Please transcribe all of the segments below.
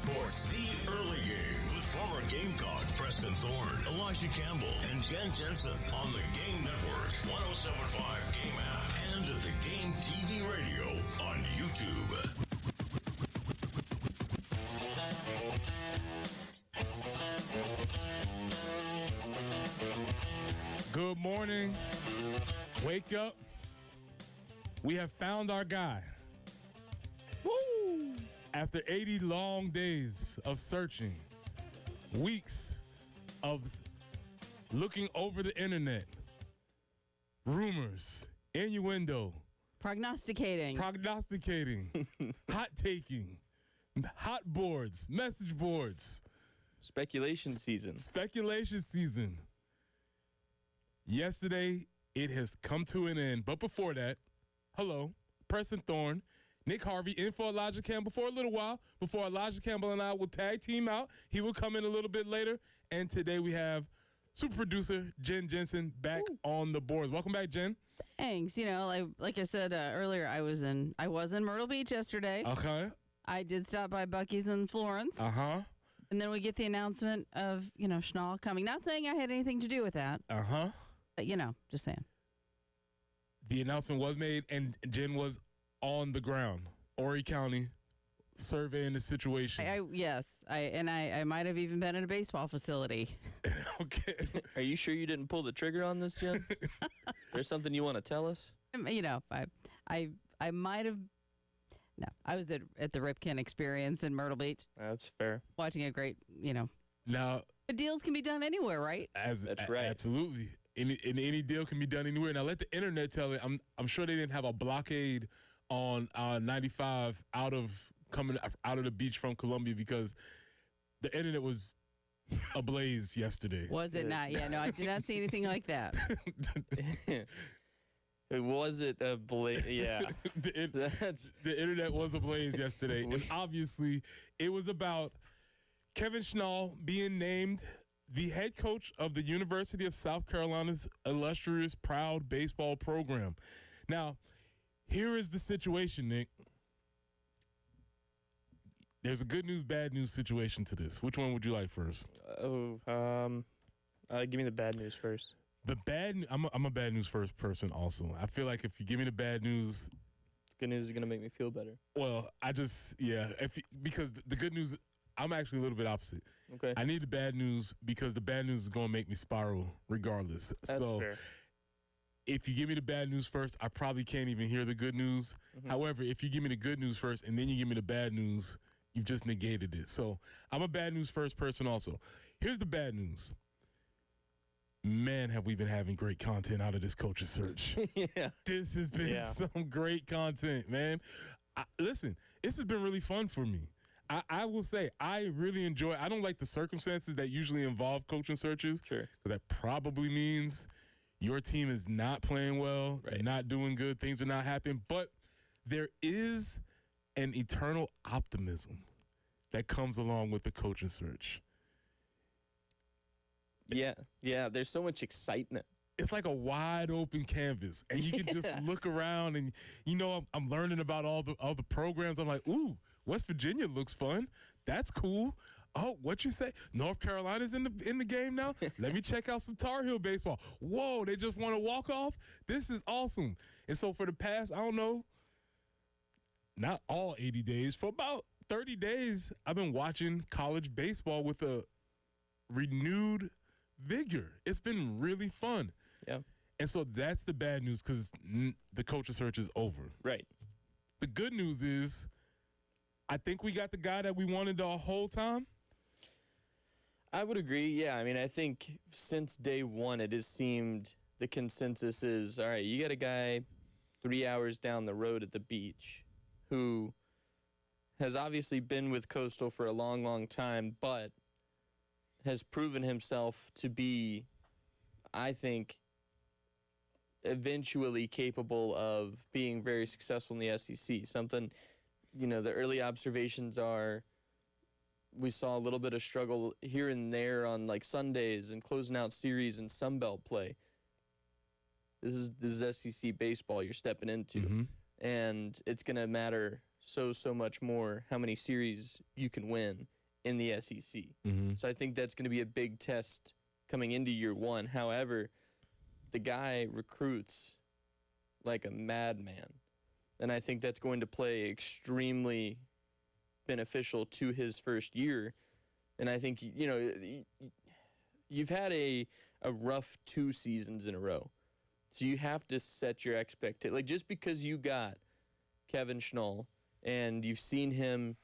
Sports, the early game with former Gamecock Preston Thorne, Elijah Campbell, and Jen Jensen on the Game Network, 107.5 Game app, and the Game TV radio on YouTube. Good morning. Wake up. We have found our guy. Woo! After 80 long days of searching, weeks of looking over the internet, rumors, innuendo, prognosticating, hot taking, hot boards, message boards. Speculation season. Yesterday, it has come to an end. But before that, hello, Preston Thorne, Nick Harvey, in for Elijah Campbell for a little while. Before Elijah Campbell and I will tag team out, he will come in a little bit later. And today we have super producer Jen Jensen back on the boards. Welcome back, Jen. Thanks. You know, like I said earlier, I was in Myrtle Beach yesterday. Okay. I did stop by Buc-ee's in Florence. Uh-huh. And then we get the announcement of, Schnall coming. Not saying I had anything to do with that. Uh-huh. But, just saying. The announcement was made, and Jen was on the ground, Horry County, surveying the situation. I might have even been in a baseball facility. Okay. Are you sure you didn't pull the trigger on this, Jen? There's something you want to tell us? I might have. No, I was at the Ripken Experience in Myrtle Beach. That's fair. Watching a great, Now, deals can be done anywhere, right? That's right. Absolutely. Any deal can be done anywhere. Now, let the internet tell it. I'm sure they didn't have a blockade on 95 coming out of the beach from Columbia because the internet was ablaze yesterday. Was it not? Yeah, no, I did not see anything like that. Was it a blaze? Yeah. The internet was ablaze yesterday. And obviously, it was about Kevin Schnall being named the head coach of the University of South Carolina's illustrious Proud baseball program. Now, here is the situation, Nick. There's a good news, bad news situation to this. Which one would you like first? Give me the bad news first. The bad. I'm a bad news first person. Also, I feel like if you give me the bad news, the good news is gonna make me feel better. Well, because the good news, I'm actually a little bit opposite. Okay. I need the bad news because the bad news is going to make me spiral regardless. That's fair. If you give me the bad news first, I probably can't even hear the good news. Mm-hmm. However, if you give me the good news first and then you give me the bad news, you've just negated it. So I'm a bad news first person also. Here's the bad news. Man, have we been having great content out of this coach's search. Yeah. This has been some great content, man. Listen, this has been really fun for me. I will say I really enjoy. I don't like the circumstances that usually involve coaching searches. Sure. That probably means your team is not playing well, right. They're not doing good, things are not happening. But there is an eternal optimism that comes along with the coaching search. Yeah. There's so much excitement. It's like a wide open canvas, and you can just look around, and I'm learning about all the programs. I'm like, ooh, West Virginia looks fun. That's cool. Oh, what you say? North Carolina's in the game now. Let me check out some Tar Heel baseball. Whoa, they just want to walk off. This is awesome. And so for the past, I don't know, not all 80 days, for about 30 days, I've been watching college baseball with a renewed vigor. It's been really fun. Yeah. And so that's the bad news because the coaching search is over. Right. The good news is I think we got the guy that we wanted the whole time. I would agree. Yeah. I mean, I think since day one, it has seemed the consensus is, all right, you got a guy 3 hours down the road at the beach who has obviously been with Coastal for a long, long time, but has proven himself to be, I think, eventually capable of being very successful in the SEC. Something, the early observations are we saw a little bit of struggle here and there on like Sundays and closing out series and Sunbelt play. This is SEC baseball you're stepping into. Mm-hmm. and it's going to matter so much more how many series you can win in the SEC. So I think that's going to be a big test coming into year one. However, the guy recruits like a madman, and I think that's going to play extremely beneficial to his first year. And I think, you know, you've had a rough 2 seasons in a row. So you have to set your expectation. Like, just because you got Kevin Schnall and you've seen him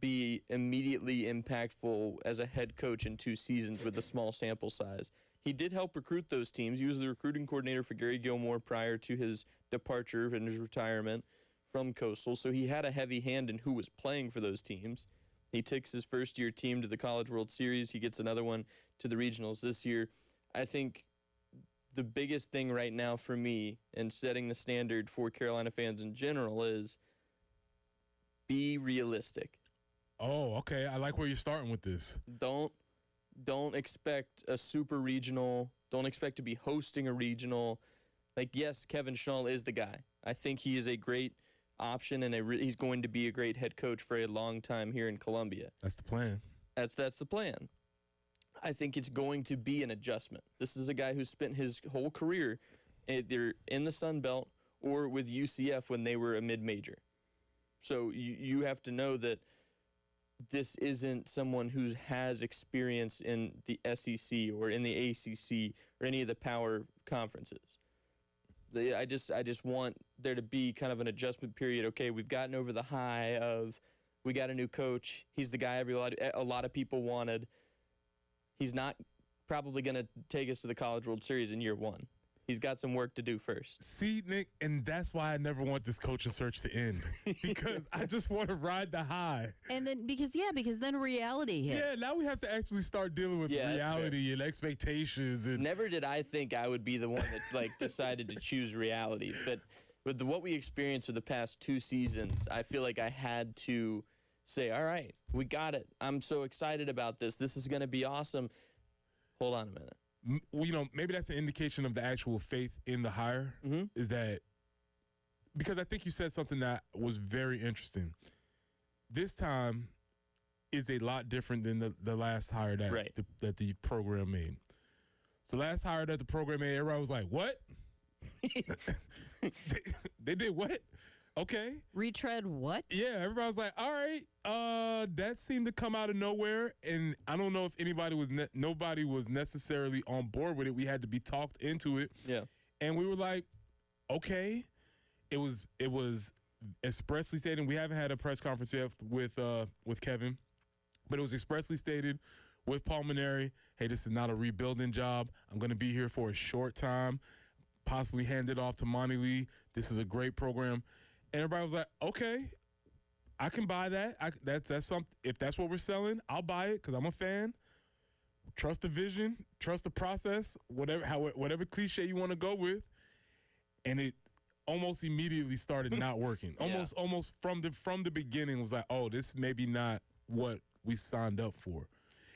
be immediately impactful as a head coach in 2 seasons with a small sample size. He did help recruit those teams. He was the recruiting coordinator for Gary Gilmore prior to his departure and his retirement from Coastal. So he had a heavy hand in who was playing for those teams. He takes his first-year team to the College World Series. He gets another one to the regionals this year. I think the biggest thing right now for me and setting the standard for Carolina fans in general is be realistic. Oh, okay. I like where you're starting with this. Don't expect a super regional. Don't expect to be hosting a regional. Like, yes, Kevin Schnall is the guy. I think he is a great option, and he's going to be a great head coach for a long time here in Columbia. That's the plan. That's the plan. I think it's going to be an adjustment. This is a guy who spent his whole career either in the Sun Belt or with UCF when they were a mid-major. So you have to know that this isn't someone who has experience in the SEC or in the ACC or any of the power conferences. I just want there to be kind of an adjustment period. Okay, we've gotten over the high of we got a new coach. He's the guy a lot of people wanted. He's not probably going to take us to the College World Series in year one. He's got some work to do first. See, Nick, and that's why I never want this coaching search to end, because I just want to ride the high. And then because then reality hits. Yeah, now we have to actually start dealing with reality and expectations. And never did I think I would be the one that decided to choose reality, but with what we experienced for the past 2 seasons, I feel like I had to say, all right, we got it. I'm so excited about this. This is going to be awesome. Hold on a minute. You know, maybe that's an indication of the actual faith in the hire, is that, because I think you said something that was very interesting. This time is a lot different than the last hire that the program made. So the last hire that the program made, everybody was like, what? they did what? Okay. Retread what? Yeah, everybody was like, all right, that seemed to come out of nowhere, and I don't know if nobody was necessarily on board with it. We had to be talked into it. Yeah. And we were like, okay. It was expressly stated. We haven't had a press conference yet with Kevin, but it was expressly stated with Paul Maneri, hey, this is not a rebuilding job. I'm going to be here for a short time, possibly hand it off to Monty Lee. This is a great program. And everybody was like, okay, I can buy that. That's something. If that's what we're selling, I'll buy it because I'm a fan. Trust the vision, trust the process, whatever cliche you want to go with. And it almost immediately started not working. Almost from the beginning was like, oh, this maybe not what we signed up for.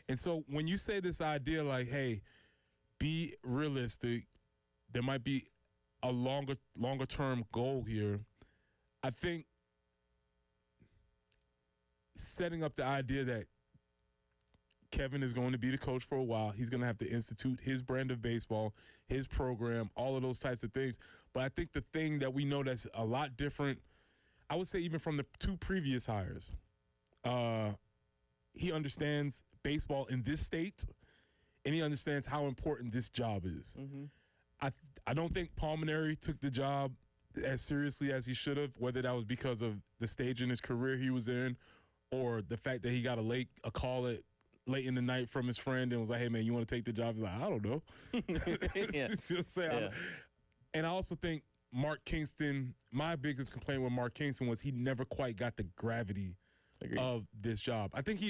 And so when you say this idea like, hey, be realistic, there might be a longer term goal here. I think setting up the idea that Kevin is going to be the coach for a while, he's going to have to institute his brand of baseball, his program, all of those types of things. But I think the thing that we know that's a lot different, I would say even from the 2 previous hires, he understands baseball in this state, and he understands how important this job is. I don't think Paul Maneri took the job as seriously as he should have, whether that was because of the stage in his career he was in or the fact that he got a call late in the night from his friend and was like, hey, man, you want to take the job? He's like, I don't know. Yeah. You know what I'm saying? Yeah. And I also think Mark Kingston, my biggest complaint with Mark Kingston was he never quite got the gravity of this job. I think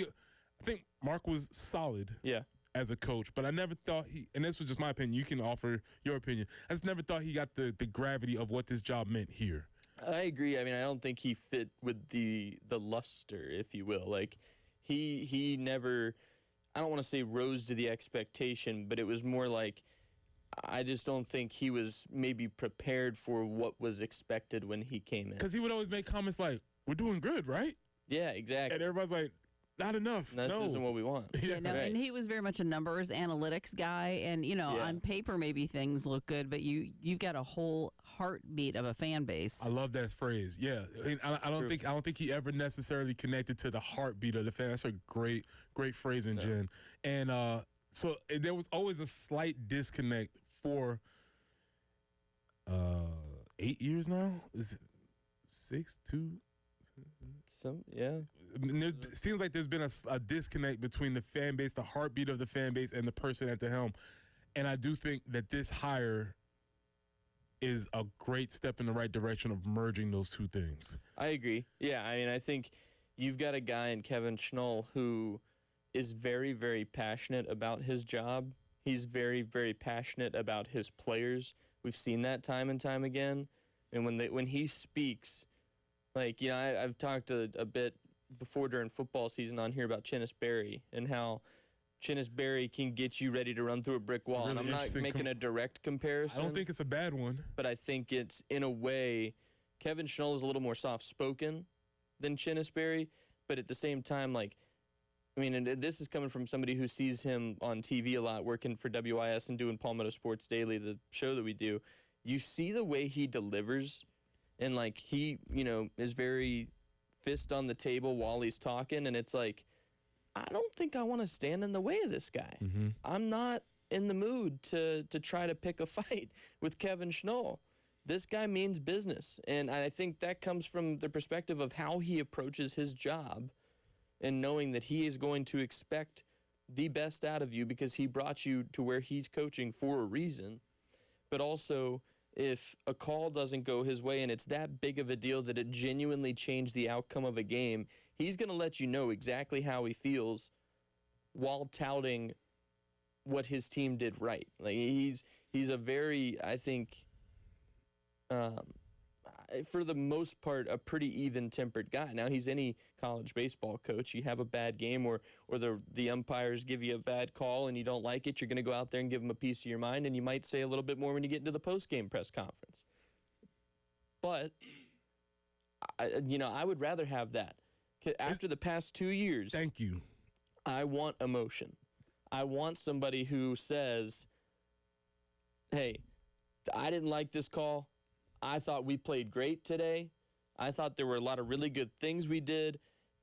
Mark was solid. Yeah. As a coach, but I never thought and this was just my opinion, you can offer your opinion, I just never thought he got the gravity of what this job meant here. I agree. I mean, I don't think he fit with the luster, if you will. Like, he never, I don't want to say rose to the expectation, but it was more like, I just don't think he was maybe prepared for what was expected when he came in. Because he would always make comments like, "We're doing good, right?" Yeah, exactly. And everybody's like, "Not enough. This no, isn't what we want. Yeah, no, Right. and he was very much a numbers analytics guy, and Yeah. on paper maybe things look good, but you've got a whole heartbeat of a fan base. I love that phrase. Yeah, and I don't think he ever necessarily connected to the heartbeat of the fan. That's a great phrasing, Jen. And so there was always a slight disconnect for 8 years now. Is it 6, 2? Yeah. I mean, it seems like there's been a disconnect between the fan base, the heartbeat of the fan base, and the person at the helm. And I do think that this hire is a great step in the right direction of merging those two things. I agree. Yeah, I mean, I think you've got a guy in Kevin Schnall who is very, very passionate about his job. He's very, very passionate about his players. We've seen that time and time again. And when he speaks, like, I've talked a bit before during football season on here about Chinnis Berry and how Chinnis Berry can get you ready to run through a brick wall. really And I'm not making a direct comparison. I don't think it's a bad one. But I think it's, in a way, Kevin Schnall is a little more soft-spoken than Chinnis Berry. But at the same time, like, I mean, and this is coming from somebody who sees him on TV a lot, working for WIS and doing Palmetto Sports Daily, the show that we do. You see the way he delivers, and, like, he, is very fist on the table while he's talking, and it's like, I don't think I want to stand in the way of this guy. Mm-hmm. I'm not in the mood to try to pick a fight with Kevin Schnall. This guy means business, and I think that comes from the perspective of how he approaches his job and knowing that he is going to expect the best out of you because he brought you to where he's coaching for a reason. But also, if a call doesn't go his way and it's that big of a deal that it genuinely changed the outcome of a game, he's going to let you know exactly how he feels while touting what his team did right. Like, he's a very, I think, for the most part, a pretty even-tempered guy. Now, he's any college baseball coach. You have a bad game or the umpires give you a bad call and you don't like it, you're going to go out there and give them a piece of your mind, and you might say a little bit more when you get into the post-game press conference. But, I would rather have that. After the past 2 years, Thank you. I want emotion. I want somebody who says, hey, I didn't like this call. I thought we played great today. I thought there were a lot of really good things we did.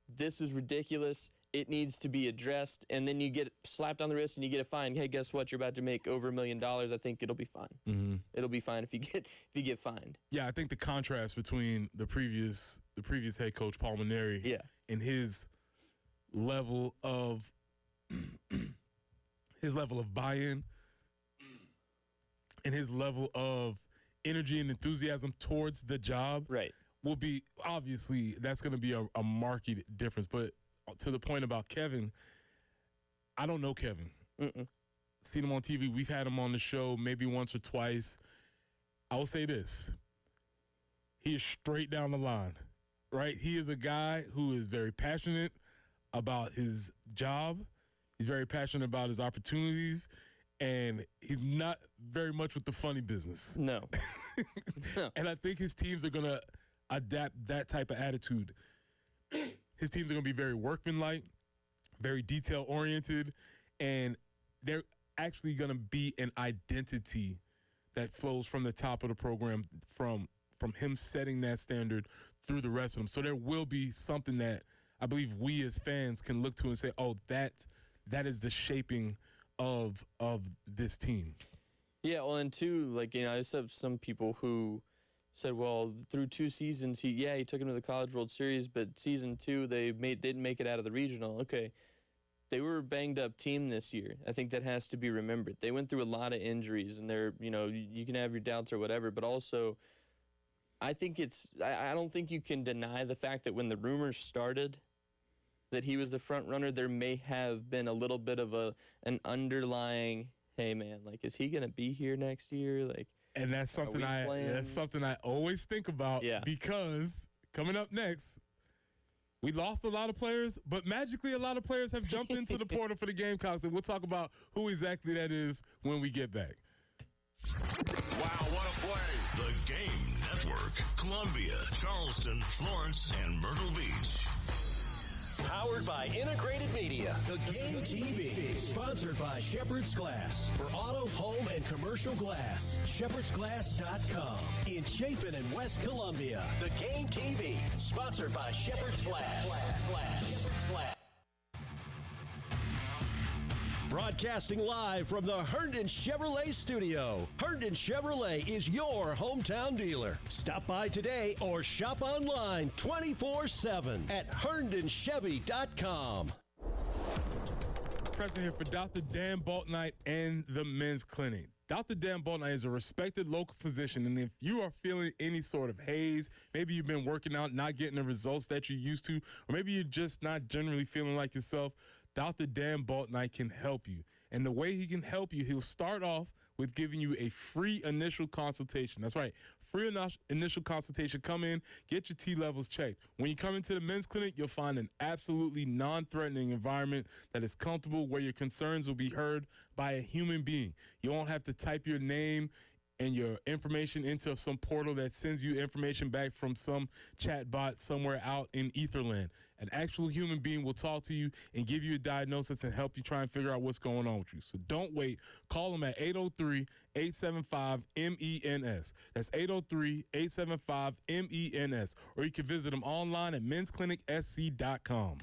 This is ridiculous. It needs to be addressed. And then you get slapped on the wrist and you get a fine. Hey, guess what? You're about to make over $1 million. I think it'll be fine. Mm-hmm. It'll be fine if you get fined. Yeah, I think the contrast between the previous head coach Paul Maneri and his level of buy-in and his level of energy and enthusiasm towards the job will be, obviously, that's going to be a marked difference. But to the point about Kevin, I don't know Kevin. Seen him on TV. We've had him on the show maybe once or twice. I will say this. He is straight down the line, right? He is a guy who is very passionate about his job. He's very passionate about his opportunities. And he's not very much with the funny business. No. And I think his teams are going to adapt that type of attitude. His teams are going to be very workmanlike, very detail-oriented, and they're actually going to be an identity that flows from the top of the program, from him setting that standard through the rest of them. So there will be something that I believe we as fans can look to and say, oh, that is the shaping of this team. Yeah, well, and two, I just have some people who said, well, through 2 seasons, he took him to the College World Series, but season 2 they didn't make it out of the regional. Okay, they were a banged up team this year. I think that has to be remembered. They went through a lot of injuries, and you can have your doubts or whatever, but also I think I don't think you can deny the fact that when the rumors started that he was the front runner, there may have been a little bit of an underlying, hey man, is he gonna be here next year? And that's something I always think about because coming up next, we lost a lot of players, but magically a lot of players have jumped into the portal for the Gamecocks, and we'll talk about who exactly that is when we get back. Wow, what a play. The Game Network. Columbia, Charleston, Florence, and Myrtle Beach. Powered by Integrated Media, The Game TV. Sponsored by Shepherd's Glass. For auto, home, and commercial glass. ShepherdsGlass.com. In Chapin and West Columbia, The Game TV. Sponsored by Shepherd's Glass. Shepherd's Glass. Broadcasting live from the Herndon Chevrolet studio. Herndon Chevrolet is your hometown dealer. Stop by today or shop online 24/7 at HerndonChevy.com. Present here for Dr. Dan Baltnight and the Men's Clinic. Dr. Dan Baltnight is a respected local physician, and if you are feeling any sort of haze, maybe you've been working out, not getting the results that you used to, or maybe you're just not generally feeling like yourself, Dr. Dan Baltnight can help you. And the way he can help you, he'll start off with giving you a free initial consultation. That's right, free initial consultation. Come in, get your T levels checked. When you come into the Men's Clinic, you'll find an absolutely non-threatening environment that is comfortable, where your concerns will be heard by a human being. You won't have to type your name and your information into some portal that sends you information back from some chat bot somewhere out in Etherland. An actual human being will talk to you and give you a diagnosis and help you try and figure out what's going on with you. So don't wait. Call them at 803-875-MENS. That's 803-875-MENS. Or you can visit them online at mensclinicsc.com.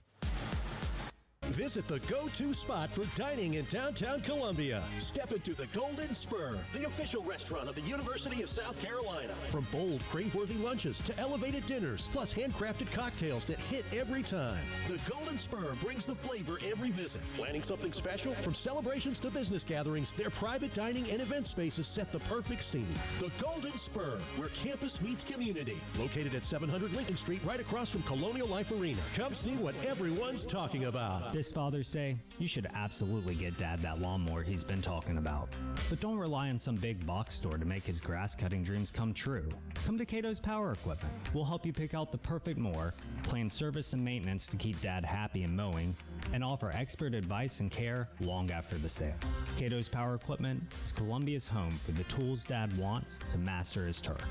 Visit the go-to spot for dining in downtown Columbia. Step into the Golden Spur, the official restaurant of the University of South Carolina. From bold, crave-worthy lunches to elevated dinners, plus handcrafted cocktails that hit every time. The Golden Spur brings the flavor every visit. Planning something special? From celebrations to business gatherings, their private dining and event spaces set the perfect scene. The Golden Spur, where campus meets community. Located at 700 Lincoln Street, right across from Colonial Life Arena. Come see what everyone's talking about. This Father's Day, you should absolutely get Dad that lawnmower he's been talking about. But don't rely on some big box store to make his grass cutting dreams come true. Come to Cato's Power Equipment. We'll help you pick out the perfect mower, plan service and maintenance to keep Dad happy and mowing, and offer expert advice and care long after the sale. Cato's Power Equipment is Columbia's home for the tools Dad wants to master his turf.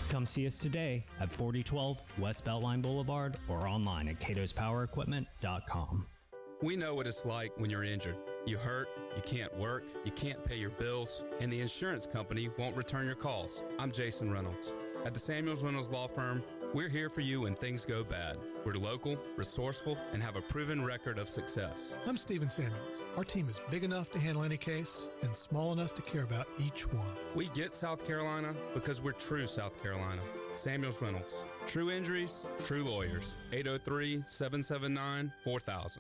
Come see us today at 4012 West Beltline Boulevard or online at catospowerequipment.com. We know what it's like when you're injured. You hurt, you can't work, you can't pay your bills, and the insurance company won't return your calls. I'm Jason Reynolds. At the Samuels Reynolds Law Firm, we're here for you when things go bad. We're local, resourceful, and have a proven record of success. I'm Stephen Samuels. Our team is big enough to handle any case and small enough to care about each one. We get South Carolina because we're true South Carolina. Samuels Reynolds. True injuries, true lawyers. 803-779-4000.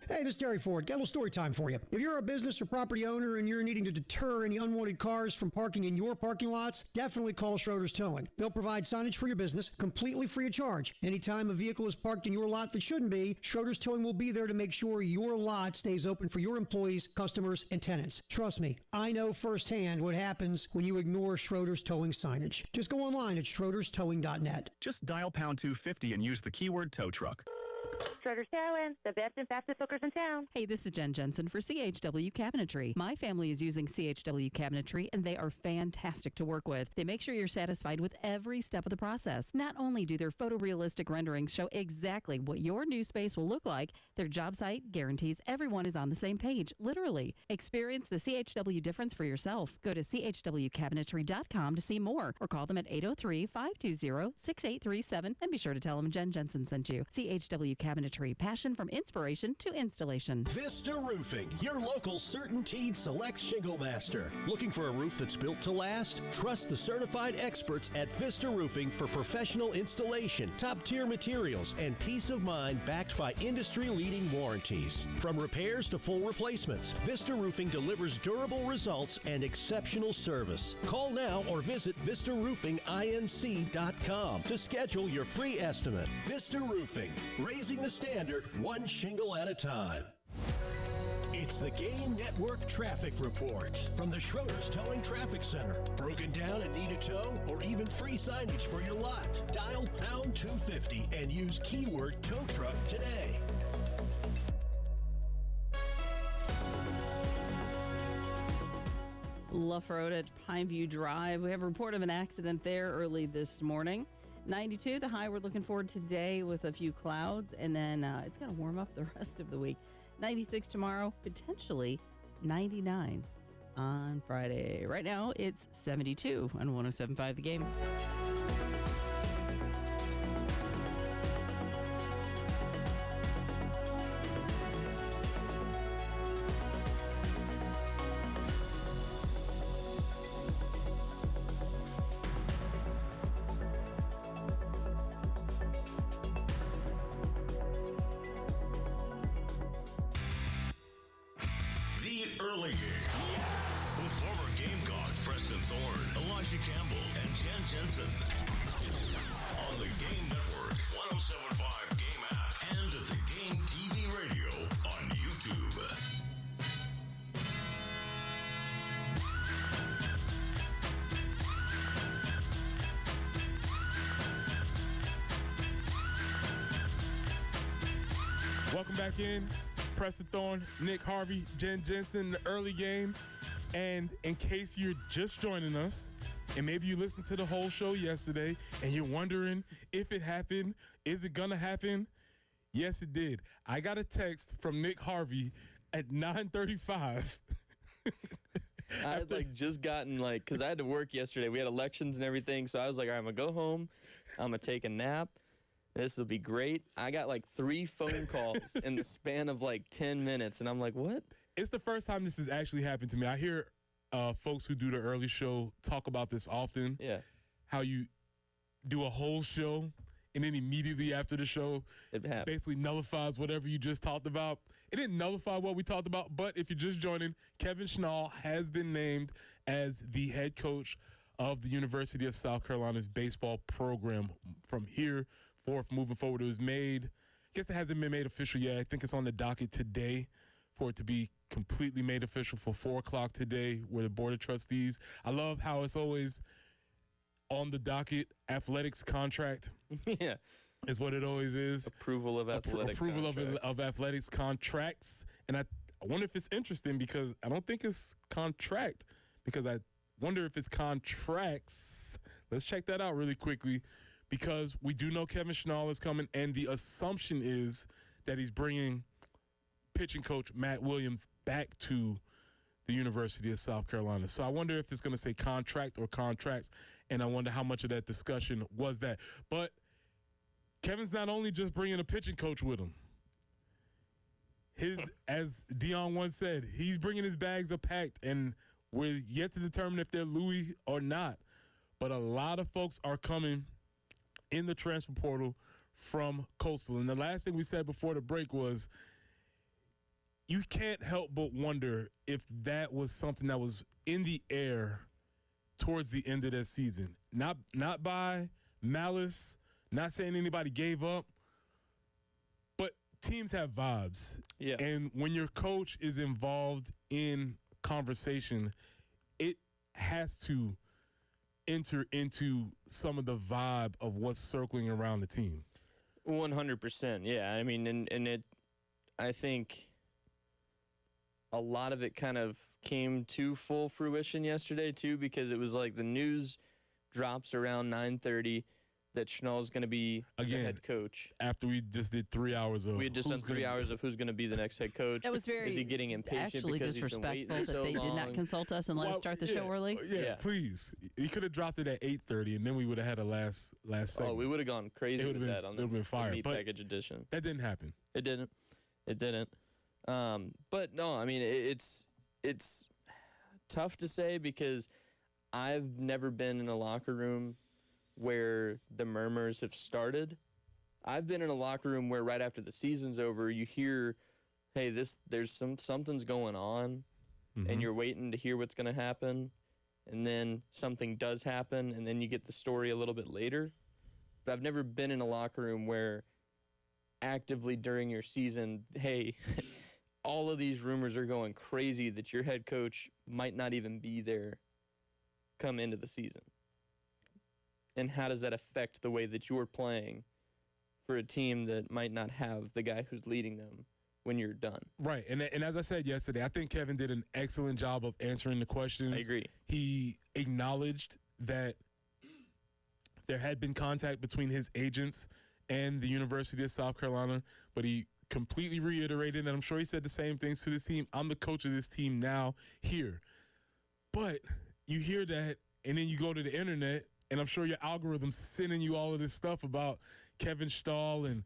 Hey, this is Terry Ford. Got a little story time for you. If you're a business or property owner and you're needing to deter any unwanted cars from parking in your parking lots, definitely call Schroeder's Towing. They'll provide signage for your business completely free of charge. Anytime a vehicle is parked in your lot that shouldn't be, Schroeder's Towing will be there to make sure your lot stays open for your employees, customers, and tenants. Trust me, I know firsthand what happens when you ignore Schroeder's Towing signage. Just go online at schroederstowing.net. Just dial pound 250 and use the keyword tow truck. Schroeder's Towing, the best and fastest hookers in town. Hey, this is Jen Jensen for CHW Cabinetry. My family is using CHW Cabinetry, and they are fantastic to work with. They make sure you're satisfied with every step of the process. Not only do their photorealistic renderings show exactly what your new space will look like, their job site guarantees everyone is on the same page, literally. Experience the CHW difference for yourself. Go to chwcabinetry.com to see more, or call them at 803-520-6837, and be sure to tell them Jen Jensen sent you. CHW Cabinetry, passion from inspiration to installation. Vista Roofing, your local CertainTeed Select Shingle Master. Looking for a roof that's built to last? Trust the certified experts at Vista Roofing for professional installation, top-tier materials, and peace of mind backed by industry-leading warranties. From repairs to full replacements, Vista Roofing delivers durable results and exceptional service. Call now or visit VistaRoofingINC.com to schedule your free estimate. Vista Roofing, raising the standard one shingle at a time. It's the Game Network Traffic Report from the Schroeder's Towing Traffic Center. Broken down and need a tow or even free signage for your lot? Dial pound 250 and use keyword tow truck today. Luff Road at Pineview Drive. We have a report of an accident there early this morning. 92, the high we're looking for today with a few clouds, and then it's going to warm up the rest of the week. 96 tomorrow, potentially 99 on Friday. Right now, it's 72 on 107.5 The Game. The Early Game. With former Gamecock Preston Thorne, Elijah Campbell, and Jen Jensen. On the Game Network, 107.5 Game app, and the Game TV radio on YouTube. Welcome back in. Preston Thorne, Nick Harvey, Jen Jensen, the Early Game. And in case you're just joining us, and maybe you listened to the whole show yesterday, and you're wondering if it happened, is it gonna happen? Yes, it did. I got a text from Nick Harvey at 9:35. I had just gotten because I had to work yesterday. We had elections and everything, so I was like, all right, I'm gonna go home. I'm gonna take a nap. This will be great. I got 3 phone calls in the span of 10 minutes, and I'm like, what? It's the first time this has actually happened to me. I hear folks who do the early show talk about this often. Yeah. How you do a whole show, and then immediately after the show, it basically nullifies whatever you just talked about. It didn't nullify what we talked about, but if you're just joining, Kevin Schnall has been named as the head coach of the University of South Carolina's baseball program. From here forth, moving forward, it was made, I guess it hasn't been made official yet. I think it's on the docket today for it to be completely made official for 4 o'clock today with the Board of Trustees. I love how it's always on the docket, athletics contract. Yeah. Is what it always is. Approval of athletic of athletics contracts. And I wonder if it's interesting because I don't think it's contract, because I wonder if it's contracts. Let's check that out really quickly, because we do know Kevin Schnall is coming, and the assumption is that he's bringing pitching coach Matt Williams back to the University of South Carolina. So I wonder if it's going to say contract or contracts, and I wonder how much of that discussion was that. But Kevin's not only just bringing a pitching coach with him. As Dion once said, he's bringing his bags are packed, and we're yet to determine if they're Louis or not. But a lot of folks are coming in the transfer portal from Coastal. And the last thing we said before the break was, you can't help but wonder if that was something that was in the air towards the end of that season. Not by malice, not saying anybody gave up, but teams have vibes. Yeah. And when your coach is involved in conversation, it has to enter into some of the vibe of what's circling around the team. 100%. Yeah. I mean, and it, I think a lot of it kind of came to full fruition yesterday too, because it was the news drops around 9:30 that Schnall's going to be the head coach. After we just did 3 hours of, we had just done 3 hours of who's going to be the next head coach. That was very Is he getting impatient actually because he's been waiting disrespectful so that they long? did not consult us and let us start the show early. Yeah, please. He could have dropped it at 8:30, and then we would have had a last segment. Oh, we would have gone crazy with that on the meat but package edition. That didn't happen. It didn't. But no, I mean, it's tough to say because I've never been in a locker room where the murmurs have started. I've been in a locker room where right after the season's over, you hear, hey, there's something's going on, and you're waiting to hear what's going to happen, and then something does happen, and then you get the story a little bit later. But I've never been in a locker room where actively during your season, hey, all of these rumors are going crazy that your head coach might not even be there come into the season. And how does that affect the way that you're playing for a team that might not have the guy who's leading them when you're done. Right. And as I said yesterday, I think Kevin did an excellent job of answering the questions. I agree. He acknowledged that there had been contact between his agents and the University of South Carolina, but he completely reiterated, and I'm sure he said the same things to this team. I'm the coach of this team now here. But you hear that, and then you go to the internet, and I'm sure your algorithm's sending you all of this stuff about Kevin Schnall, and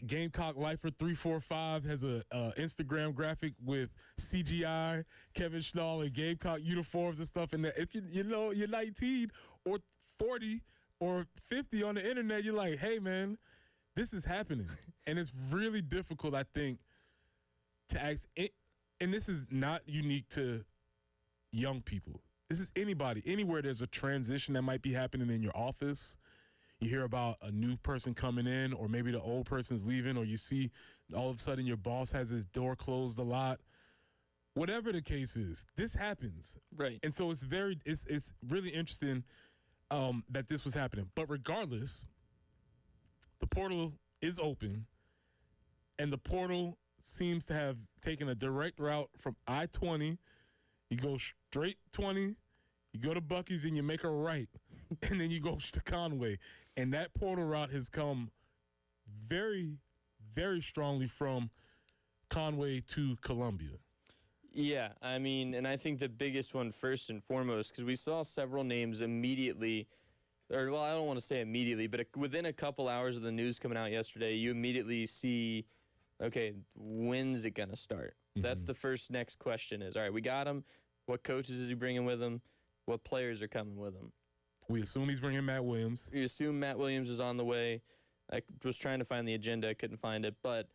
Gamecock Lifer 345 has a Instagram graphic with CGI Kevin Schnall and Gamecock uniforms and stuff. And if you're 19 or 40 or 50 on the internet, you're like, hey man, this is happening. And it's really difficult, I think, to ask it. And this is not unique to young people. This is anybody, anywhere there's a transition that might be happening in your office. You hear about a new person coming in, or maybe the old person's leaving, or you see all of a sudden your boss has his door closed a lot. Whatever the case is, this happens. Right. And so it's really interesting that this was happening. But regardless, the portal is open, and the portal seems to have taken a direct route from I-20. You go straight 20, you go to Buc-ee's, and you make a right, and then you go to Conway. And that portal route has come very, very strongly from Conway to Columbia. Yeah, I mean, and I think the biggest one first and foremost, because we saw several names immediately, or well, I don't want to say immediately, but within a couple hours of the news coming out yesterday, you immediately see, okay, when's it going to start? Mm-hmm. That's the first next question is, all right, we got him. What coaches is he bringing with him? What players are coming with him? We assume he's bringing Matt Williams. We assume Matt Williams is on the way. I was trying to find the agenda. I couldn't find it. But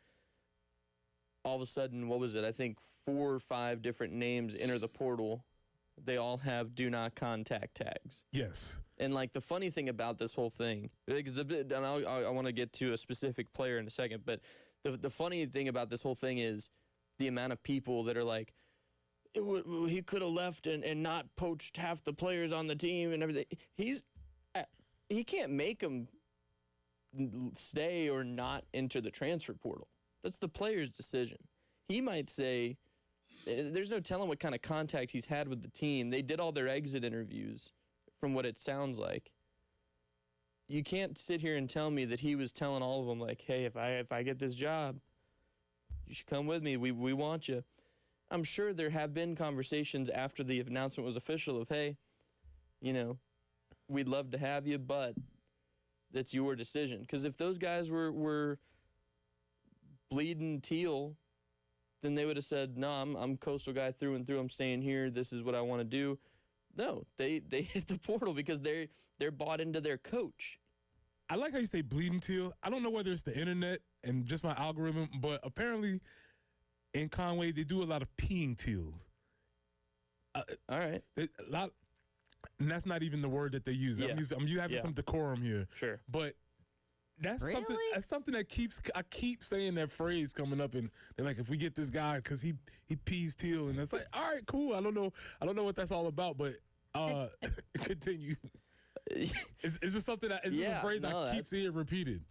all of a sudden, what was it? I think 4 or 5 different names enter the portal. They all have do not contact tags. Yes. And, like, the funny thing about this whole thing, because and I want to get to a specific player in a second, but the funny thing about this whole thing is the amount of people that are like, he could have left and not poached half the players on the team and everything. He can't make them stay or not enter the transfer portal. That's the player's decision. He might say, there's no telling what kind of contact he's had with the team. They did all their exit interviews, from what it sounds like. You can't sit here and tell me that he was telling all of them, like, hey, if I get this job, you should come with me. We want you. I'm sure there have been conversations after the announcement was official of, hey, we'd love to have you, but it's your decision. Because if those guys were bleeding teal, then they would have said, no, I'm Coastal guy through and through. I'm staying here. This is what I want to do. No, they hit the portal because they're bought into their coach. I like how you say bleeding teal. I don't know whether it's the internet and just my algorithm, but apparently in Conway, they do a lot of peeing teals. All right. A lot, and that's not even the word that they use. Yeah. I'm having some decorum here. Sure. But that's something that I keep saying that phrase coming up, and they're like, if we get this guy because he pees teal, and it's like, all right, cool. I don't know what that's all about, but continue. It's just something it's just a phrase I keep seeing repeated.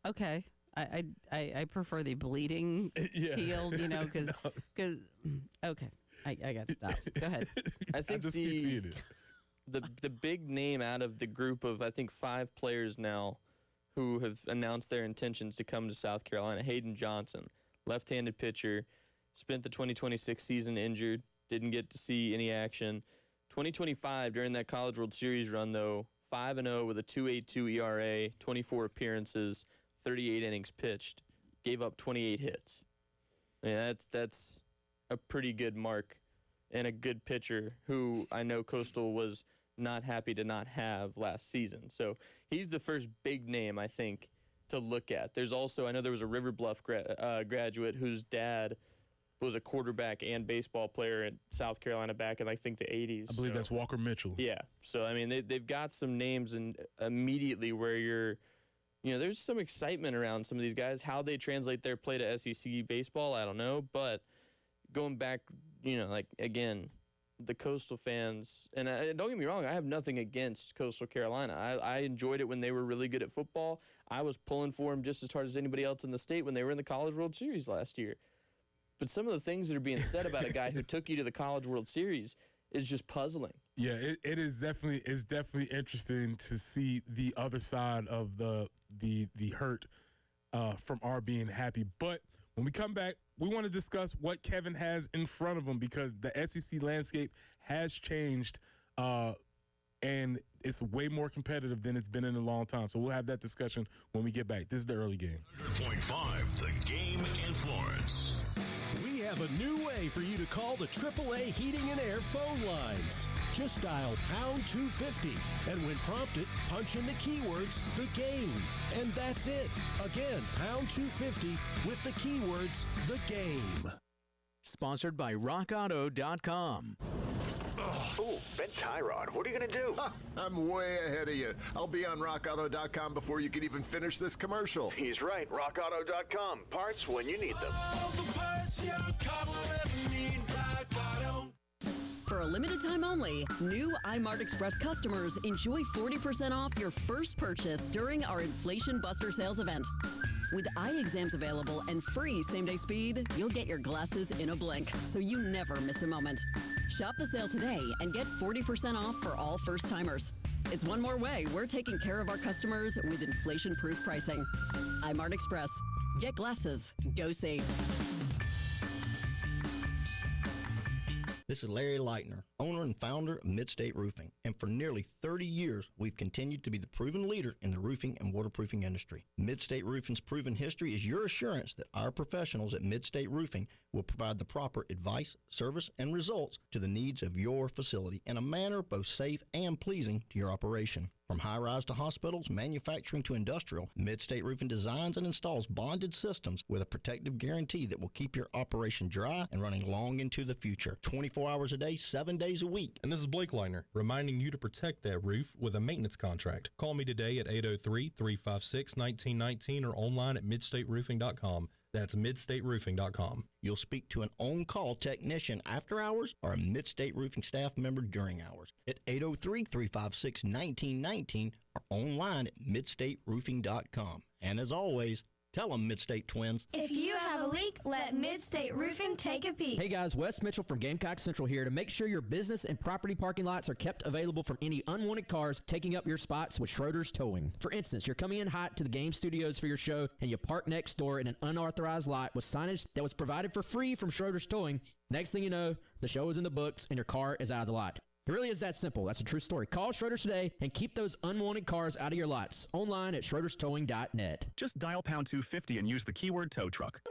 Okay. I prefer the bleeding teal, because okay, I got to stop. Go ahead. I think just keep seeing it. The big name out of the group of I think 5 players now who have announced their intentions to come to South Carolina. Hayden Johnson, left-handed pitcher, spent the 2026 season injured, didn't get to see any action. 2025 during that College World Series run though, 5-0 with a 2.82 ERA, 24 appearances. 38 innings pitched, gave up 28 hits. I mean, that's a pretty good mark and a good pitcher who I know Coastal was not happy to not have last season. So he's the first big name, I think, to look at. There's also, I know there was a River Bluff graduate whose dad was a quarterback and baseball player at South Carolina back in, I think, the 80s. I believe that's Walker Mitchell. Yeah. So, I mean, they've got some names and immediately where you're, there's some excitement around some of these guys. How they translate their play to SEC baseball, I don't know. But going back, again, the Coastal fans, and don't get me wrong, I have nothing against Coastal Carolina. I enjoyed it when they were really good at football. I was pulling for them just as hard as anybody else in the state when they were in the College World Series last year. But some of the things that are being said about a guy who took you to the College World Series is just puzzling. Yeah, it is definitely interesting to see the other side of the hurt from our being happy. But when we come back, we want to discuss what Kevin has in front of him because the SEC landscape has changed, and it's way more competitive than it's been in a long time. So we'll have that discussion when we get back. This is the early game. 100.5, the game in Florence. We have a new way for you to call the AAA Heating and Air phone lines. Just dial pound 250, and when prompted, punch in the keywords, the game. And that's it. Again, pound 250 with the keywords, the game. Sponsored by RockAuto.com. Ooh, bent tie rod. What are you going to do? I'm way ahead of you. I'll be on RockAuto.com before you can even finish this commercial. He's right. RockAuto.com. Parts when you need them. All the parts your car will ever need. Rock Auto. For a limited time only, new iMart Express customers enjoy 40% off your first purchase during our Inflation Buster sales event. With eye exams available and free same-day speed, you'll get your glasses in a blink, so you never miss a moment. Shop the sale today and get 40% off for all first-timers. It's one more way we're taking care of our customers with inflation-proof pricing. iMart Express. Get glasses. Go see. This is Larry Leitner, owner and founder of Midstate Roofing, and for nearly 30 years, we've continued to be the proven leader in the roofing and waterproofing industry. Midstate Roofing's proven history is your assurance that our professionals at Midstate Roofing will provide the proper advice, service, and results to the needs of your facility in a manner both safe and pleasing to your operation. From high-rise to hospitals, manufacturing to industrial, Midstate Roofing designs and installs bonded systems with a protective guarantee that will keep your operation dry and running long into the future. 24 hours a day, 7 days a week. And this is Blake Leitner, reminding you to protect that roof with a maintenance contract. Call me today at 803-356-1919 or online at midstateroofing.com. That's midstateroofing.com. You'll speak to an on-call technician after hours or a Midstate Roofing staff member during hours at 803-356-1919 or online at midstateroofing.com. And as always, tell them Midstate Twins. If you have a leak, let Midstate Roofing take a peek. Hey guys, Wes Mitchell from Gamecock Central here to make sure your business and property parking lots are kept available from any unwanted cars taking up your spots with Schroeder's Towing. For instance, you're coming in hot to the game studios for your show and you park next door in an unauthorized lot with signage that was provided for free from Schroeder's Towing. Next thing you know, the show is in the books and your car is out of the lot. It really is that simple. That's a true story. Call Schroeder's today and keep those unwanted cars out of your lots. Online at schroederstowing.net. Just dial pound 250 and use the keyword tow truck.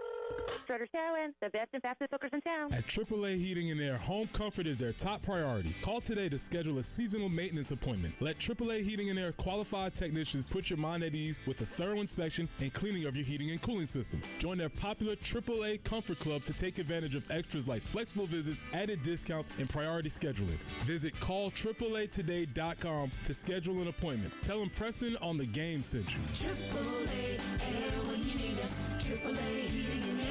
Schroeder's Towing, the best and fastest hookers in town. At AAA Heating and Air, home comfort is their top priority. Call today to schedule a seasonal maintenance appointment. Let AAA Heating and Air qualified technicians put your mind at ease with a thorough inspection and cleaning of your heating and cooling system. Join their popular AAA Comfort Club to take advantage of extras like flexible visits, added discounts, and priority scheduling. Visit callAAAtoday.com to schedule an appointment. Tell them Preston on the game sent you. AAA Air when you need us. AAA Heating and Air.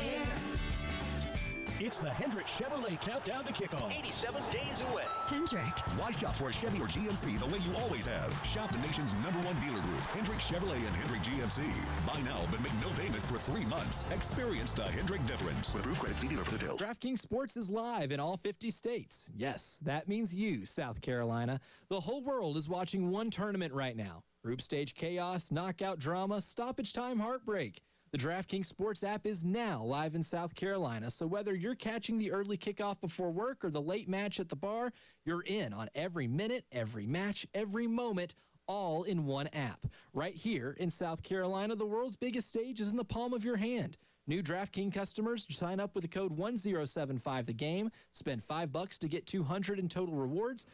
It's the Hendrick Chevrolet Countdown to Kickoff. 87 days away. Hendrick. Why shop for a Chevy or GMC the way you always have? Shop the nation's #1 dealer group, Hendrick Chevrolet and Hendrick GMC. Buy now, but make no payments for 3 months. Experience the Hendrick difference. With approved credit, see dealer for details. DraftKings Sports is live in all 50 states. Yes, that means you, South Carolina. The whole world is watching one tournament right now. Group stage chaos, knockout drama, stoppage time heartbreak. The DraftKings Sports app is now live in South Carolina, so whether you're catching the early kickoff before work or the late match at the bar, you're in on every minute, every match, every moment, all in one app. Right here in South Carolina, the world's biggest stage is in the palm of your hand. New DraftKings customers sign up with the code 1075TheGame, spend $5 to get $200 in total rewards.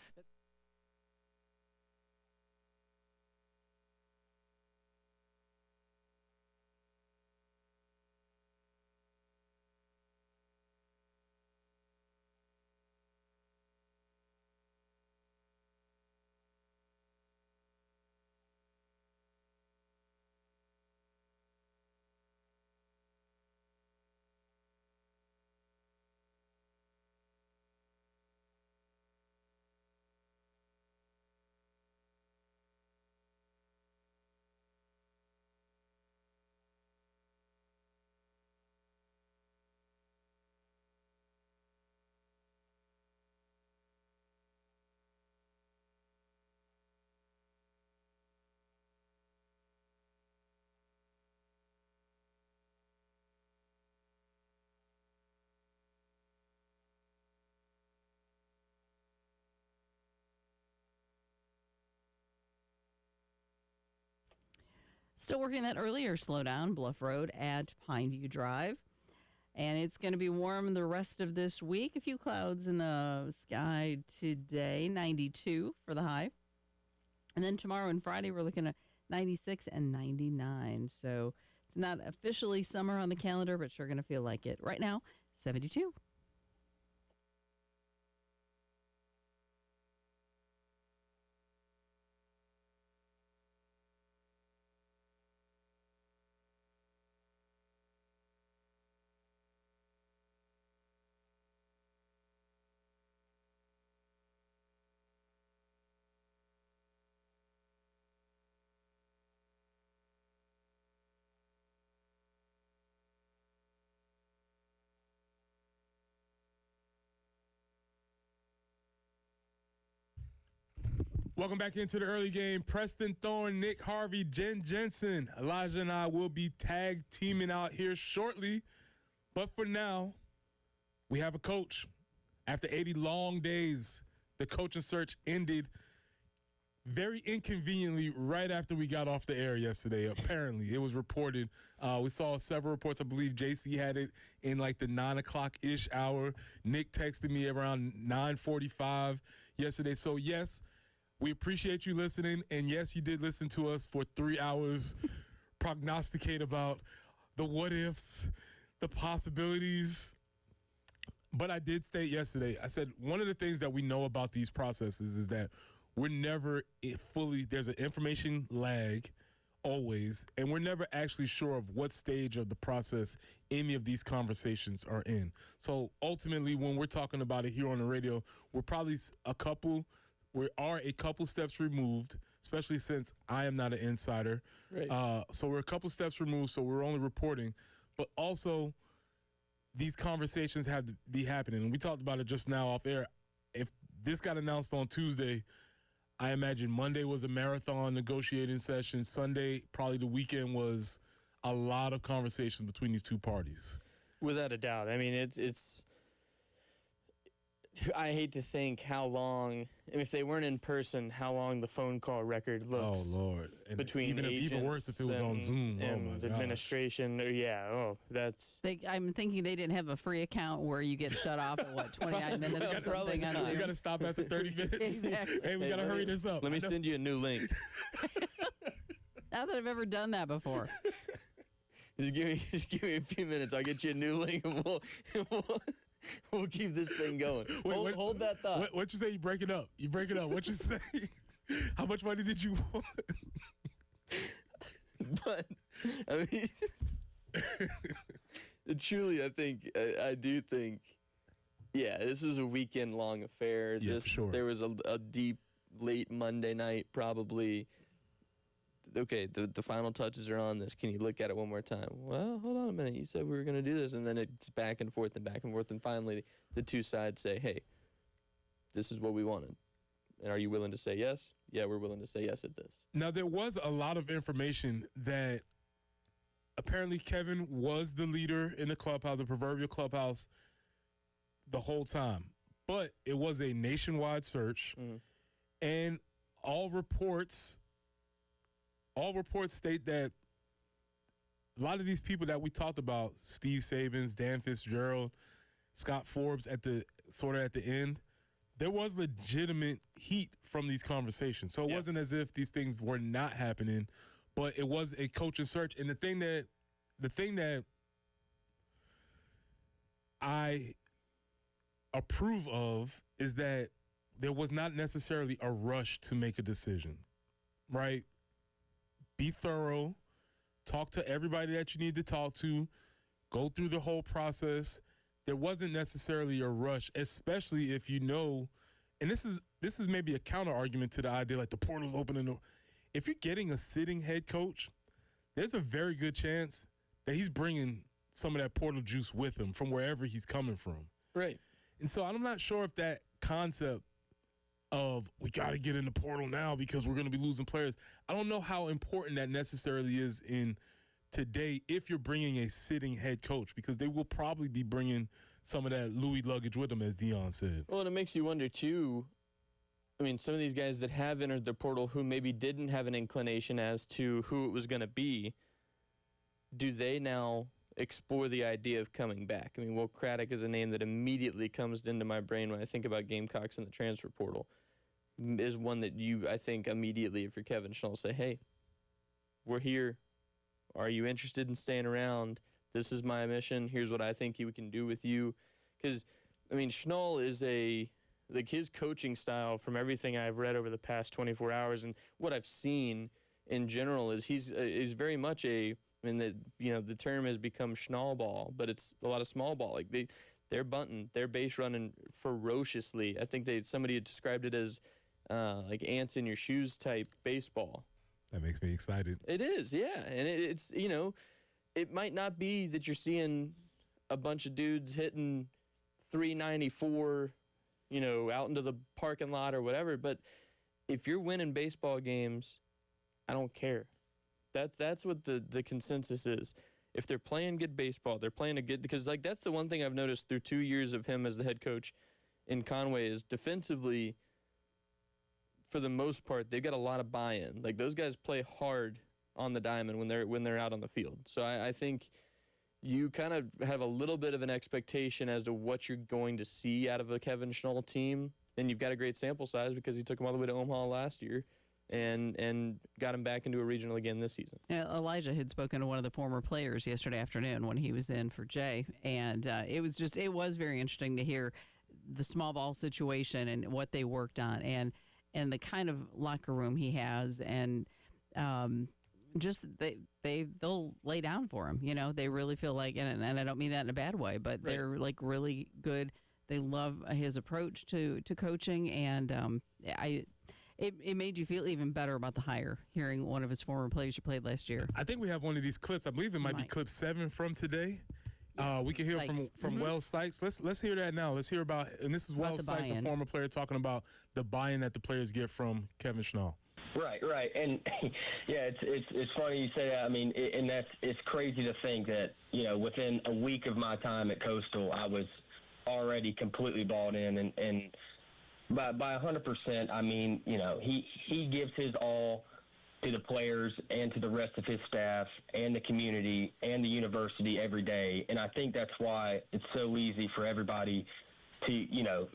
Still working that earlier slowdown, Bluff Road at Pineview Drive. And it's going to be warm the rest of this week. A few clouds in the sky today, 92 for the high. And then tomorrow and Friday, we're looking at 96 and 99. So it's not officially summer on the calendar, but sure going to feel like it. Right now, 72. Welcome back into the early game. Preston Thorne, Nick Harvey, Jen Jensen. Elijah and I will be tag teaming out here shortly. But for now, we have a coach. After 80 long days, the coaching search ended very inconveniently right after we got off the air yesterday. Apparently, it was reported. We saw several reports. I believe JC had it in like the 9 o'clock-ish hour. Nick texted me around 9:45 yesterday. So, yes, we appreciate you listening, and yes, you did listen to us for 3 hours prognosticate about the what-ifs, the possibilities. But I did state yesterday, I said one of the things that we know about these processes is that we're never fully, there's an information lag always, and we're never actually sure of what stage of the process any of these conversations are in. So ultimately, when we're talking about it here on the radio, we're probably a couple steps removed, especially since I am not an insider. Right. So we're a couple steps removed, so we're only reporting. But also, these conversations have to be happening. And we talked about it just now off air. If this got announced on Tuesday, I imagine Monday was a marathon negotiating session. Sunday, probably the weekend, was a lot of conversation between these two parties. Without a doubt. I mean, it's I hate to think how long, if they weren't in person, how long the phone call record looks. Oh, Lord. And between agents even worse if it was on Zoom. And administration. That's... I'm thinking they didn't have a free account where you get shut off at, 29 minutes or something on Zoom? We got to stop after 30 minutes. Exactly. Hey, we got to hurry this up. Let me send you a new link. Not that I've ever done that before. Just give me a few minutes. I'll get you a new link, and we'll keep this thing going. Wait, hold that thought. What you say? You break it up. What you say? How much money did you want? But, I mean, truly, I do think, this was a weekend-long affair. Yeah, sure. There was a deep, late Monday night, probably. Okay, the final touches are on this. Can you look at it one more time? Well, hold on a minute. You said we were going to do this. And then it's back and forth. And finally, the two sides say, hey, this is what we wanted. And are you willing to say yes? Yeah, we're willing to say yes at this. Now, there was a lot of information that apparently Kevin was the leader in the clubhouse, the proverbial clubhouse, the whole time. But it was a nationwide search. Mm-hmm. And all reports state that a lot of these people that we talked about, Steve Sabins, Dan Fitzgerald, Scott Forbes at the end, there was legitimate heat from these conversations. So it wasn't as if these things were not happening, but it was a coaching search. And the thing that I approve of is that there was not necessarily a rush to make a decision, right? Be thorough, talk to everybody that you need to talk to, go through the whole process. There wasn't necessarily a rush, especially if you know, and this is maybe a counter argument to the idea like the portal's opening. If you're getting a sitting head coach, there's a very good chance that he's bringing some of that portal juice with him from wherever he's coming from. Right. And so I'm not sure if that concept of we got to get in the portal now because we're going to be losing players. I don't know how important that necessarily is in today if you're bringing a sitting head coach, because they will probably be bringing some of that Louis luggage with them, as Dion said. Well, and it makes you wonder, too, I mean, some of these guys that have entered the portal who maybe didn't have an inclination as to who it was going to be, do they now explore the idea of coming back? I mean, Will Craddock is a name that immediately comes into my brain when I think about Gamecocks in the transfer portal. Is one that you, I think, immediately, if you're Kevin Schnall, say, hey, we're here. Are you interested in staying around? This is my mission. Here's what I think we can do with you. Because, I mean, Schnall is like his coaching style, from everything I've read over the past 24 hours and what I've seen in general, is he's very much I mean, the term has become Schnall ball, but it's a lot of small ball. Like they're bunting, they're base running ferociously. I think somebody had described it as like ants in your shoes type baseball. That makes me excited. It is, yeah. And it's, it might not be that you're seeing a bunch of dudes hitting 394, out into the parking lot or whatever, but if you're winning baseball games, I don't care. That's what the consensus is. If they're playing good baseball, they're playing a good, because like that's the one thing I've noticed through 2 years of him as the head coach in Conway is defensively, for the most part, they've got a lot of buy-in. Like those guys play hard on the diamond when they're out on the field. So I think you kind of have a little bit of an expectation as to what you're going to see out of a Kevin Schnall team, and you've got a great sample size because he took them all the way to Omaha last year and got him back into a regional again this season. Yeah, Elijah had spoken to one of the former players yesterday afternoon when he was in for Jay, and it was very interesting to hear the small ball situation and what they worked on, and the kind of locker room he has, and just they'll lay down for him. They really feel like, and I don't mean that in a bad way, but they're like really good. They love his approach to coaching, and it made you feel even better about the hire, hearing one of his former players who played last year. I think we have one of these clips. I believe it might be clip 7 from today. We can hear from Wells Sykes. Let's hear that now. Let's hear about, and this is Wells Sykes, a former player, talking about the buy-in that the players get from Kevin Schnall. Right, and yeah, it's funny you say that. I mean, it's crazy to think that within a week of my time at Coastal, I was already completely bought in, and by 100%, I mean, he gives his all to the players and to the rest of his staff and the community and the university every day. And I think that's why it's so easy for everybody to,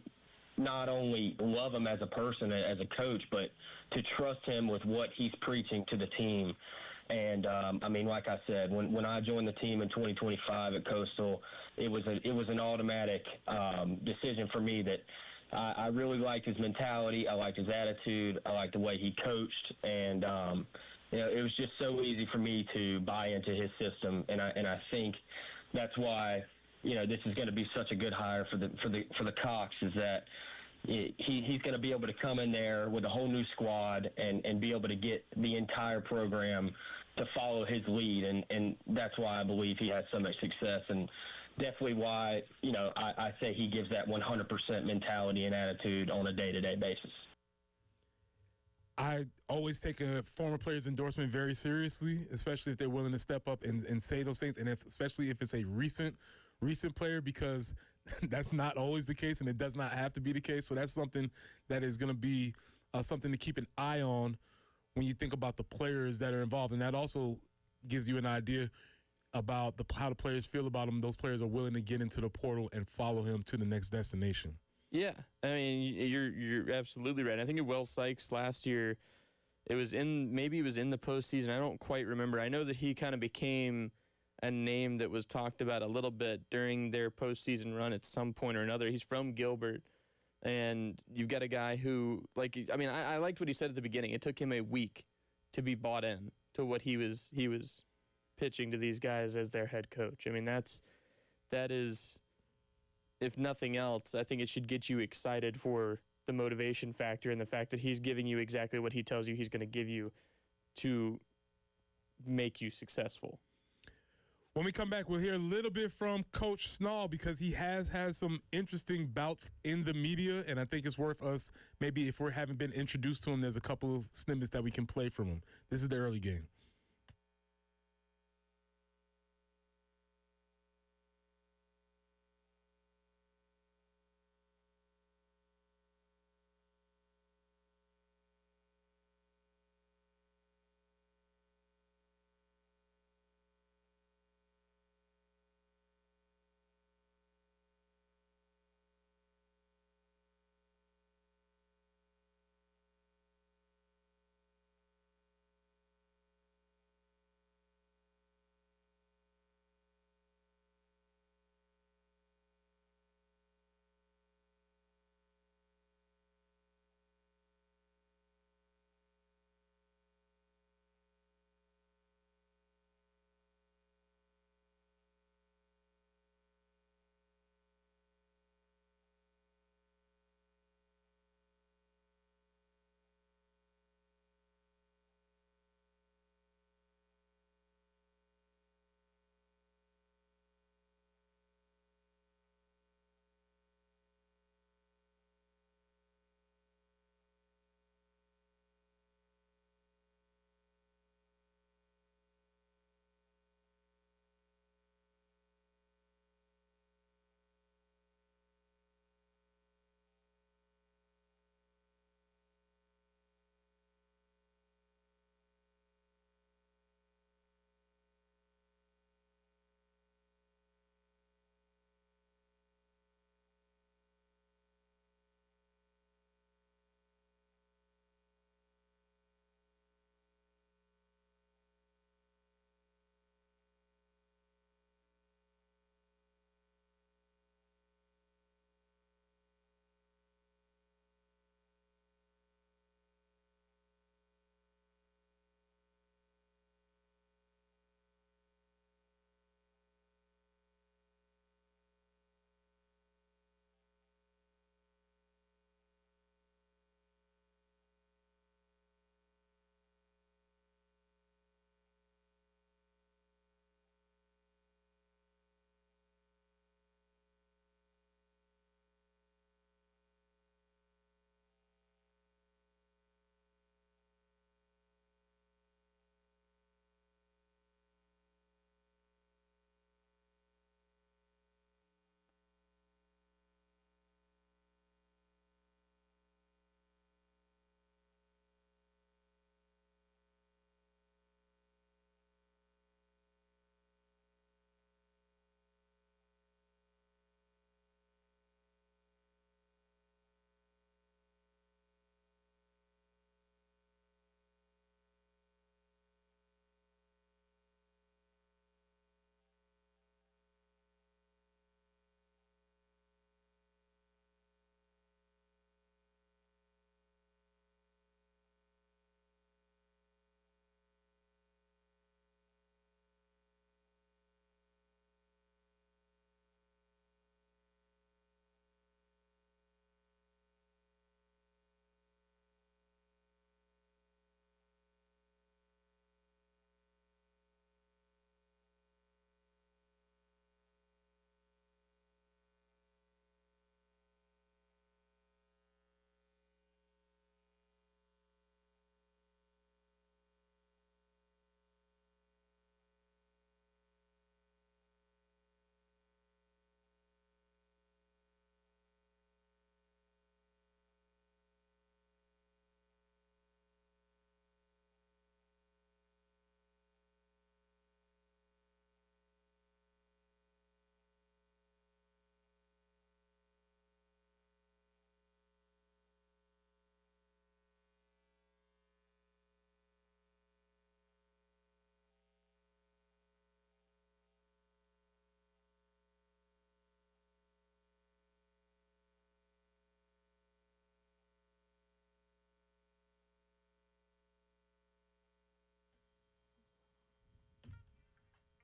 not only love him as a person, as a coach, but to trust him with what he's preaching to the team. And, I mean, like I said, when I joined the team in 2025 at Coastal, it was an automatic decision for me that I really liked his mentality. I liked his attitude. I liked the way he coached. And, it was just so easy for me to buy into his system. And I think that's why, this is going to be such a good hire for the Cox, is that he's going to be able to come in there with a whole new squad and be able to get the entire program to follow his lead. And that's why I believe he has so much success, and definitely why, I say he gives that 100% mentality and attitude on a day-to-day basis. I always take a former player's endorsement very seriously, especially if they're willing to step up and say those things, and especially if it's a recent player, because that's not always the case, and it does not have to be the case. So that's something that is going to be something to keep an eye on when you think about the players that are involved, and that also gives you an idea about how the players feel about him. Those players are willing to get into the portal and follow him to the next destination. Yeah, I mean, you're absolutely right. I think at Wells Sykes last year, maybe it was in the postseason. I don't quite remember. I know that he kind of became a name that was talked about a little bit during their postseason run at some point or another. He's from Gilbert, and you've got a guy who, I liked what he said at the beginning. It took him a week to be bought in to what he was pitching to these guys as their head coach. I mean, that is, if nothing else, I think it should get you excited for the motivation factor and the fact that he's giving you exactly what he tells you he's going to give you to make you successful. When we come back, we'll hear a little bit from Coach Schnall, because he has had some interesting bouts in the media, and I think it's worth us, maybe if we haven't been introduced to him, there's a couple of snippets that we can play from him. This is the early game.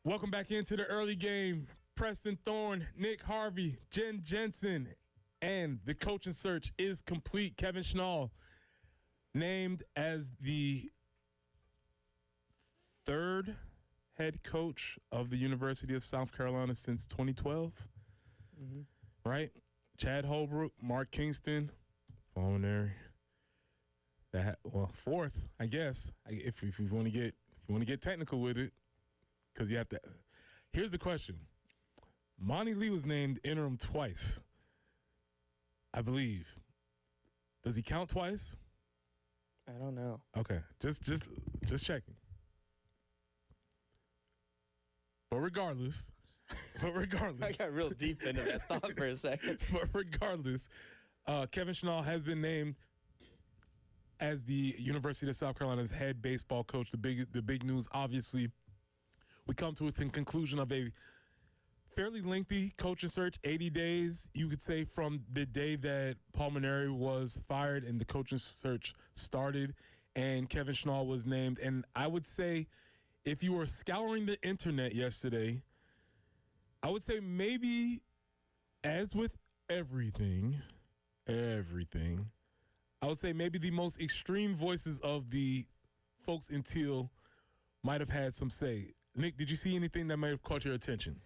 Welcome back into the early game. Preston Thorne, Nick Harvey, Jen Jensen, and the coaching search is complete. Kevin Schnall named as the third head coach of the University of South Carolina since 2012. Right? Chad Holbrook, Mark Kingston, pulmonary. Fourth, I guess. If you want to get technical with it, because you have to. Here's the question: Monty Lee was named interim twice, I believe. Does he count twice? I don't know. Okay, just checking. But regardless, I got real deep into that thought for a second. But regardless, Kevin Schnall has been named as the University of South Carolina's head baseball coach. The big news, obviously, we come to a conclusion of a fairly lengthy coaching search, 80 days, you could say, from the day that Pulmonary was fired and the coaching search started and Kevin Schnall was named. And I would say if you were scouring the internet yesterday, I would say maybe, as with everything, I would say maybe the most extreme voices of the folks in Teal might have had some say. Nick, did you see anything that might have caught your attention?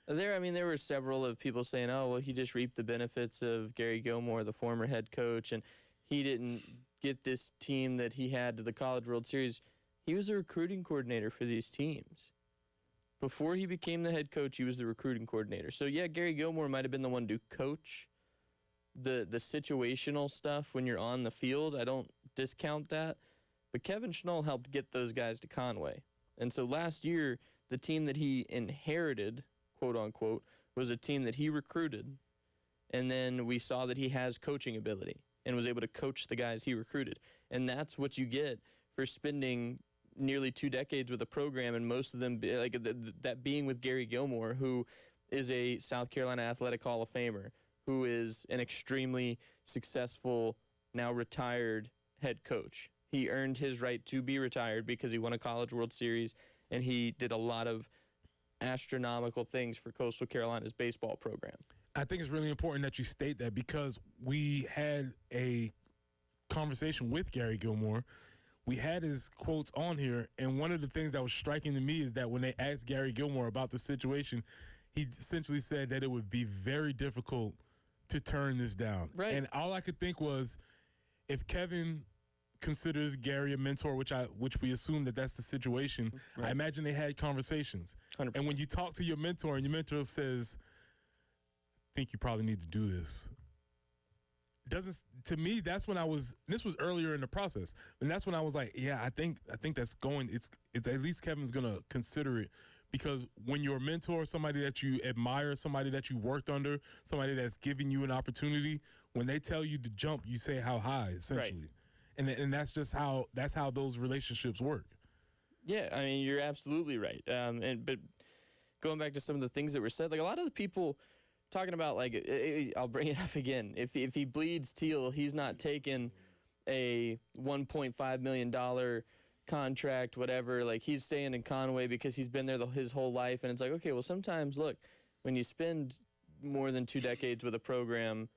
There were several of people saying, oh, well, he just reaped the benefits of Gary Gilmore, the former head coach, and he didn't get this team that he had to the College World Series. He was a recruiting coordinator for these teams. Before he became the head coach, he was the recruiting coordinator. So, yeah, Gary Gilmore might have been the one to coach the situational stuff when you're on the field. I don't discount that. But Kevin Schnall helped get those guys to Conway. And so last year, the team that he inherited, quote unquote, was a team that he recruited. And then we saw that he has coaching ability and was able to coach the guys he recruited. And that's what you get for spending nearly 2 decades with a program, and most of them, that being with Gary Gilmore, who is a South Carolina Athletic Hall of Famer, who is an extremely successful, now retired head coach. He earned his right to be retired because he won a College World Series, and he did a lot of astronomical things for Coastal Carolina's baseball program. I think it's really important that you state that because we had a conversation with Gary Gilmore. We had his quotes on here, and one of the things that was striking to me is that when they asked Gary Gilmore about the situation, he essentially said that it would be very difficult to turn this down. Right. And all I could think was, if Kevin considers Gary a mentor, which we assume that that's the situation, right, I imagine they had conversations. 100%. And when you talk to your mentor and your mentor says, I think you probably need to do this, to me, that's when this was earlier in the process, and that's when I was like, yeah, I think that's going, it's at least Kevin's gonna consider it, because when you're a mentor, somebody that you admire, somebody that you worked under, somebody that's giving you an opportunity, when they tell you to jump, you say how high, essentially. Right. And that's just how those relationships work. Yeah, I mean, you're absolutely right. But going back to some of the things that were said, like a lot of the people talking about, like, I'll bring it up again. If he bleeds Teal, he's not taking a $1.5 million contract, whatever. Like, he's staying in Conway because he's been there his whole life. And it's like, okay, well, sometimes, look, when you spend more than 2 decades with a program,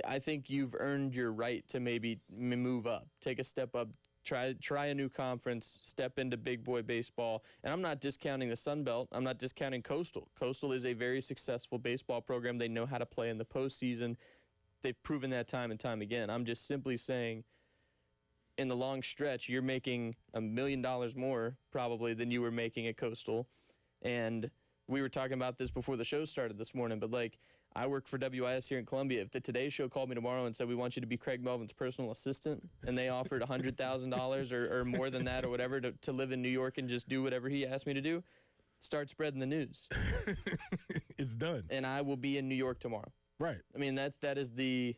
I think you've earned your right to maybe move up, take a step up, try a new conference, step into big boy baseball. And I'm not discounting the Sun Belt. I'm not discounting Coastal. Coastal is a very successful baseball program. They know how to play in the postseason. They've proven that time and time again. I'm just simply saying, in the long stretch, you're making $1 million more probably than you were making at Coastal. And we were talking about this before the show started this morning, but like, I work for CWS here in Columbia. If the Today Show called me tomorrow and said, we want you to be Craig Melvin's personal assistant, and they offered $100,000 or more than that or whatever to live in New York and just do whatever he asked me to do, start spreading the news. It's done. And I will be in New York tomorrow. Right. I mean, that is the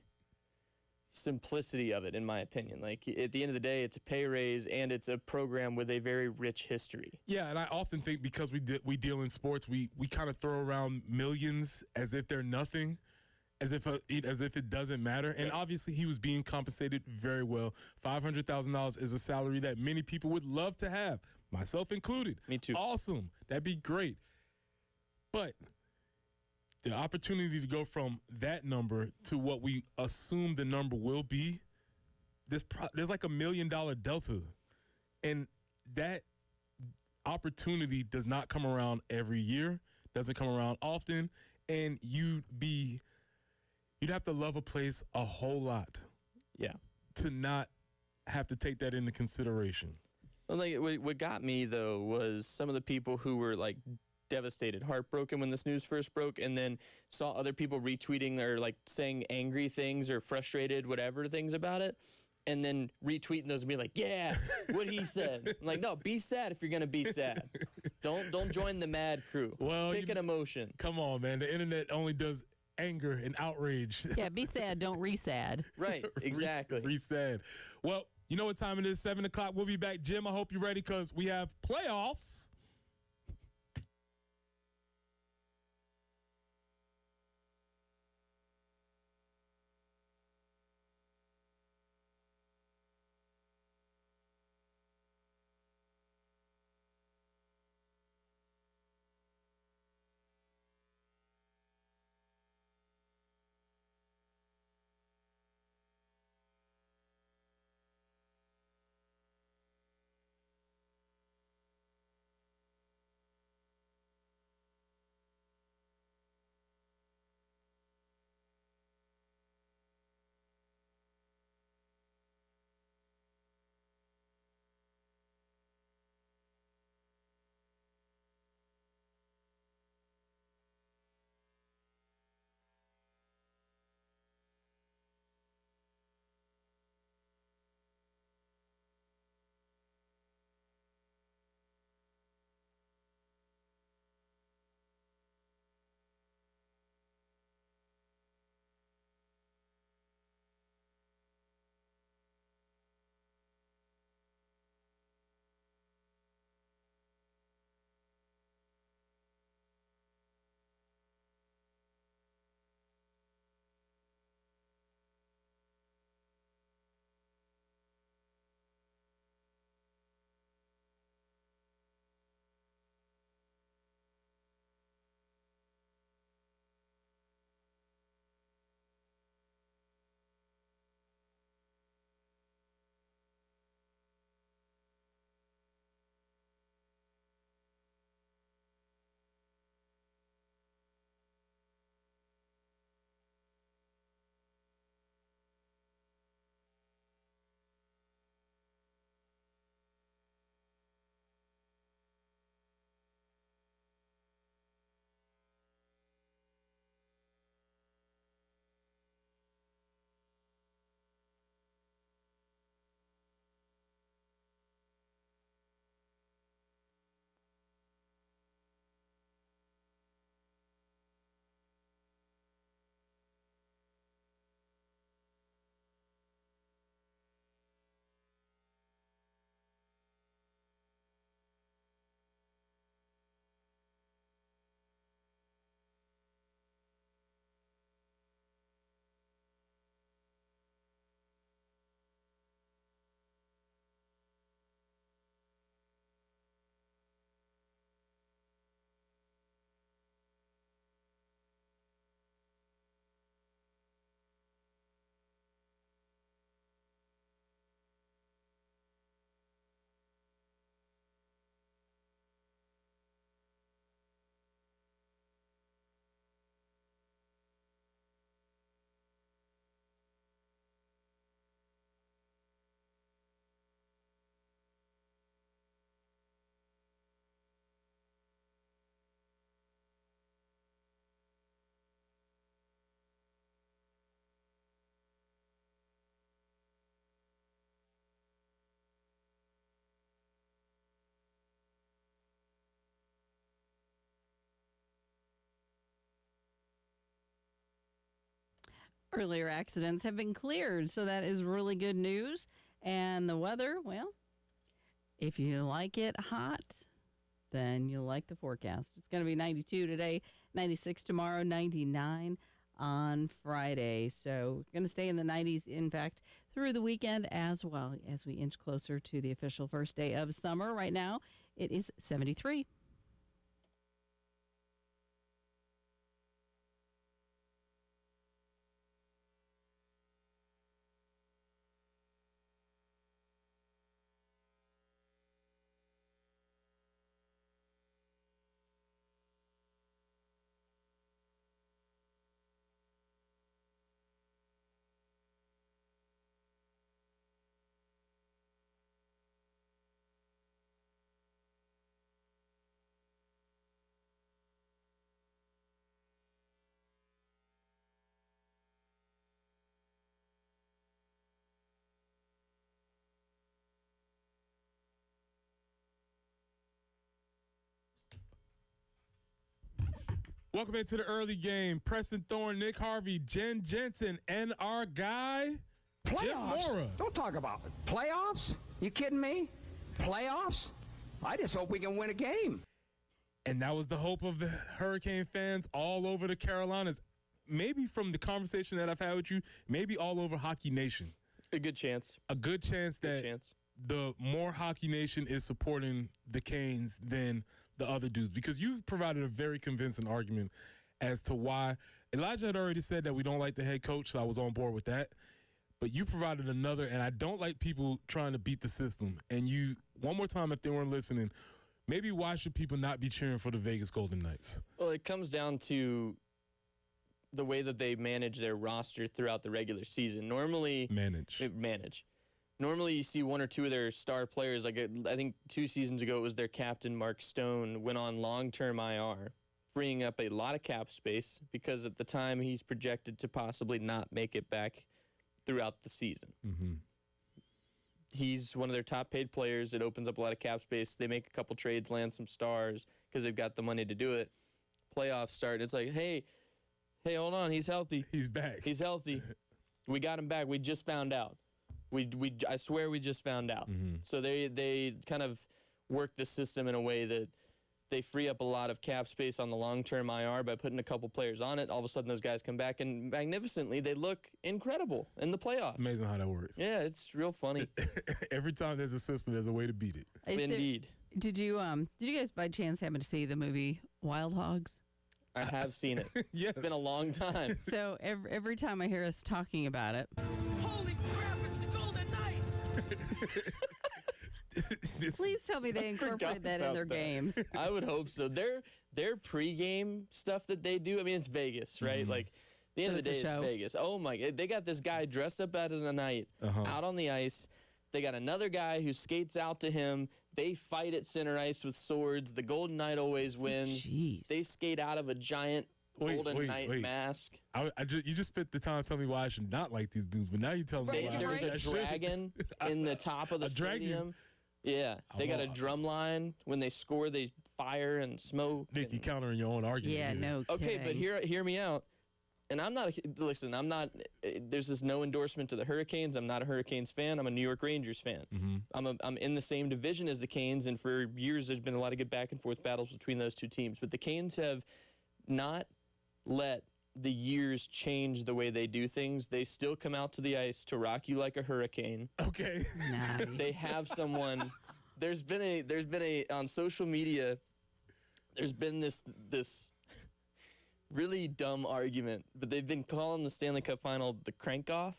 simplicity of it, in my opinion. Like, at the end of the day, it's a pay raise and it's a program with a very rich history. Yeah, and I often think because we deal in sports, we kind of throw around millions as if they're nothing, as if it doesn't matter. And obviously, he was being compensated very well. $500,000 is a salary that many people would love to have, myself included. Me too. Awesome. That'd be great. But the opportunity to go from that number to what we assume the number will be, there's like $1 million delta. And that opportunity does not come around every year, doesn't come around often, and you'd have to love a place a whole lot. Yeah. To not have to take that into consideration. Well, like what got me though was some of the people who were like devastated, heartbroken when this news first broke, and then saw other people retweeting or like saying angry things or frustrated whatever things about it, and then retweeting those and be like, yeah, what he said. I'm like, no, be sad if you're gonna be sad. Don't join the mad crew. Well, pick an emotion. Come on, man. The internet only does anger and outrage. Yeah, be sad, don't re-sad. Right, exactly. Re-sad. Well, you know what time it is, 7 o'clock. We'll be back. Jim, I hope you're ready because we have playoffs. Earlier accidents have been cleared, so that is really good news. And the weather, well, if you like it hot, then you'll like the forecast. It's going to be 92 today, 96 tomorrow, 99 on Friday. So we're going to stay in the 90s, in fact, through the weekend as well as we inch closer to the official first day of summer. Right now, it is 73. Welcome into the early game. Preston Thorne, Nick Harvey, Jen Jensen, and our guy, Jim Mora. Don't talk about it. Playoffs? You kidding me? Playoffs? I just hope we can win a game. And that was the hope of the Hurricane fans all over the Carolinas. Maybe from the conversation that I've had with you, maybe all over Hockey Nation. A good chance. A good chance that the more Hockey Nation is supporting the Canes than the other dudes, because you provided a very convincing argument as to why. Elijah had already said that we don't like the head coach, so I was on board with that. But you provided another, and I don't like people trying to beat the system. And you, one more time, if they weren't listening, maybe why should people not be cheering for the Vegas Golden Knights? Well, it comes down to the way that they manage their roster throughout the regular season. Normally, Normally, you see one or two of their star players. Like I think 2 seasons ago, it was their captain, Mark Stone, went on long-term IR, freeing up a lot of cap space because at the time he's projected to possibly not make it back throughout the season. Mm-hmm. He's one of their top-paid players. It opens up a lot of cap space. They make a couple trades, land some stars because they've got the money to do it. Playoffs start. It's like, hey, hold on. He's healthy. He's back. He's healthy. We got him back. We just found out. I swear we just found out. Mm-hmm. So they kind of work the system in a way that they free up a lot of cap space on the long-term IR by putting a couple players on it. All of a sudden, those guys come back, and magnificently, they look incredible in the playoffs. It's amazing how that works. Yeah, it's real funny. Every time there's a system, there's a way to beat it. Indeed. Did you guys by chance happen to see the movie Wild Hogs? I have seen it. Yes. It's been a long time. So every time I hear us talking about it, Holy crap, it's the Golden Knights! please tell me they incorporate that in their games. I would hope so. Their pregame stuff that they do, I mean, it's Vegas, right? Mm-hmm. Like, at the end of the day, it's Vegas. Oh, my. They got this guy dressed up as a knight out on the ice. They got another guy who skates out to him. They fight at center ice with swords. The Golden Knight always wins. Jeez. They skate out of a giant Golden Knight mask. You just spent the time telling me why I should not like these dudes, but now you tell me why There's a dragon in the top of the stadium. Yeah, they got a drum line. When they score, they fire and smoke. Nick, you countering your own argument. Yeah, no kidding. Okay, but hear me out. And I'm not, there's this no endorsement to the Hurricanes. I'm not a Hurricanes fan. I'm a New York Rangers fan. Mm-hmm. I'm in the same division as the Canes, and for years there's been a lot of good back and forth battles between those two teams. But the Canes have not let the years change the way they do things. They still come out to the ice to rock you like a hurricane. Okay. Nice. They have someone. There's been a on social media. There's been this really dumb argument, but they've been calling the Stanley Cup Final the crank-off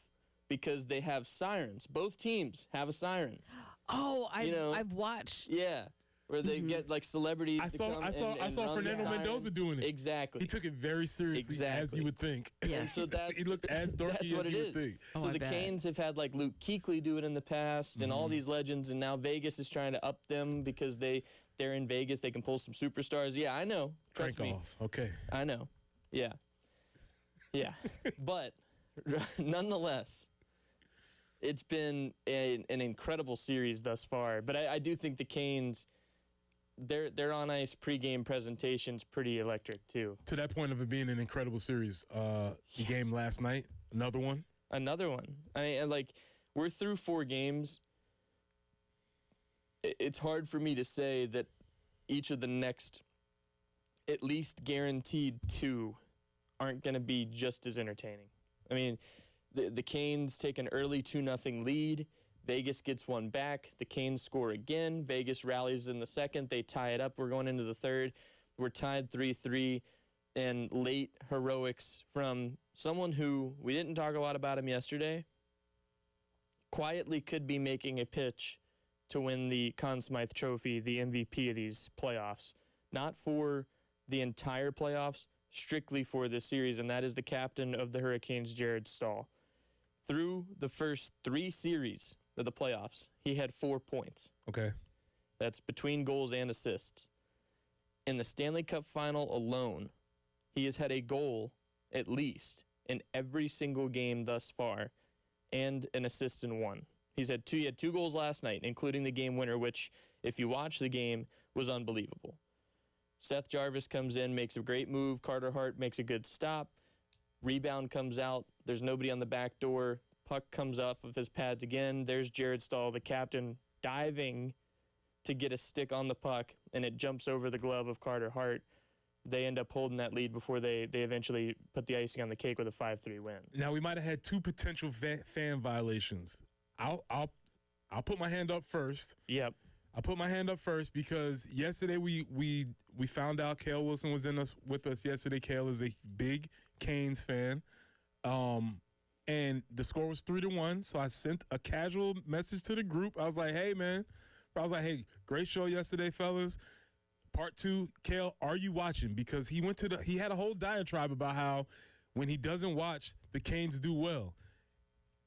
because they have sirens. Both teams have a siren. Oh, I've watched. Yeah, where they get like celebrities. I to saw come I saw and I saw run the Fernando siren. Mendoza doing it. Exactly. He took it very seriously, as you would think. Yes. So he looked as dorky that's what as it you is. would think. Oh, So I the bet. Canes have had like Luke Kuechly do it in the past, and all these legends, and now Vegas is trying to up them because they're in Vegas. They can pull some superstars. Yeah, I know. Trust Crank me. off. Okay. I know. Yeah. Yeah. But nonetheless, it's been an incredible series thus far. But I do think the Canes, their on ice pregame presentation's pretty electric too. To that point of it being an incredible series, the game last night, another one. Another one. I mean, like, we're through 4 games. It's hard for me to say that each of the next at least guaranteed 2 aren't going to be just as entertaining. I mean, The Canes take an early 2-0 lead. Vegas gets one back. The Canes score again. Vegas rallies in the second. They tie it up. We're going into the third. We're tied 3-3. And late heroics from someone who we didn't talk a lot about him yesterday. Quietly could be making a pitch to win the Conn Smythe Trophy, the MVP of these playoffs. Not for the entire playoffs, strictly for this series, and that is the captain of the Hurricanes, Jared Schnall. Through the first 3 series of the playoffs, he had 4 points. Okay. That's between goals and assists. In the Stanley Cup final alone, he has had a goal, at least, in every single game thus far, and an assist in 1. He had 2 goals last night, including the game winner, which, if you watch the game, was unbelievable. Seth Jarvis comes in, makes a great move. Carter Hart makes a good stop. Rebound comes out. There's nobody on the back door. Puck comes off of his pads again. There's Jared Schnall, the captain, diving to get a stick on the puck, and it jumps over the glove of Carter Hart. They end up holding that lead before they eventually put the icing on the cake with a 5-3 win. Now, we might have had 2 potential fan violations. I'll put my hand up first. Yep. I'll put my hand up first because yesterday we found out Cale Wilson was with us yesterday. Cale is a big Canes fan. And the score was 3-1, so I sent a casual message to the group. I was like, hey, man. I was like, hey, great show yesterday, fellas. Part 2, Cale, are you watching? Because he had a whole diatribe about how when he doesn't watch, the Canes do well.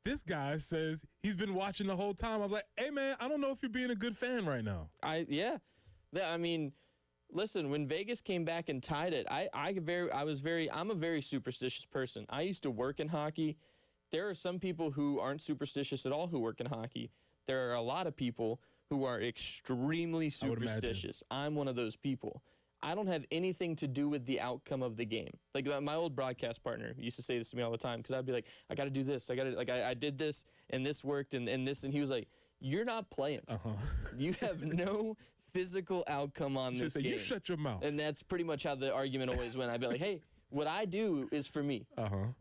This guy says he's been watching the whole time. I was like, hey, man, I don't know if you're being a good fan right now. Yeah. I mean, listen, when Vegas came back and tied it, I'm a very superstitious person. I used to work in hockey. There are some people who aren't superstitious at all who work in hockey. There are a lot of people who are extremely superstitious. I'm one of those people. I don't have anything to do with the outcome of the game. Like my old broadcast partner used to say this to me all the time because I'd be like, I got to do this. I did this and this worked and this. And he was like, you're not playing. You have no physical outcome on this game. You shut your mouth. And that's pretty much how the argument always went. I'd be like, hey, what I do is for me.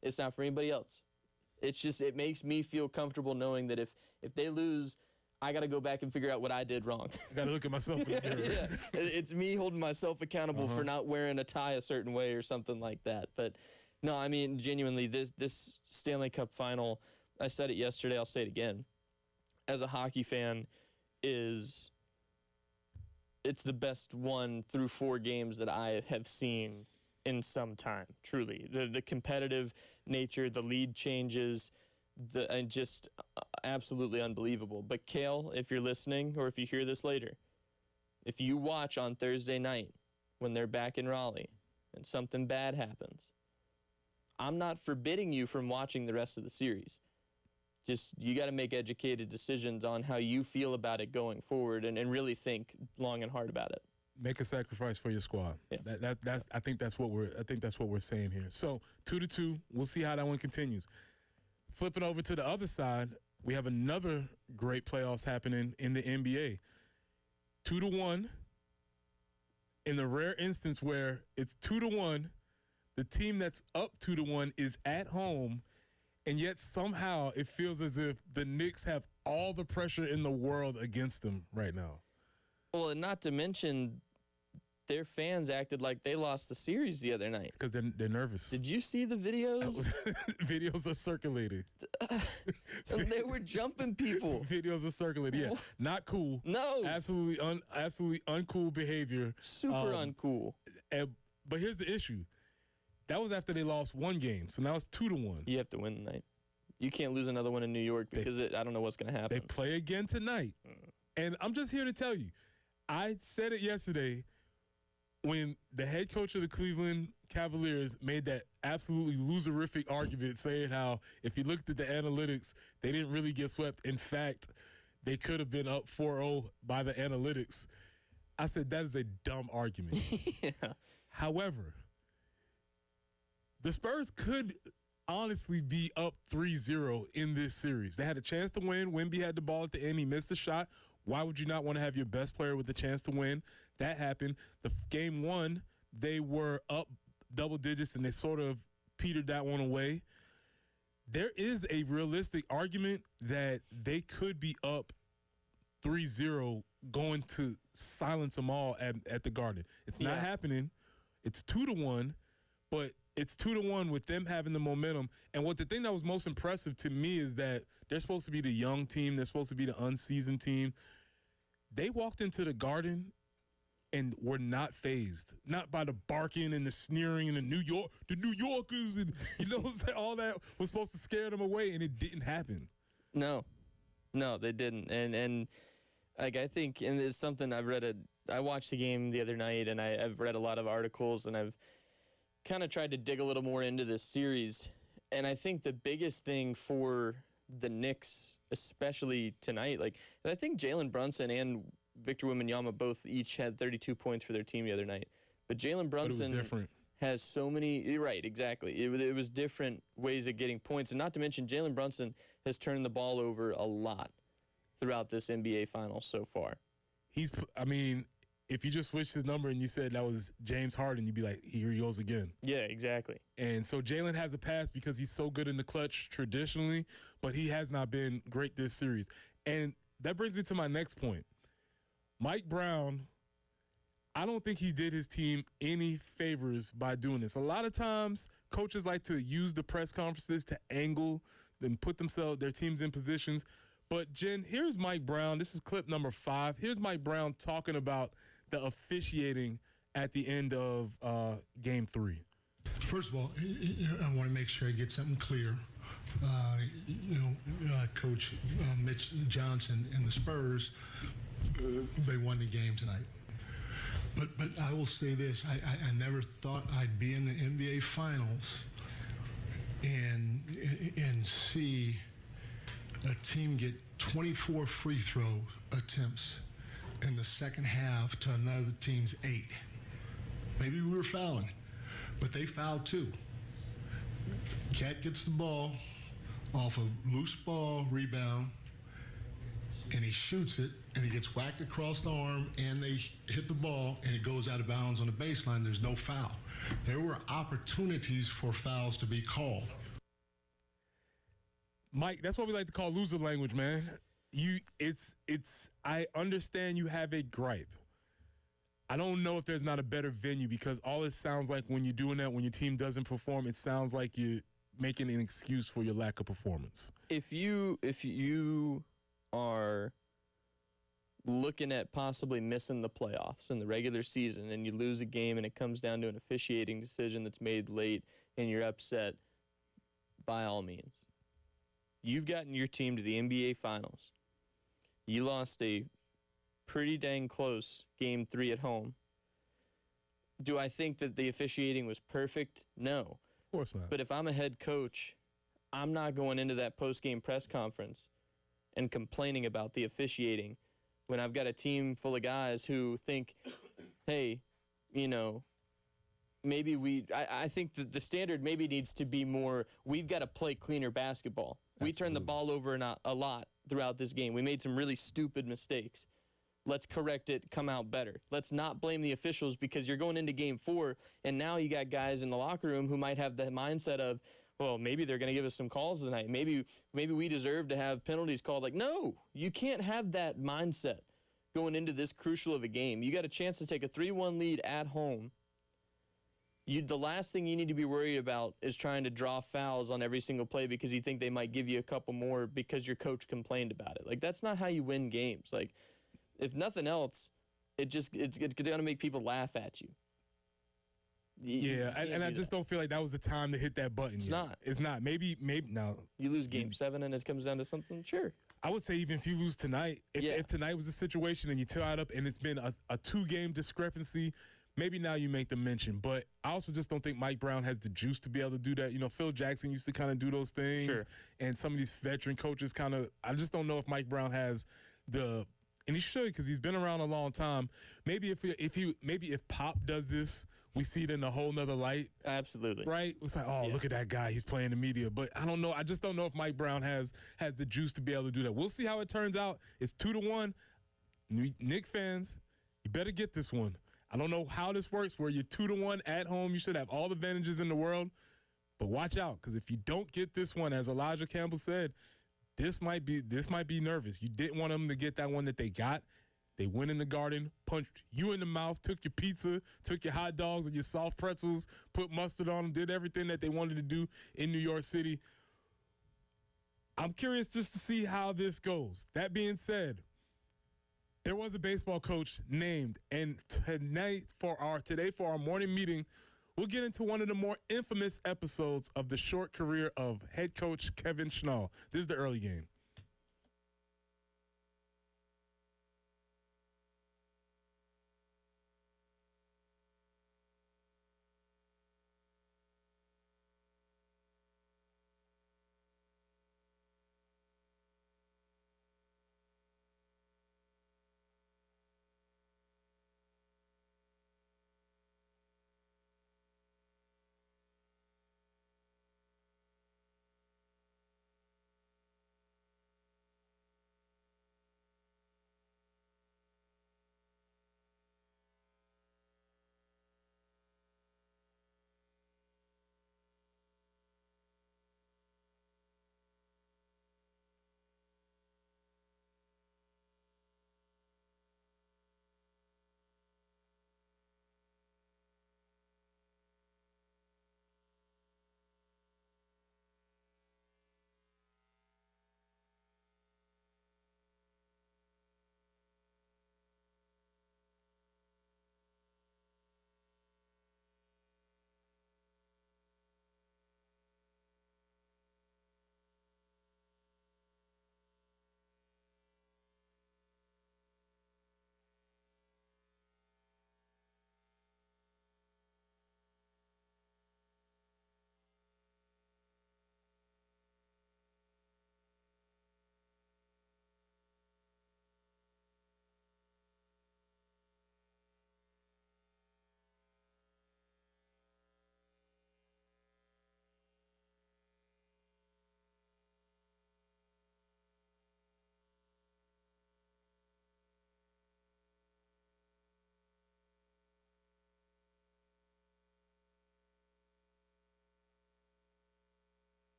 It's not for anybody else. It's just, it makes me feel comfortable knowing that if they lose, I got to go back and figure out what I did wrong. I got to look at myself in the mirror. Yeah. It's me holding myself accountable for not wearing a tie a certain way or something like that. But no, I mean, genuinely, this Stanley Cup final, I said it yesterday, I'll say it again. As a hockey fan, it's the best 1 through 4 games that I have seen in some time, truly. The competitive nature, the lead changes, and just absolutely unbelievable. But Cale, if you're listening or if you hear this later, if you watch on Thursday night when they're back in Raleigh and something bad happens, I'm not forbidding you from watching the rest of the series. Just, you got to make educated decisions on how you feel about it going forward and really think long and hard about it. Make a sacrifice for your squad. Yeah. I think that's what we're saying here. So 2-2. We'll see how that one continues. Flipping over to the other side, we have another great playoffs happening in the NBA. 2-1. In the rare instance where it's 2-1, the team that's up 2-1 is at home, and yet somehow it feels as if the Knicks have all the pressure in the world against them right now. Well, and not to mention, their fans acted like they lost the series the other night. Because they're nervous. Did you see the videos? Videos are circulating. They were jumping people. Videos are circulating. Yeah, not cool. No. Absolutely uncool behavior. Super uncool. But here's the issue. That was after they lost 1 game, so now it's 2-1. You have to win tonight. You can't lose another one in New York because I don't know what's going to happen. They play again tonight. And I'm just here to tell you, I said it yesterday when the head coach of the Cleveland Cavaliers made that absolutely loserific argument saying how if you looked at the analytics, they didn't really get swept. In fact, they could have been up 4-0 by the analytics. I said that is a dumb argument. Yeah. However, the Spurs could honestly be up 3-0 in this series. They had a chance to win. Wemby had the ball at the end. He missed a shot. Why would you not want to have your best player with a chance to win? That happened. The game 1, they were up double digits, and they sort of petered that one away. there is a realistic argument that they could be up 3-0 going to silence them all at the Garden. It's not happening. It's 2-1, but it's 2-1 with them having the momentum. And the thing that was most impressive to me is that they're supposed to be the young team. They're supposed to be the unseasoned team. They walked into the Garden and were not fazed, not by the barking and the sneering and the New Yorkers, and all that was supposed to scare them away, and it didn't happen. No, they didn't. And like I think, and it's something I've read. I watched the game the other night, and I've read a lot of articles, and I've kind of tried to dig a little more into this series. And I think the biggest thing for the Knicks, especially tonight, I think Jalen Brunson and Victor Wembanyama both each had 32 points for their team the other night. But Jalen Brunson has so many, right, exactly. It was different ways of getting points. And not to mention, Jalen Brunson has turned the ball over a lot throughout this NBA Finals so far. If you just switched his number and you said that was James Harden, you'd be like, here he goes again. Yeah, exactly. And so Jalen has a pass because he's so good in the clutch traditionally, but he has not been great this series. And that brings me to my next point. Mike Brown, I don't think he did his team any favors by doing this. A lot of times, coaches like to use the press conferences to angle and put their teams in positions. But, Jen, here's Mike Brown. This is clip number 5. Here's Mike Brown talking about the officiating at the end of Game 3. First of all, I want to make sure I get something clear. Coach Mitch Johnson and the Spurs, they won the game tonight. But I will say this, I never thought I'd be in the NBA Finals and see a team get 24 free throw attempts in the second half to another team's 8. Maybe we were fouling, but they fouled too. Cat gets the ball off a loose ball rebound, and he shoots it, and he gets whacked across the arm, and they hit the ball, and it goes out of bounds on the baseline. There's no foul. There were opportunities for fouls to be called. Mike, that's what we like to call loser language, man. I understand you have a gripe. I don't know if there's not a better venue, because all it sounds like when you're doing that, when your team doesn't perform, it sounds like you're making an excuse for your lack of performance. If you are looking at possibly missing the playoffs in the regular season and you lose a game and it comes down to an officiating decision that's made late and you're upset, by all means. You've gotten your team to the NBA Finals. You lost a pretty dang close Game 3 at home. Do I think that the officiating was perfect? No. Of course not. But if I'm a head coach, I'm not going into that post-game press conference and complaining about the officiating when I've got a team full of guys who think, hey, maybe I think that the standard maybe needs to be more, we've got to play cleaner basketball. Absolutely. We turned the ball over a lot throughout this game. We made some really stupid mistakes. Let's correct it, come out better. Let's not blame the officials, because you're going into Game 4, and now you got guys in the locker room who might have the mindset of, well, maybe they're going to give us some calls tonight. Maybe we deserve to have penalties called. Like, no, you can't have that mindset going into this crucial of a game. You got a chance to take a 3-1 lead at home. The last thing you need to be worried about is trying to draw fouls on every single play because you think they might give you a couple more because your coach complained about it. Like, that's not how you win games. Like, if nothing else, it's going to make people laugh at you. I just don't feel like that was the time to hit that button. It's not. It's not. Maybe no. You lose Game 7 and it comes down to something? Sure. I would say even if you lose tonight, if tonight was the situation and you tie it up and it's been a 2-game discrepancy, maybe now you make the mention. But I also just don't think Mike Brown has the juice to be able to do that. Phil Jackson used to kind of do those things. Sure. And some of these veteran coaches I just don't know if Mike Brown has and he should, because he's been around a long time. Maybe if Pop does this, we see it in a whole nother light. Absolutely. Right? It's like, look at that guy. He's playing the media. But I don't know. I just don't know if Mike Brown has the juice to be able to do that. We'll see how it turns out. It's 2-1. Knicks fans, you better get this one. I don't know how this works where you're 2-1 at home. You should have all the advantages in the world. But watch out, because if you don't get this one, as Elijah Campbell said, this might be nervous. You didn't want them to get that one that they got. They went in the Garden, punched you in the mouth, took your pizza, took your hot dogs and your soft pretzels, put mustard on them, did everything that they wanted to do in New York City. I'm curious just to see how this goes. That being said, there was a baseball coach named, and today for our morning meeting, we'll get into one of the more infamous episodes of the short career of head coach Kevin Schnall. This is the early game.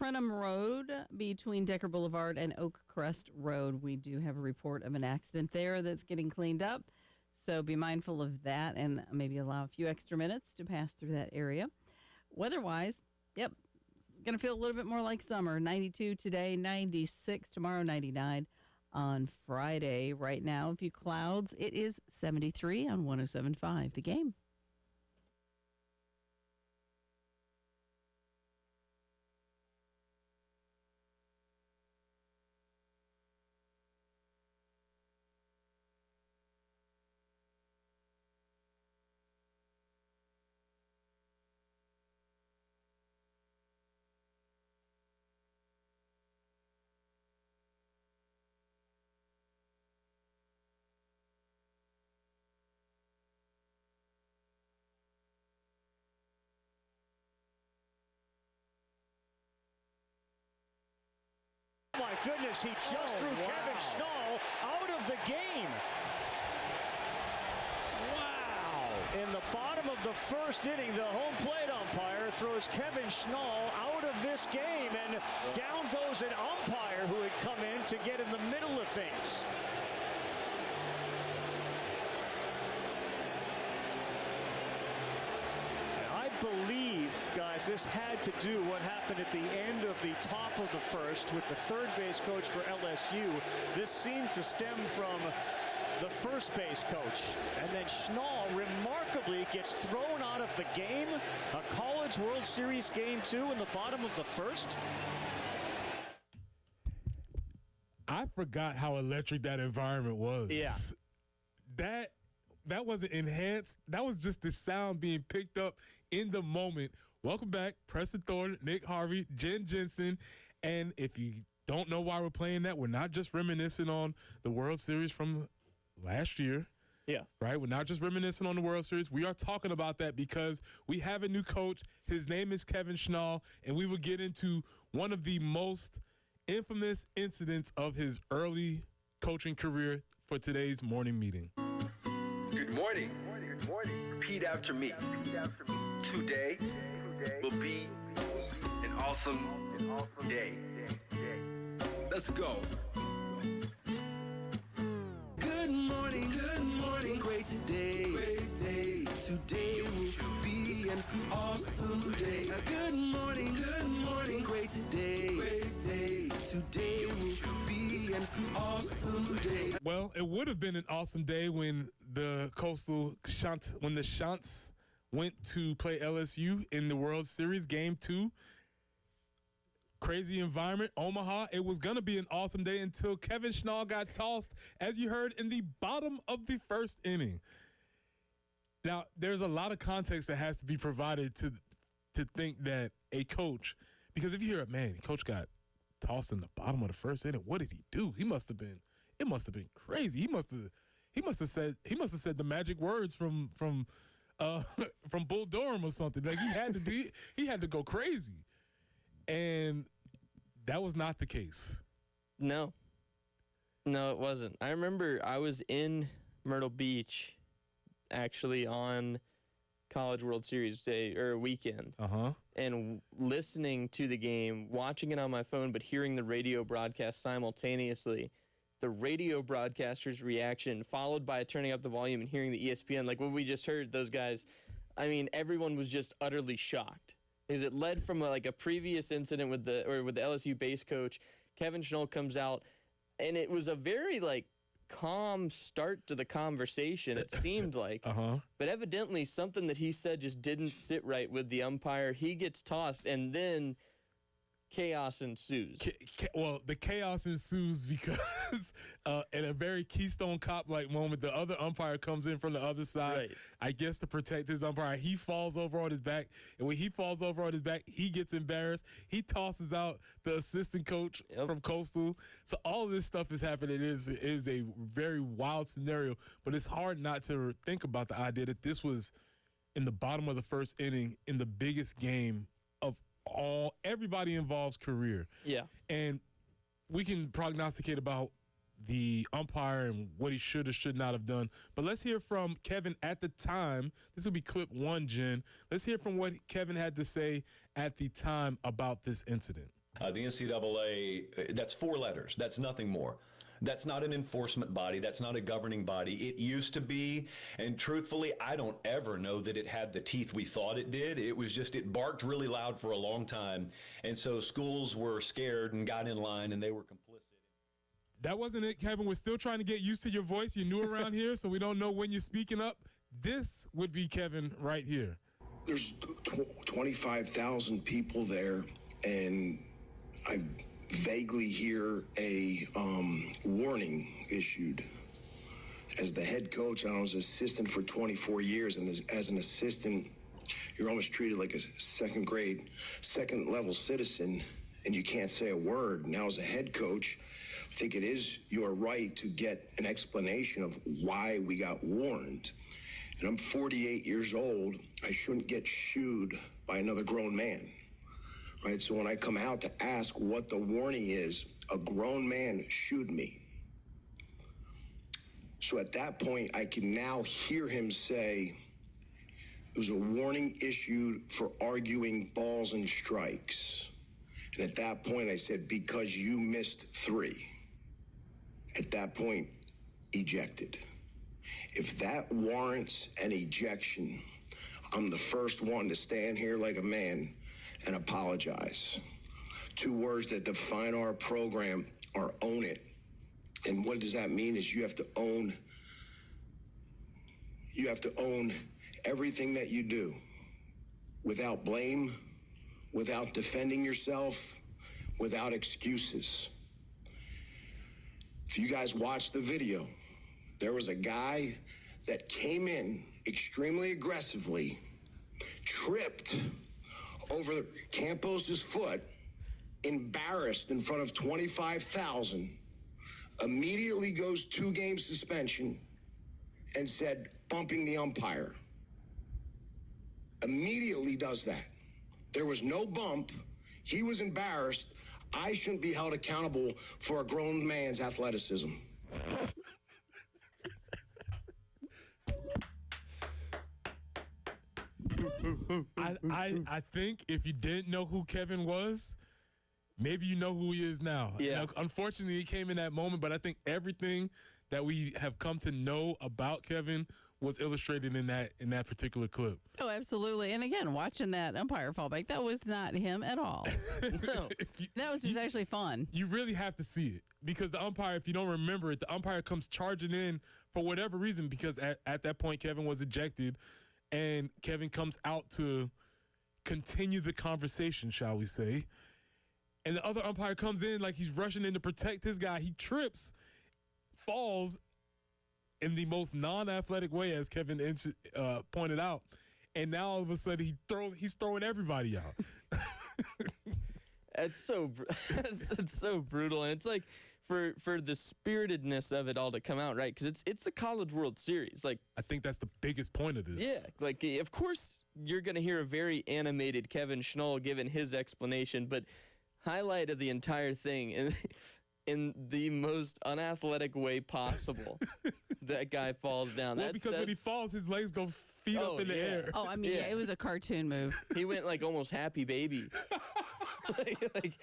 Trenham Road between Decker Boulevard and Oak Crest Road. We do have a report of an accident there that's getting cleaned up. So be mindful of that and maybe allow a few extra minutes to pass through that area. Weather-wise, yep, it's going to feel a little bit more like summer. 92 today, 96 tomorrow, 99 on Friday. Right now, a few clouds. It is 73 on 107.5. The Game. Oh my goodness, he just threw Kevin Schnall out of the game. Wow. In the bottom of the first inning, the home plate umpire throws Kevin Schnall out of this game, and down goes an umpire who had come in to get in the middle of things. I believe, guys, this had to do what happened at the end of the top of the first with the third base coach for LSU. This seemed to stem from the first base coach. And then Schnall remarkably gets thrown out of the game. A College World Series game 2 in the bottom of the first. I forgot how electric that environment was. Yeah. That wasn't enhanced. That was just the sound being picked up in the moment. Welcome back, Preston Thorne, Nick Harvey, Jen Jensen. And if you don't know why we're playing that, we're not just reminiscing on the World Series from last year. Yeah. Right? We're not just reminiscing on the World Series. We are talking about that because we have a new coach. His name is Kevin Schnall, and we will get into one of the most infamous incidents of his early coaching career for today's morning meeting. Good morning. Good morning. Repeat after me. Today will be an awesome day. Let's go. Good morning, great today. Today will be an awesome day. Good morning, great today. Today will be an awesome day. Well, it would have been an awesome day when the Shants went to play LSU in the World Series Game 2. Crazy environment, Omaha. It was going to be an awesome day until Kevin Schnall got tossed, as you heard, in the bottom of the first inning. Now, there's a lot of context that has to be provided to think that a coach, because if you hear, man, coach got tossed in the bottom of the first inning, what did he do? It must have been crazy. He must have said the magic words from Bull Durham or something. Like he had to go crazy. And that was not the case. No, it wasn't. I remember I was in Myrtle Beach actually on College World Series day or weekend. And listening to the game, watching it on my phone, but hearing the radio broadcast simultaneously. The radio broadcaster's reaction, followed by turning up the volume and hearing the ESPN, like what we just heard, those guys, I mean, everyone was just utterly shocked. Because it led from a previous incident with the LSU base coach. Kevin Schnall comes out, and it was a very calm start to the conversation, it seemed like. But evidently something that he said just didn't sit right with the umpire. He gets tossed, and then chaos ensues. Well, the chaos ensues because in a very Keystone Cop-like moment, the other umpire comes in from the other side, right, I guess to protect his umpire. He falls over on his back, and when he falls over on his back, he gets embarrassed. He tosses out the assistant coach from Coastal. So all of this stuff is happening. It is a very wild scenario, but it's hard not to think about the idea that this was in the bottom of the first inning in the biggest game of everybody involved's career. Yeah. And we can prognosticate about the umpire and what he should or should not have done. But let's hear from Kevin at the time. This will be clip 1, Jen. Let's hear from what Kevin had to say at the time about this incident. The NCAA, that's 4 letters. That's nothing more. That's not an enforcement body. That's not a governing body. It used to be, and truthfully, I don't ever know that it had the teeth we thought it did. It was just, it barked really loud for a long time. And so schools were scared and got in line, and they were complicit. That wasn't it, Kevin. We're still trying to get used to your voice. You're new around here, so we don't know when you're speaking up. This would be Kevin right here. There's 25,000 people there, and I vaguely hear a warning issued. As the head coach, I was assistant for 24 years, and as an assistant, you're almost treated like a second level citizen, and you can't say a word. Now, as a head coach, I think it is your right to get an explanation of why we got warned. And I'm 48 years old. I shouldn't get shooed by another grown man. Right, so when I come out to ask what the warning is, a grown man shooed me. So at that point, I can now hear him say, it was a warning issued for arguing balls and strikes. And at that point, I said, because you missed 3. At that point, ejected. If that warrants an ejection, I'm the first one to stand here like a man and apologize. 2 words that define our program are own it. And what does that mean is you have to own everything that you do without blame, without defending yourself, without excuses. If you guys watch the video, there was a guy that came in extremely aggressively, tripped over Campos's foot, embarrassed in front of 25,000, immediately goes 2-game suspension and said, bumping the umpire. Immediately does that. There was no bump. He was embarrassed. I shouldn't be held accountable for a grown man's athleticism. I think if you didn't know who Kevin was, maybe you know who he is now. Yeah. Now, unfortunately, he came in that moment, but I think everything that we have come to know about Kevin was illustrated in that particular clip. Oh, absolutely. And again, watching that umpire fall back, that was not him at all. No, that was just actually fun. You really have to see it because the umpire, if you don't remember it, the umpire comes charging in for whatever reason because at that point, Kevin was ejected. And Kevin comes out to continue the conversation, shall we say. And the other umpire comes in like he's rushing in to protect his guy. He trips, falls in the most non-athletic way, as Kevin pointed out. And now all of a sudden he's throwing everybody out. It's so brutal. And it's like, for the spiritedness of it all to come out, right? Because it's the College World Series. Like, I think that's the biggest point of this. Yeah, like, of course you're going to hear a very animated Kevin Schnall giving his explanation, but highlight of the entire thing in the most unathletic way possible. That guy falls down. Well, because when he falls, his legs go feet up in the air. Oh, I mean, yeah, it was a cartoon move. He went like almost Happy Baby. like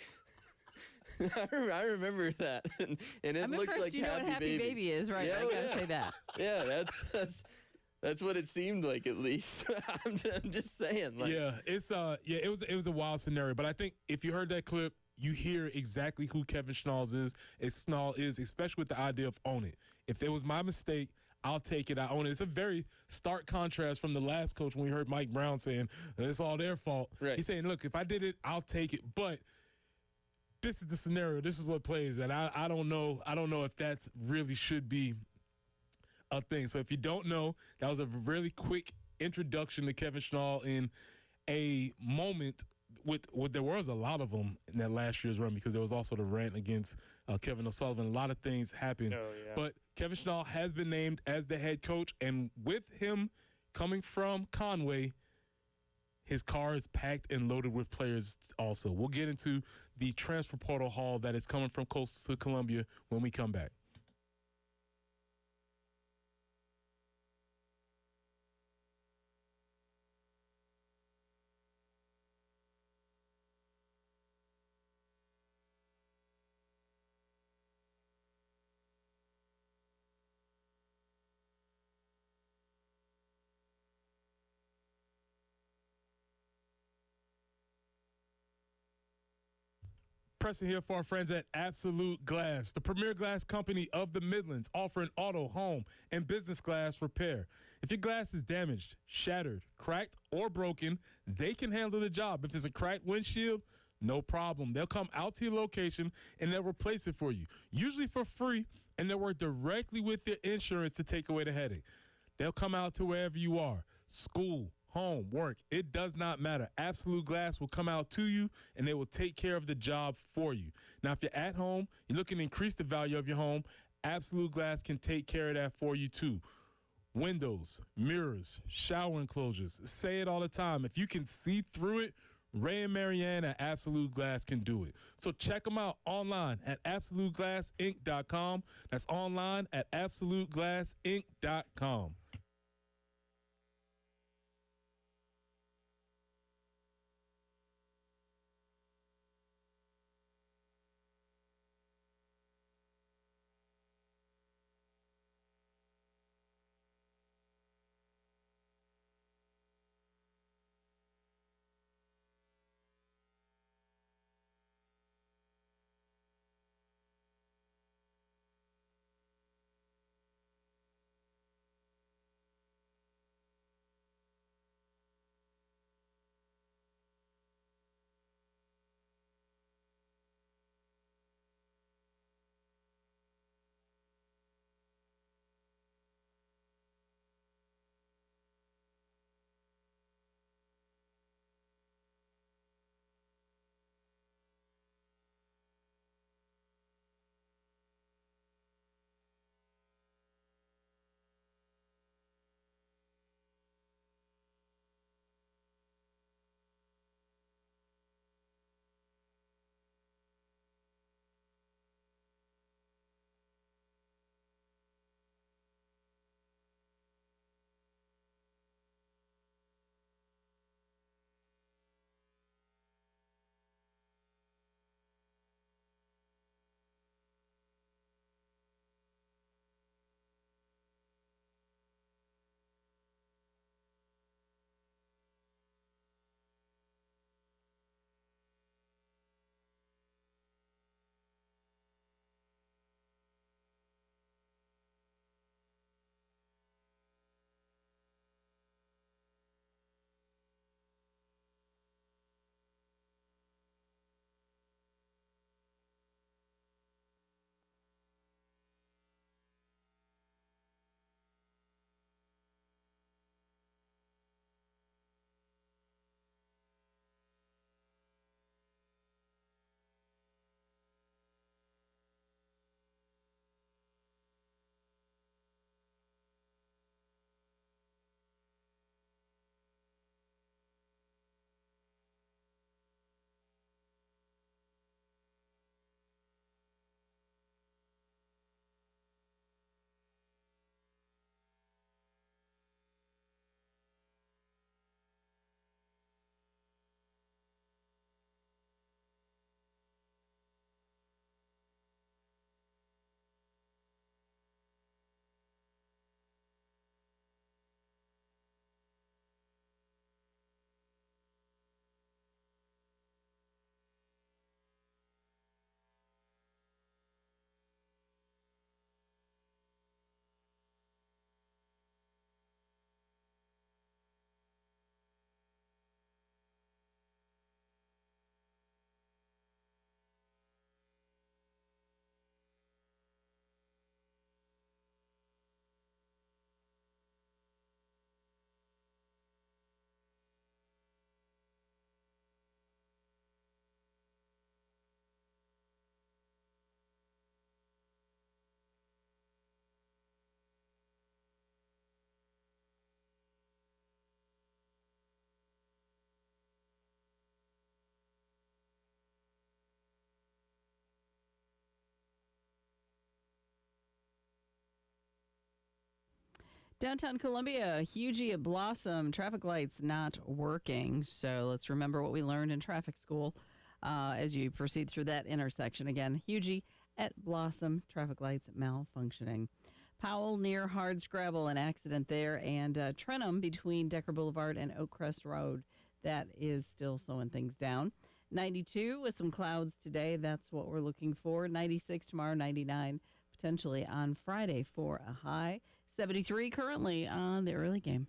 I remember that, and it looked like you know what Happy Baby is, right? Yeah, I gotta say that. Yeah, that's what it seemed like, at least. I'm just saying. Like, it was a wild scenario, but I think if you heard that clip, you hear exactly who Kevin Schnall is, especially with the idea of own it. If it was my mistake, I'll take it. I own it. It's a very stark contrast from the last coach when we heard Mike Brown saying it's all their fault. Right. He's saying, look, if I did it, I'll take it, but this is the scenario. This is what plays, and I don't know. I don't know if that's really should be a thing. So if you don't know, that was a really quick introduction to Kevin Schnall in a moment with there was a lot of them in that last year's run because there was also the rant against Kevin O'Sullivan. A lot of things happened. Oh, yeah. But Kevin Schnall has been named as the head coach, and with him coming from Conway, his car is packed and loaded with players also. We'll get into the transfer portal haul that is coming from Coastal to Columbia when we come back. Preston here for our friends at Absolute Glass, the premier glass company of the Midlands, offering auto, home, and business glass repair. If your glass is damaged, shattered, cracked, or broken, they can handle the job. If it's a cracked windshield, no problem. They'll come out to your location and they'll replace it for you, usually for free, and they'll work directly with your insurance to take away the headache. They'll come out to wherever you are, school, home, work, it does not matter. Absolute Glass will come out to you and they will take care of the job for you. Now, if you're at home, you're looking to increase the value of your home, Absolute Glass can take care of that for you too. Windows, mirrors, shower enclosures, say it all the time. If you can see through it, Ray and Marianne at Absolute Glass can do it. So check them out online at AbsoluteGlassInc.com. That's online at AbsoluteGlassInc.com. Downtown Columbia, Hugie at Blossom, traffic lights not working. So let's remember what we learned in traffic school as you proceed through that intersection. Again, Hugie at Blossom, traffic lights malfunctioning. Powell near Hardscrabble, an accident there, and Trenham between Decker Boulevard and Oak Crest Road. That is still slowing things down. 92 with some clouds today. That's what we're looking for. 96 tomorrow, 99 potentially on Friday for a high. 73 currently on the early game.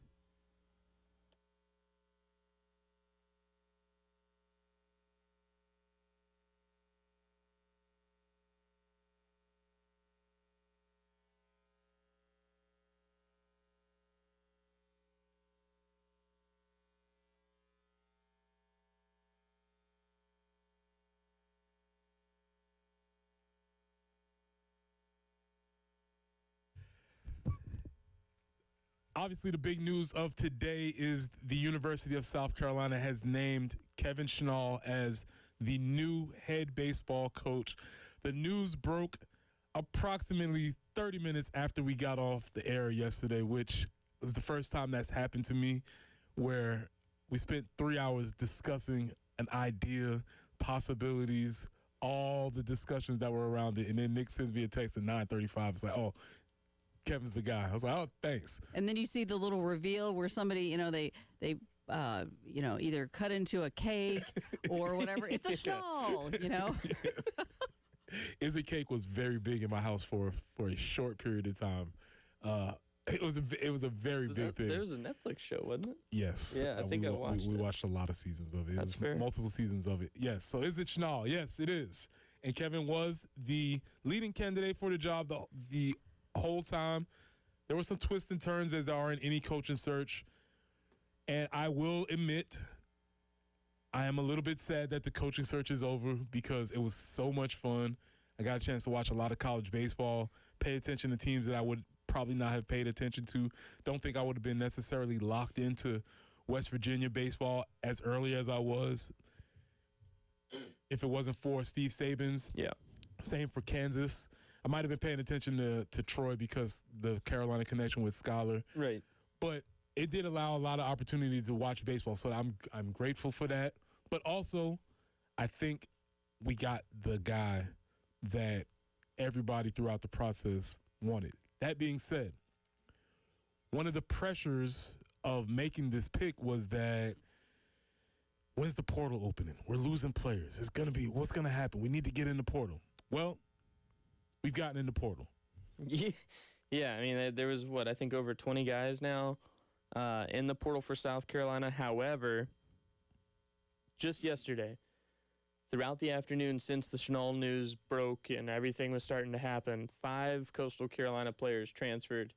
Obviously, the big news of today is the University of South Carolina has named Kevin Schnall as the new head baseball coach. The news broke approximately 30 minutes after we got off the air yesterday, which was the first time that's happened to me, where we spent 3 hours discussing an idea, possibilities, all the discussions that were around it. And then Nick sends me a text at 9:35. It's like, oh, Kevin's the guy. I was like, oh, thanks. And then you see the little reveal where somebody, they either cut into a cake or whatever. It's a Schnall, Is a Cake was very big in my house for a short period of time. It was a very big thing. There was a Netflix show, wasn't it? Yes. Yeah, I think I watched it. We watched a lot of seasons of it. That's fair. Multiple seasons of it. Yes. So is it Schnall? Yes, it is. And Kevin was the leading candidate for the job the whole time. There were some twists and turns, as there are in any coaching search. And I will admit, I am a little bit sad that the coaching search is over because it was so much fun. I got a chance to watch a lot of college baseball, pay attention to teams that I would probably not have paid attention to. Don't think I would have been necessarily locked into West Virginia baseball as early as I was if it wasn't for Steve Saban's. Yeah. Same for Kansas. I might have been paying attention to Troy because the Carolina connection with Scholar. Right. But it did allow a lot of opportunity to watch baseball, so I'm grateful for that. But also, I think we got the guy that everybody throughout the process wanted. That being said, one of the pressures of making this pick was that when's the portal opening? We're losing players. What's going to happen? We need to get in the portal. Well, we've gotten in the portal. Yeah, I mean, there was, I think over 20 guys now in the portal for South Carolina. However, just yesterday, throughout the afternoon since the Schnall news broke and everything was starting to happen, 5 Coastal Carolina players transferred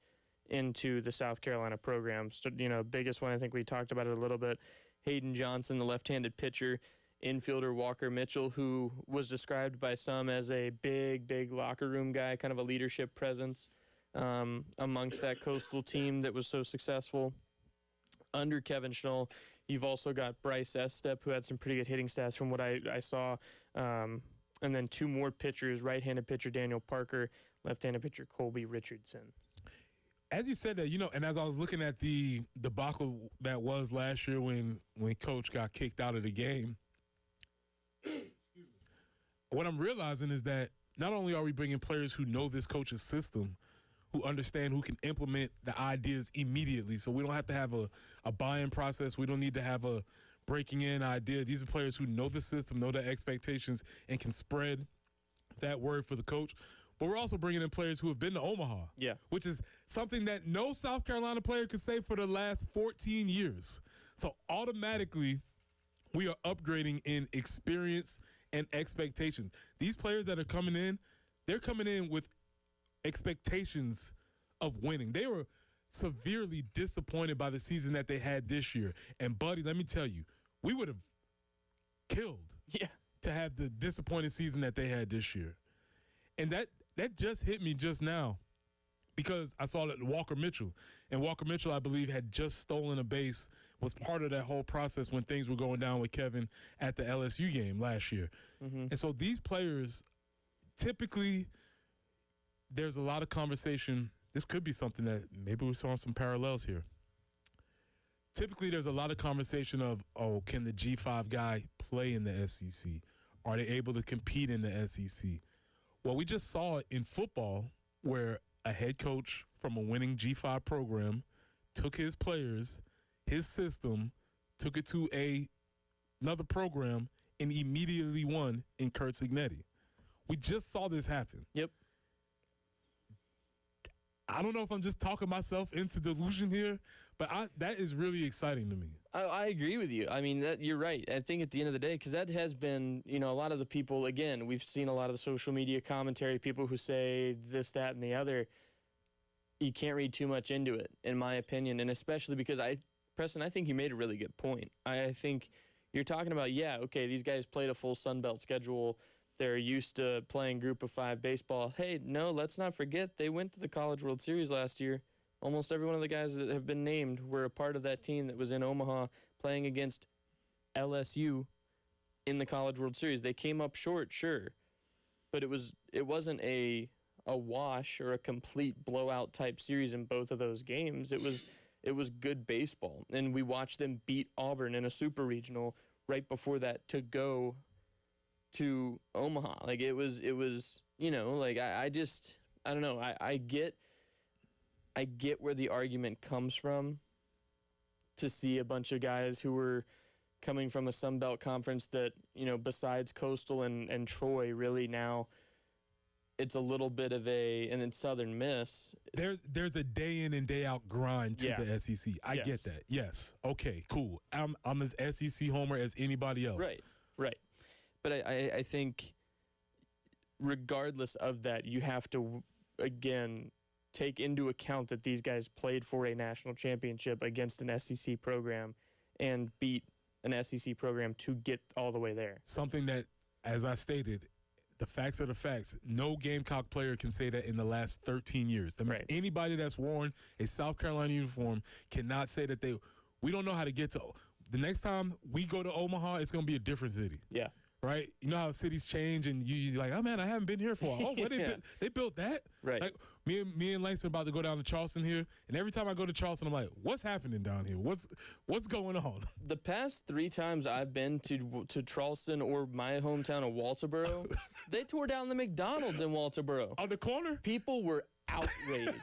into the South Carolina program. So, biggest one, I think we talked about it a little bit, Hayden Johnson, the left-handed pitcher, infielder Walker Mitchell, who was described by some as a big locker room guy, kind of a leadership presence amongst that Coastal team that was so successful under Kevin Schnall. You've also got Bryce Estep, who had some pretty good hitting stats from what I saw. And then 2 more pitchers, right-handed pitcher Daniel Parker, left-handed pitcher Colby Richardson. As you said that, and as I was looking at the debacle that was last year when Coach got kicked out of the game, what I'm realizing is that not only are we bringing players who know this coach's system, who understand, who can implement the ideas immediately, so we don't have to have a buy-in process. We don't need to have a breaking-in idea. These are players who know the system, know the expectations, and can spread that word for the coach. But we're also bringing in players who have been to Omaha, which is something that no South Carolina player could say for the last 14 years. So automatically, we are upgrading in experience and expectations. These players that are coming in, they're coming in with expectations of winning. They were severely disappointed by the season that they had this year. And, buddy, let me tell you, we would have killed to have the disappointing season that they had this year. And that just hit me just now because I saw that Walker Mitchell. And Walker Mitchell, I believe, had just stolen a base, was part of that whole process when things were going down with Kevin at the LSU game last year. Mm-hmm. And so these players, typically, there's a lot of conversation. This could be something that maybe we're seeing some parallels here. Typically, there's a lot of conversation of, can the G5 guy play in the SEC? Are they able to compete in the SEC? Well, we just saw it in football where a head coach from a winning G5 program took his players, his system, took it to another program and immediately won in Kurt Signetti. We just saw this happen. Yep. I don't know if I'm just talking myself into delusion here, but that is really exciting to me. I agree with you. I mean, you're right. I think at the end of the day, because that has been, a lot of the people, again, we've seen a lot of the social media commentary, people who say this, that, and the other. You can't read too much into it, in my opinion, and especially because, Preston, I think you made a really good point. I think you're talking about, okay, these guys played a full Sun Belt schedule. They're used to playing group of 5 baseball. Hey, no, let's not forget they went to the College World Series last year. Almost every one of the guys that have been named were a part of that team that was in Omaha playing against LSU in the College World Series. They came up short, sure, but it wasn't a wash or a complete blowout type series in both of those games. It was good baseball, and we watched them beat Auburn in a super regional right before that to go to Omaha. Like it was, like I don't know. I get where the argument comes from to see a bunch of guys who were coming from a Sun Belt conference that, besides Coastal and Troy, really now it's a little bit of an Southern Miss. There's a day in and day out grind to the SEC. I get that. Yes. Okay, cool. I'm as SEC homer as anybody else. Right. But I think regardless of that, you have to, again, take into account that these guys played for a national championship against an SEC program and beat an SEC program to get all the way there. Something that, as I stated, the facts are the facts. No Gamecock player can say that in the last 13 years. Anybody that's worn a South Carolina uniform cannot say that we don't know how to get to. The next time we go to Omaha, it's going to be a different city. Yeah. Right? You know how cities change and you're like, oh, man, I haven't been here for a while. Oh, where they built that? Right. Like, me and Langston are about to go down to Charleston here, and every time I go to Charleston, I'm like, what's happening down here? What's going on? The past 3 times I've been to Charleston or my hometown of Walterboro, they tore down the McDonald's in Walterboro. On the corner? People were outraged.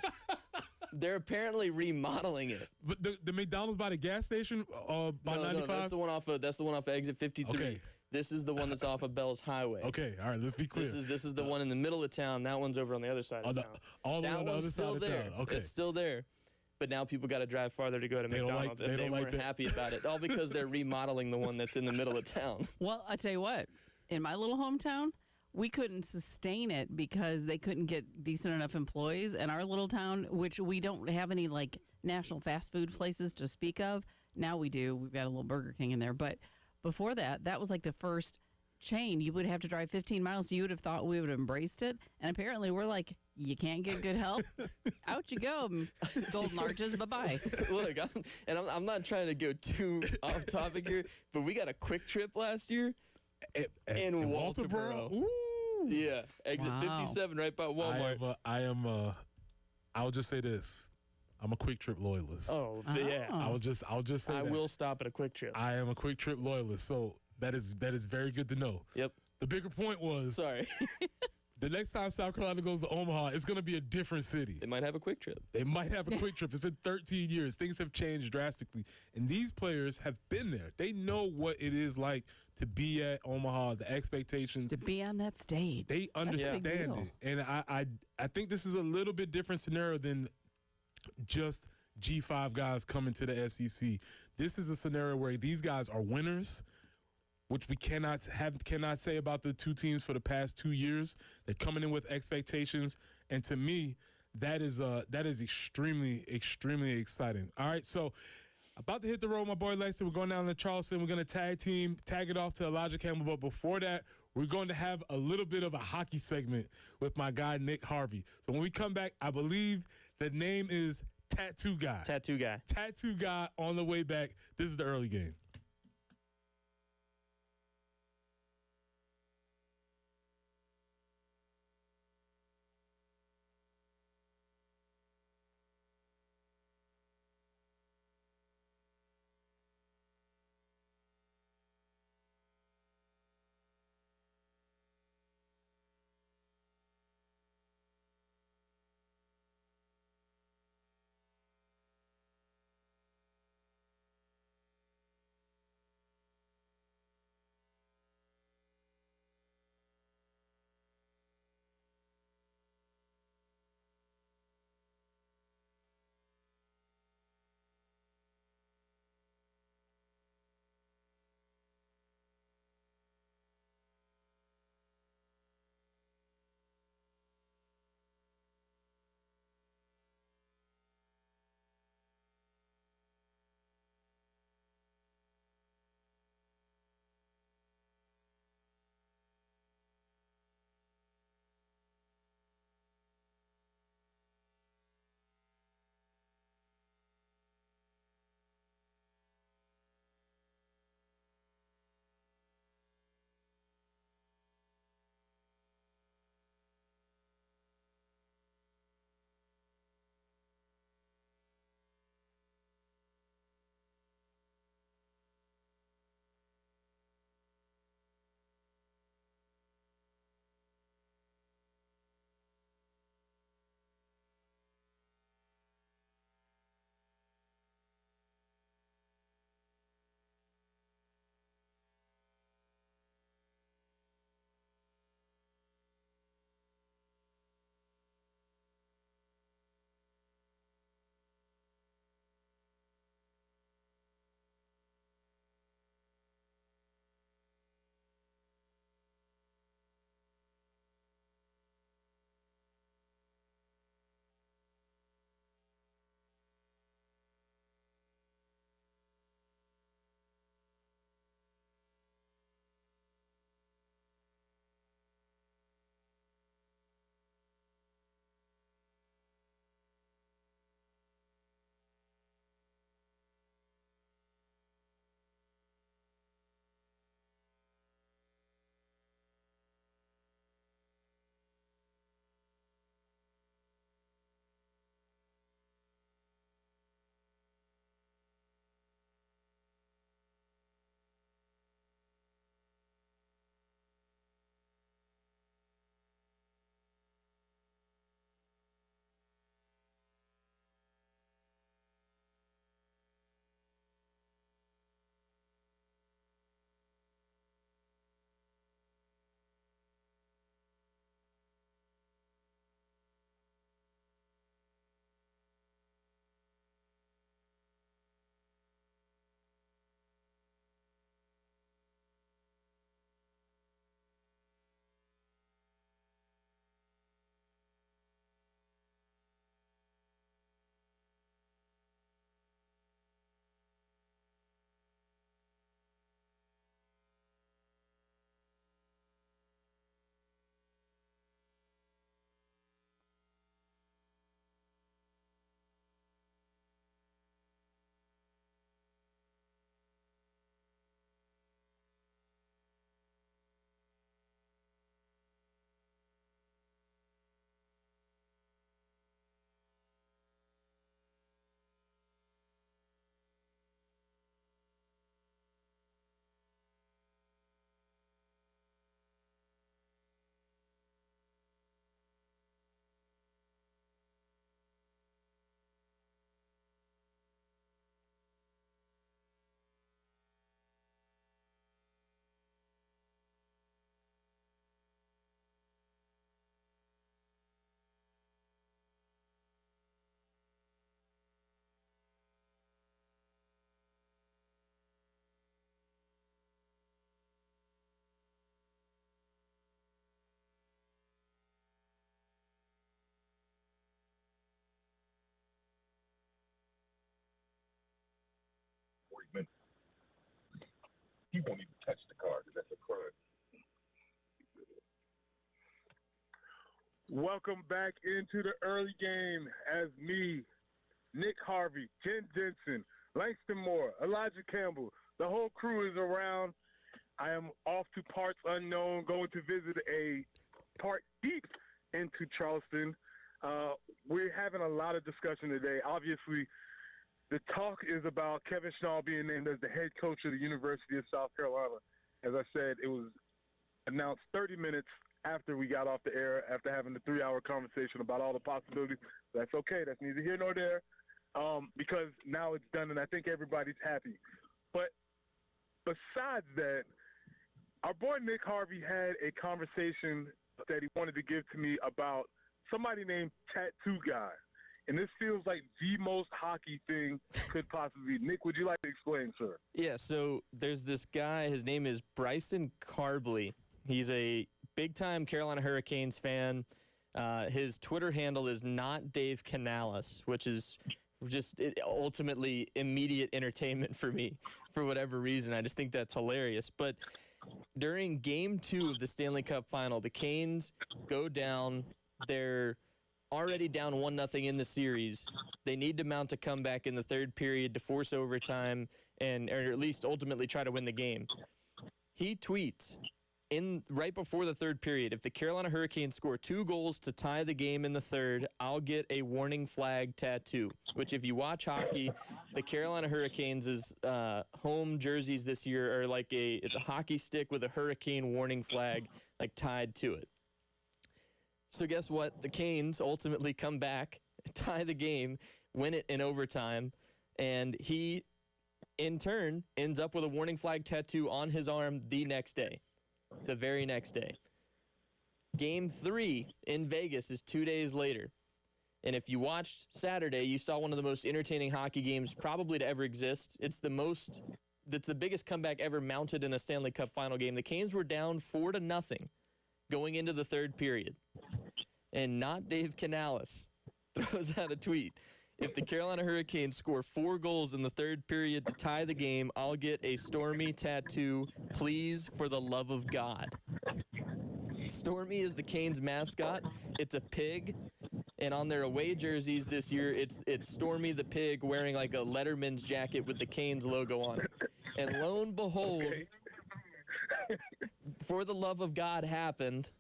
They're apparently remodeling it. But the McDonald's by the gas station by 95? No, that's the one off of exit 53. Okay. This is the one that's off of Bell's Highway. Okay, all right, let's be clear. This is the one in the middle of town. That one's over on the other side of town. All the way on the other side of town. Okay. It's still there. But now people got to drive farther to go to McDonald's, and they weren't happy about it. All because they're remodeling the one that's in the middle of town. Well, I tell you what, in my little hometown, we couldn't sustain it because they couldn't get decent enough employees. In our little town, which we don't have any like national fast food places to speak of. Now we do. We've got a little Burger King in there. But before that was like the first chain. You would have to drive 15 miles. So you would have thought we would have embraced it. And apparently we're like, you can't get good help. Out you go. Golden Arches, bye-bye. Look, I'm not trying to go too off topic here, but we got a Quick Trip last year in Walterboro. Ooh. Yeah, exit 57 right by Walmart. I'll just say this. I'm a Quick Trip loyalist. Oh, yeah. I'll just say I will stop at a Quick Trip. I am a Quick Trip loyalist, so that is very good to know. Yep. The bigger point was, sorry, the next time South Carolina goes to Omaha, it's going to be a different city. They might have a Quick Trip. They might have a Quick Trip. It's been 13 years. Things have changed drastically, and these players have been there. They know what it is like to be at Omaha, the expectations. To be on that stage. They understand it, and I think this is a little bit different scenario than just G5 guys coming to the SEC. This is a scenario where these guys are winners, which we cannot say about the two teams for the past 2 years. They're coming in with expectations, and to me, that is extremely, extremely exciting. All right, so about to hit the road, my boy Lexington. We're going down to Charleston. We're going to tag it off to Elijah Campbell. But before that, we're going to have a little bit of a hockey segment with my guy Nick Harvey. So when we come back, I believe the name is Tattoo Guy. Tattoo Guy. Tattoo Guy on the way back. This is the early game. he won't even touch the car because that's a crime. Welcome back into the early game as me, Nick Harvey, Jen Jensen, Langston Moore, Elijah Campbell, the whole crew is around. I am off to parts unknown, going to visit a part deep into Charleston. We're having a lot of discussion today. Obviously, the talk is about Kevin Schnall being named as the head coach of the University of South Carolina. As I said, it was announced 30 minutes after we got off the air, after having the 3-hour conversation about all the possibilities. That's okay. That's neither here nor there, because now it's done, and I think everybody's happy. But besides that, our boy Nick Harvey had a conversation that he wanted to give to me about somebody named Tattoo Guy. And this feels like the most hockey thing could possibly be. Nick, would you like to explain, sir? Yeah, so there's this guy. His name is Bryson Carbley. He's a big-time Carolina Hurricanes fan. His Twitter handle is not Dave Canales, which is just ultimately immediate entertainment for me for whatever reason. I just think that's hilarious. But during Game 2 of the Stanley Cup Final, the Canes go down. They're already down 1-0 in the series. They need to mount a comeback in the third period to force overtime or at least ultimately try to win the game. He tweets right before the third period, if the Carolina Hurricanes score 2 goals to tie the game in the third, I'll get a warning flag tattoo, which if you watch hockey, the Carolina Hurricanes' home jerseys this year are like it's a hockey stick with a hurricane warning flag like tied to it. So guess what? The Canes ultimately come back, tie the game, win it in overtime, and he, in turn, ends up with a warning flag tattoo on his arm the next day, the very next day. Game 3 in Vegas is 2 days later. And if you watched Saturday, you saw one of the most entertaining hockey games probably to ever exist. It's the biggest comeback ever mounted in a Stanley Cup final game. The Canes were down 4-0 going into the third period. And not Dave Canales throws out a tweet. If the Carolina Hurricanes score 4 goals in the third period to tie the game, I'll get a Stormy tattoo, please, for the love of God. Stormy is the Canes mascot. It's a pig. And on their away jerseys this year, it's Stormy the pig wearing like a Letterman's jacket with the Canes logo on it. And lo and behold, for the love of God happened.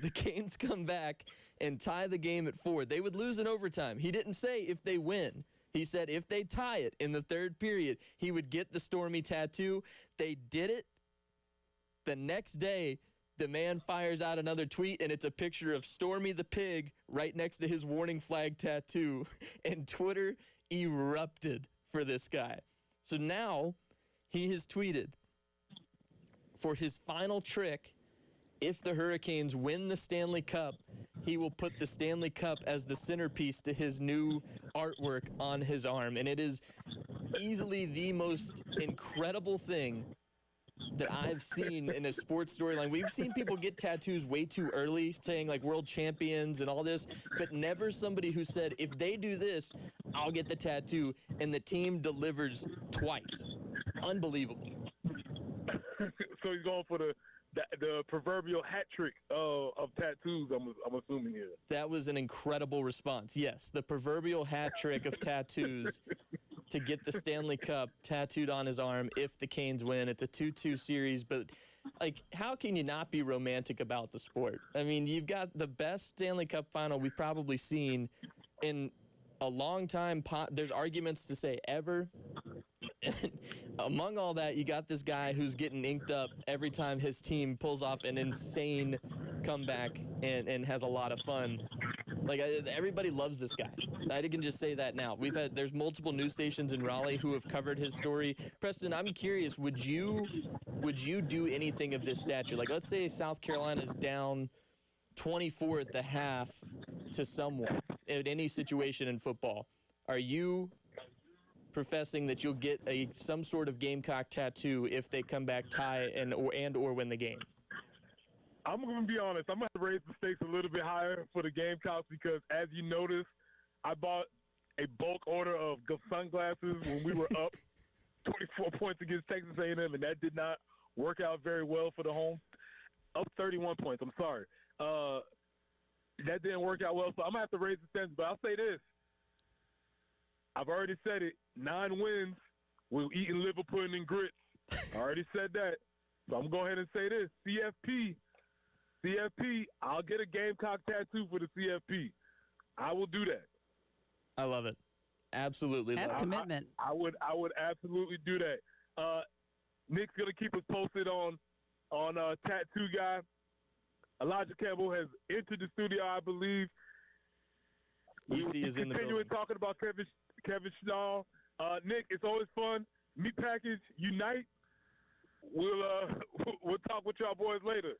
The Canes come back and tie the game at 4. They would lose in overtime. He didn't say if they win. He said if they tie it in the third period, he would get the Stormy tattoo. They did it. The next day, the man fires out another tweet, and it's a picture of Stormy the pig right next to his warning flag tattoo. And Twitter erupted for this guy. So now he has tweeted for his final trick, if the Hurricanes win the Stanley Cup, he will put the Stanley Cup as the centerpiece to his new artwork on his arm. And it is easily the most incredible thing that I've seen in a sports storyline. We've seen people get tattoos way too early, saying like world champions and all this, but never somebody who said, if they do this, I'll get the tattoo. And the team delivers twice. Unbelievable. So he's going for the proverbial hat trick of tattoos, I'm assuming here. That was an incredible response. Yes, the proverbial hat trick of tattoos to get the Stanley Cup tattooed on his arm if the Canes win. It's a 2-2 series, but like, how can you not be romantic about the sport? I mean, you've got the best Stanley Cup final we've probably seen in a long time. There's arguments to say ever. And among all that, you got this guy who's getting inked up every time his team pulls off an insane comeback and has a lot of fun. Like, everybody loves this guy. I can just say that now. There's multiple news stations in Raleigh who have covered his story. Preston, I'm curious, would you do anything of this stature? Like, let's say South Carolina's down 24 at the half to someone in any situation in football. Are you professing that you'll get some sort of Gamecock tattoo if they come back tie or win the game? I'm going to be honest. I'm going to raise the stakes a little bit higher for the Gamecocks because, as you noticed, I bought a bulk order of sunglasses when we were up 24 points against Texas A&M, and that did not work out very well for the home. Up 31 points. I'm sorry. That didn't work out well, so I'm going to have to raise the standards. But I'll say this. I've already said it. 9 wins. We're eating liver pudding and grits. I already said that. So I'm going to go ahead and say this. CFP, I'll get a Gamecock tattoo for the CFP. I will do that. I love it. Absolutely. That's love commitment. I would absolutely do that. Nick's going to keep us posted on Tattoo Guy. Elijah Campbell has entered the studio, I believe. EC is in the building. Continuing talking about Kevin Schnall. Nick, it's always fun. Meat Package, unite. We'll talk with y'all boys later.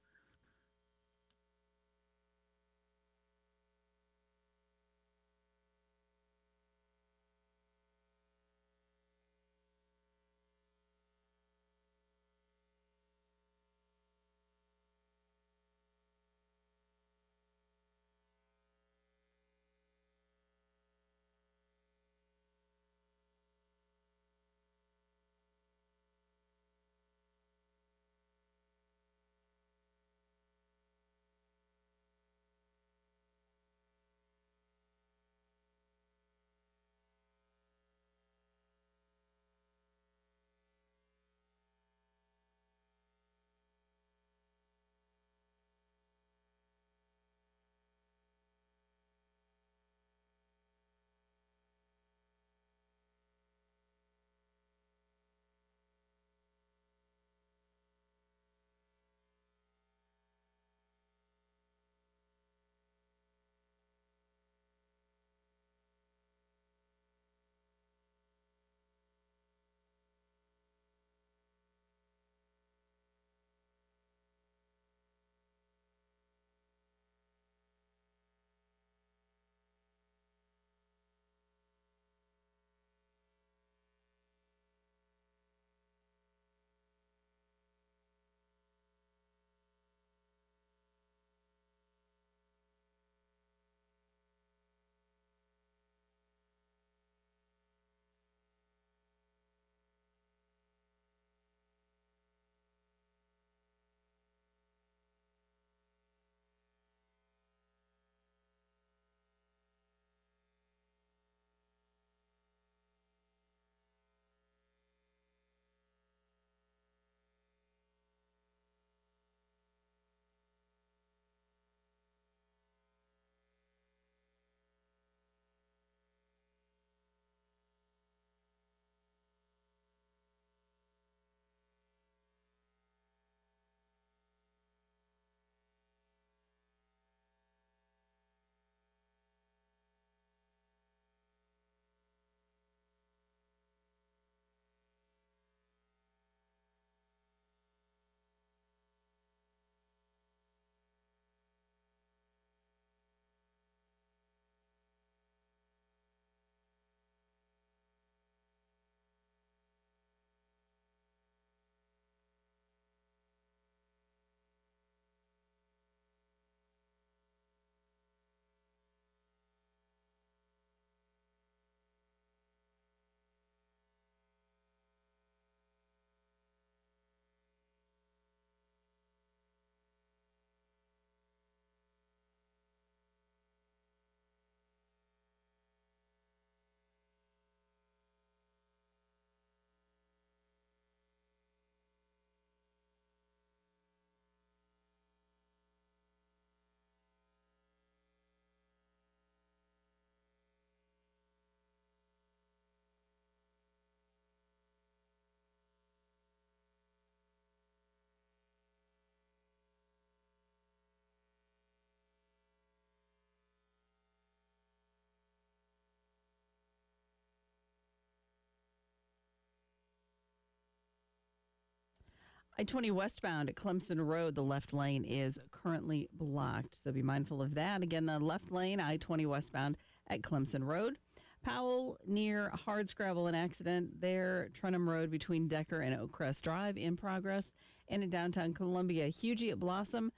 I-20 westbound at Clemson Road, the left lane is currently blocked. So be mindful of that. Again, the left lane, I-20 westbound at Clemson Road. Powell near Hardscrabble, an accident there. Trenham Road between Decker and Oakcrest Drive in progress. And in downtown Columbia, Hugie at Blossom.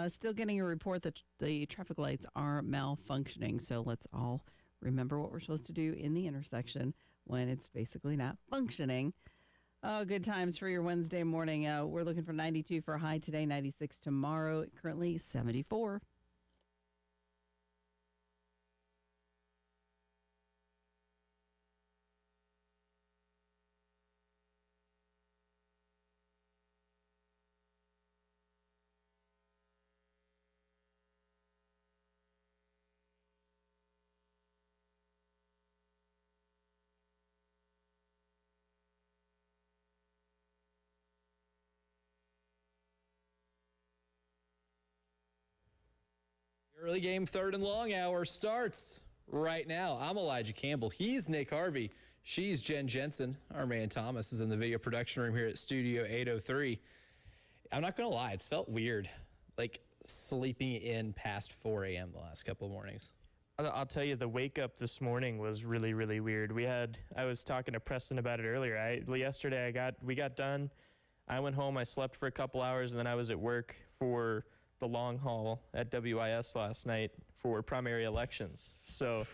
Still getting a report that the traffic lights are malfunctioning. So let's all remember what we're supposed to do in the intersection when it's basically not functioning. Oh, good times for your Wednesday morning. We're looking for 92 for a high today, 96 tomorrow, currently 74. Early game, third and long hour starts right now. I'm Elijah Campbell. He's Nick Harvey. She's Jen Jensen. Our man Thomas is in the video production room here at Studio 803. I'm not going to lie. It's felt weird, like sleeping in past 4 a.m. the last couple of mornings. I'll tell you, the wake up this morning was really, really weird. I was talking to Preston about it earlier. Yesterday we got done. I went home, I slept for a couple hours, and then I was at work for the long haul at WIS last night for primary elections. So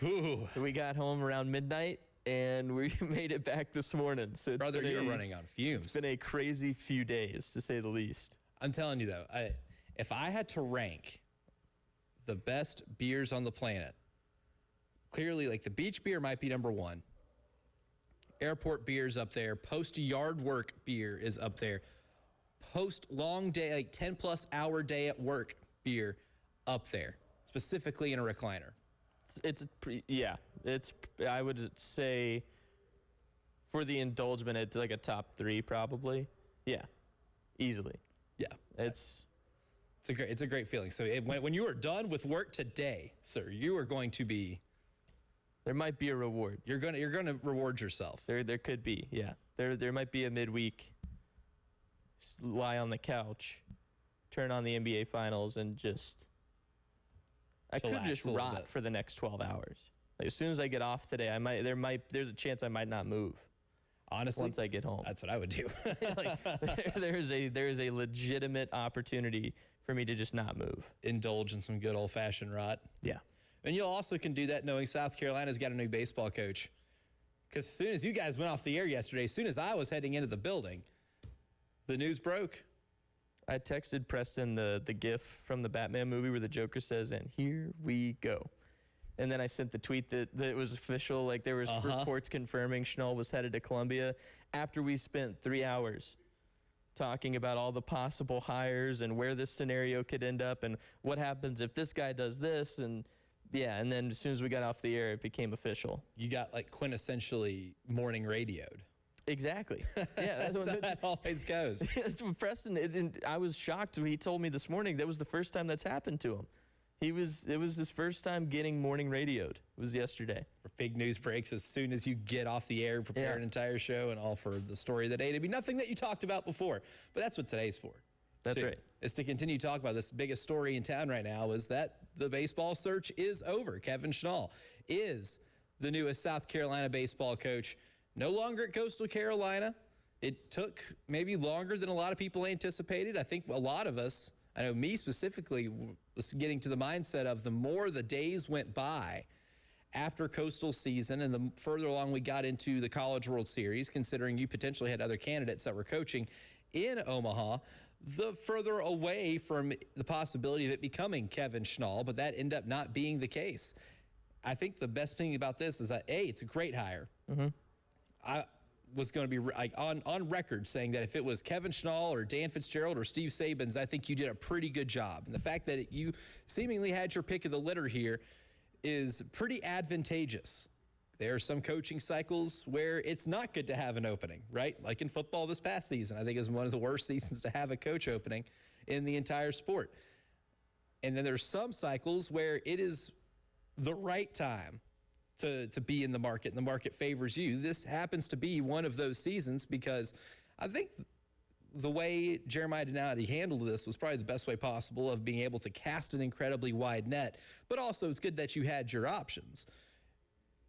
we got home around midnight and we made it back this morning. So Brother, you're running on fumes. It's been a crazy few days, to say the least. I'm telling you, though, if I had to rank the best beers on the planet, clearly, like, the beach beer might be number one. Airport beer's up there. Post-yard work beer is up there. Post-long day, like 10-plus hour day at work beer up there, specifically in a recliner. I would say for the indulgement, it's like a top 3 probably. Yeah, easily. Yeah, it's a great feeling. So when you are done with work today, sir, you are going to be. There might be a reward. You're gonna reward yourself. There could be. Yeah. There might be a midweek. Just lie on the couch, turn on the NBA Finals, and I could just rot for the next 12 hours. Like, as soon as I get off today, there's a chance I might not move. Honestly, once I get home, that's what I would do. there is a legitimate opportunity for me to just not move. Indulge in some good old-fashioned rot. Yeah. And you also can do that knowing South Carolina's got a new baseball coach. Because as soon as you guys went off the air yesterday, as soon as I was heading into the building, the news broke. I texted Preston the GIF from the Batman movie where the Joker says, "And here we go." And then I sent the tweet that it was official. Like, there was reports confirming Schnall was headed to Columbia after we spent 3 hours talking about all the possible hires and where this scenario could end up and what happens if this guy does this. And and then as soon as we got off the air, it became official. You got, like, quintessentially morning radioed. Exactly. Yeah, that's how that always goes. Preston, I was shocked when he told me this morning that was the first time that's happened to him. It was his first time getting morning radioed. It was yesterday. Big news breaks as soon as you get off the air, prepare an entire show, and all for the story of the day. To be nothing that you talked about before, but that's what today's for. That's right. Is to continue to talk about this biggest story in town right now is that the baseball search is over. Kevin Schnall is the newest South Carolina baseball coach. No longer at Coastal Carolina. It took maybe longer than a lot of people anticipated. I think a lot of us, I know me specifically, was getting to the mindset of the more the days went by after Coastal season and the further along we got into the College World Series, considering you potentially had other candidates that were coaching in Omaha, the further away from the possibility of it becoming Kevin Schnall, but that ended up not being the case. I think the best thing about this is that, it's a great hire. Mm-hmm. I was going to be on record saying that if it was Kevin Schnall or Dan Fitzgerald or Steve Sabins, I think you did a pretty good job. And the fact that you seemingly had your pick of the litter here is pretty advantageous. There are some coaching cycles where it's not good to have an opening, right? Like in football this past season, I think it was one of the worst seasons to have a coach opening in the entire sport. And then there's some cycles where it is the right time to be in the market, and the market favors you. This happens to be one of those seasons because I think the way Jeremiah Donati handled this was probably the best way possible of being able to cast an incredibly wide net, but also it's good that you had your options.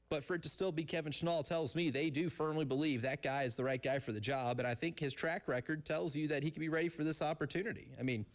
But for it to still be Kevin Schnall tells me they do firmly believe that guy is the right guy for the job, and I think his track record tells you that he could be ready for this opportunity. I mean,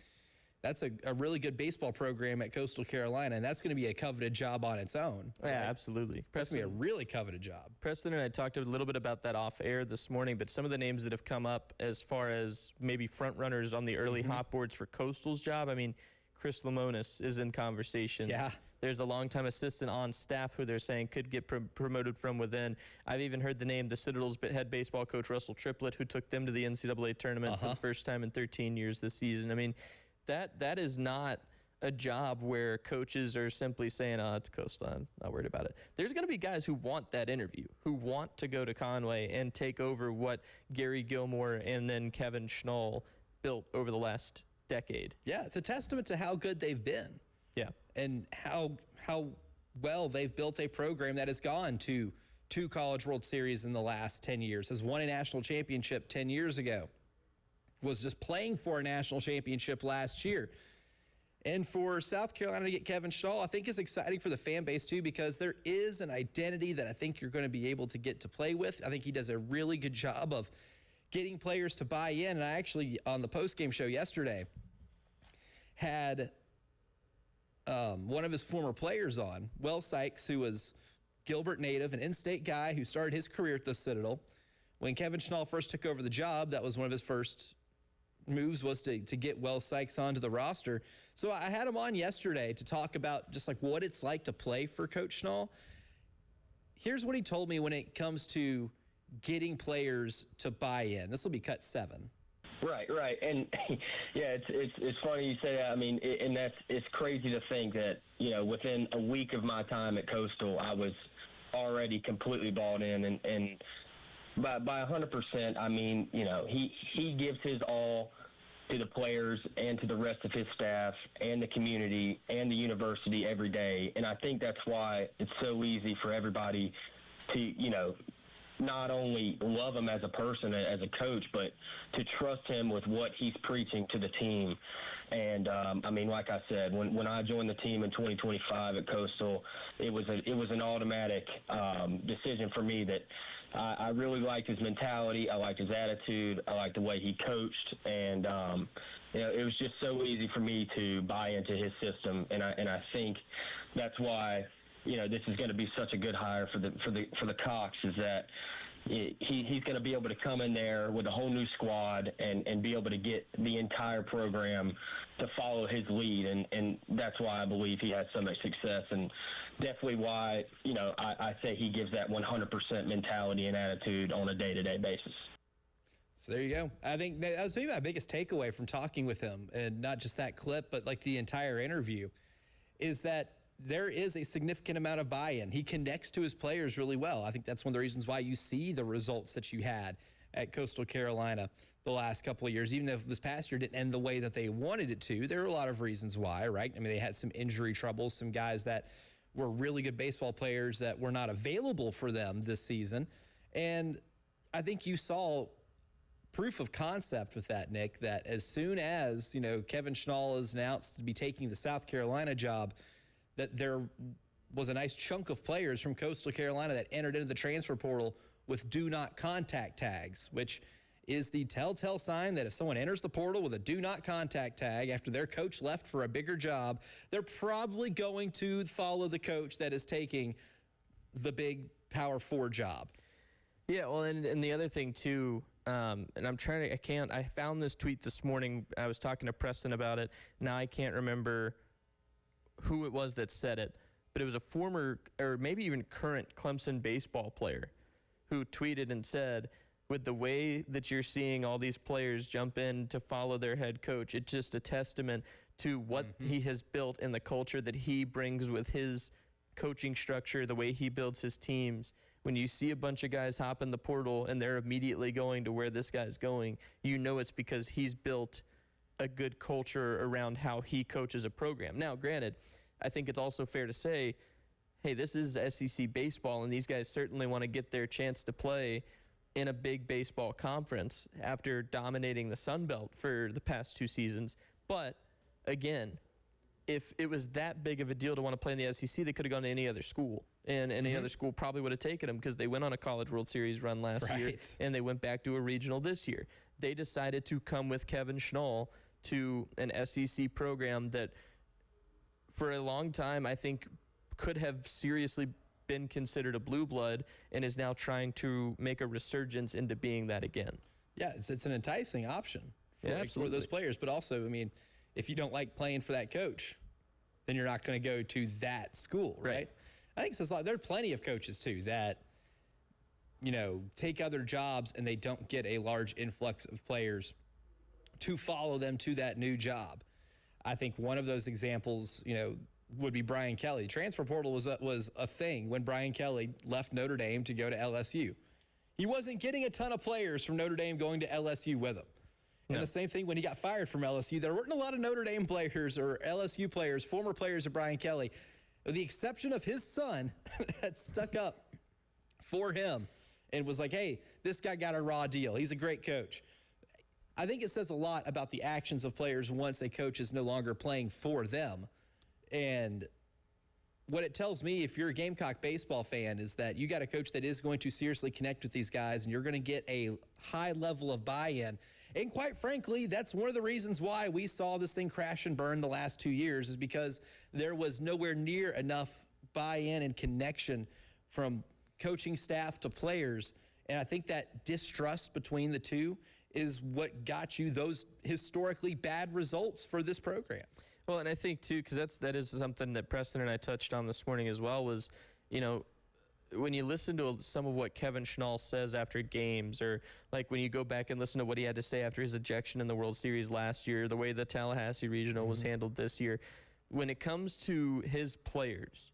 That's a really good baseball program at Coastal Carolina, and that's going to be a coveted job on its own. Yeah, absolutely. That's going to be a really coveted job. Preston and I talked a little bit about that off air this morning, but some of the names that have come up as far as maybe front runners on the early hot boards for Coastal's job, I mean, Chris Lemonis is in conversation. Yeah. There's a longtime assistant on staff who they're saying could get promoted from within. I've even heard the name, the Citadel's head baseball coach, Russell Triplett, who took them to the NCAA tournament for the first time in 13 years this season. I mean, that is not a job where coaches are simply saying, oh, it's Coastal, I'm not worried about it. There's going to be guys who want that interview, who want to go to Conway and take over what Gary Gilmore and then Kevin Schnall built over the last decade. Yeah, it's a testament to how good they've been. Yeah. And how well they've built a program that has gone to 2 College World Series in the last 10 years, has won a national championship 10 years ago, was just playing for a national championship last year. And for South Carolina to get Kevin Schnall, I think is exciting for the fan base too, because there is an identity that I think you're going to be able to get to play with. I think he does a really good job of getting players to buy in. And I actually, on the postgame show yesterday, had one of his former players on, Will Sykes, who was Gilbert native, an in-state guy who started his career at the Citadel. When Kevin Schnall first took over the job, that was one of his first moves, was to get Will Sykes onto the roster. So I had him on yesterday to talk about just like what it's like to play for Coach Schnall. Here's what he told me when it comes to getting players to buy in. This will be cut 7. Right, and yeah, it's funny you say that. I mean, it's crazy to think that, you know, within a week of my time at Coastal, I was already completely bought in, and by 100%, I mean, you know, he gives his all to the players and to the rest of his staff and the community and the university every day, and I think that's why it's so easy for everybody to, you know, not only love him as a person, as a coach, but to trust him with what he's preaching to the team. And I mean, like I said, when I joined the team in 2025 at Coastal, it was an automatic decision for me that I really liked his mentality, I liked his attitude, I liked the way he coached, and you know, it was just so easy for me to buy into his system. And I think that's why, you know, this is going to be such a good hire for the Cox, is that he's going to be able to come in there with a whole new squad and be able to get the entire program to follow his lead, and that's why I believe he has so much success, and definitely why, you know, I say he gives that 100% mentality and attitude on a day-to-day basis. So there you go. I think that was maybe my biggest takeaway from talking with him, and not just that clip, but like the entire interview, is that there is a significant amount of buy-in. He connects to his players really well. I think that's one of the reasons why you see the results that you had at Coastal Carolina the last couple of years. Even if this past year didn't end the way that they wanted it to, there are a lot of reasons why, right? I mean, they had some injury troubles, some guys that were really good baseball players that were not available for them this season. And I think you saw proof of concept with that, Nick, that as soon as, you know, Kevin Schnall is announced to be taking the South Carolina job, that there was a nice chunk of players from Coastal Carolina that entered into the transfer portal with do not contact tags, which is the telltale sign that if someone enters the portal with a do not contact tag after their coach left for a bigger job, they're probably going to follow the coach that is taking the big Power 4 job. Yeah, well, and the other thing too, and I found this tweet this morning. I was talking to Preston about it. Now I can't remember who it was that said it, but it was a former or maybe even current Clemson baseball player who tweeted and said, with the way that you're seeing all these players jump in to follow their head coach, it's just a testament to what he has built and the culture that he brings with his coaching structure, the way he builds his teams. When you see a bunch of guys hop in the portal and they're immediately going to where this guy's going, you know it's because he's built a good culture around how he coaches a program. Now, granted, I think it's also fair to say, hey, this is SEC baseball, and these guys certainly want to get their chance to play in a big baseball conference after dominating the Sun Belt for the past 2 seasons. But, again, if it was that big of a deal to want to play in the SEC, they could have gone to any other school. And any other school probably would have taken them because they went on a College World Series run last year, and they went back to a regional this year. They decided to come with Kevin Schnall to an SEC program that for a long time I think could have seriously been considered a blue blood and is now trying to make a resurgence into being that again. Yeah, it's an enticing option for, Yeah, for those players. But also, I mean, if you don't like playing for that coach, then you're not going to go to that school, right? I think it's a lot. There are plenty of coaches, too, that, you know, take other jobs and they don't get a large influx of players to follow them to that new job. I think one of those examples, you know, would be Brian Kelly. Transfer portal was a thing when Brian Kelly left Notre Dame to go to LSU. He wasn't getting a ton of players from Notre Dame going to LSU with him. And the same thing when he got fired from LSU. There weren't a lot of Notre Dame players or LSU players, former players of Brian Kelly, with the exception of his son that stuck up for him and was like, hey, this guy got a raw deal. He's a great coach. I think it says a lot about the actions of players once a coach is no longer playing for them. And what it tells me, if you're a Gamecock baseball fan, is that you got a coach that is going to seriously connect with these guys, and you're going to get a high level of buy-in. And quite frankly, that's one of the reasons why we saw this thing crash and burn the last 2 years, is because there was nowhere near enough buy-in and connection from coaching staff to players. And I think that distrust between the two is what got you those historically bad results for this program. Well, and I think, too, because that is something that Preston and I touched on this morning as well, was, you know, when you listen to some of what Kevin Schnall says after games, or like when you go back and listen to what he had to say after his ejection in the World Series last year, the way the Tallahassee Regional was handled this year, when it comes to his players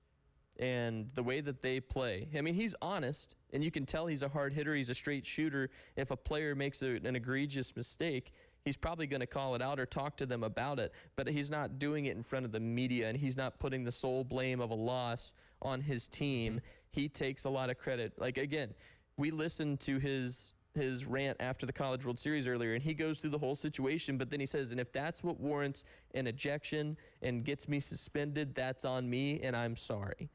and the way that they play, I mean, he's honest, and you can tell he's a hard hitter. He's a straight shooter. If a player makes an egregious mistake, he's probably going to call it out or talk to them about it, but he's not doing it in front of the media, and he's not putting the sole blame of a loss on his team. He takes a lot of credit. Like, again, we listened to his rant after the College World Series earlier, and he goes through the whole situation, but then he says, and if that's what warrants an ejection and gets me suspended, that's on me, and I'm sorry.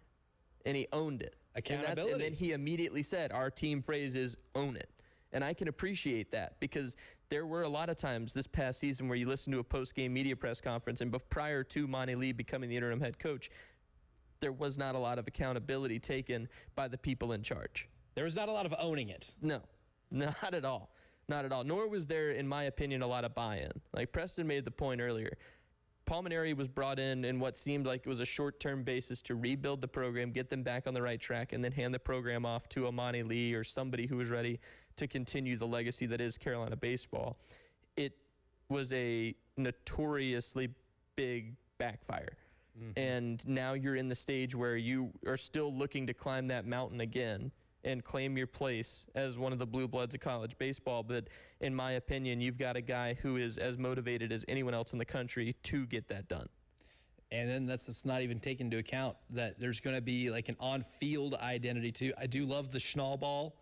And he owned it. Accountability. And then he immediately said, our team phrase is own it. And I can appreciate that, because there were a lot of times this past season where you listen to a post-game media press conference, and prior to Monty Lee becoming the interim head coach, there was not a lot of accountability taken by the people in charge. There was not a lot of owning it. No, not at all. Not at all. Nor was there, in my opinion, a lot of buy-in. Like Preston made the point earlier. Palmineri was brought in what seemed like it was a short-term basis to rebuild the program, get them back on the right track, and then hand the program off to a Monty Lee or somebody who was ready to continue the legacy that is Carolina baseball. It was a notoriously big backfire. And now you're in the stage where you are still looking to climb that mountain again and claim your place as one of the blue bloods of college baseball. But in my opinion, you've got a guy who is as motivated as anyone else in the country to get that done. And then that's just not even taken into account that there's going to be like an on-field identity too. I do love the Schnall ball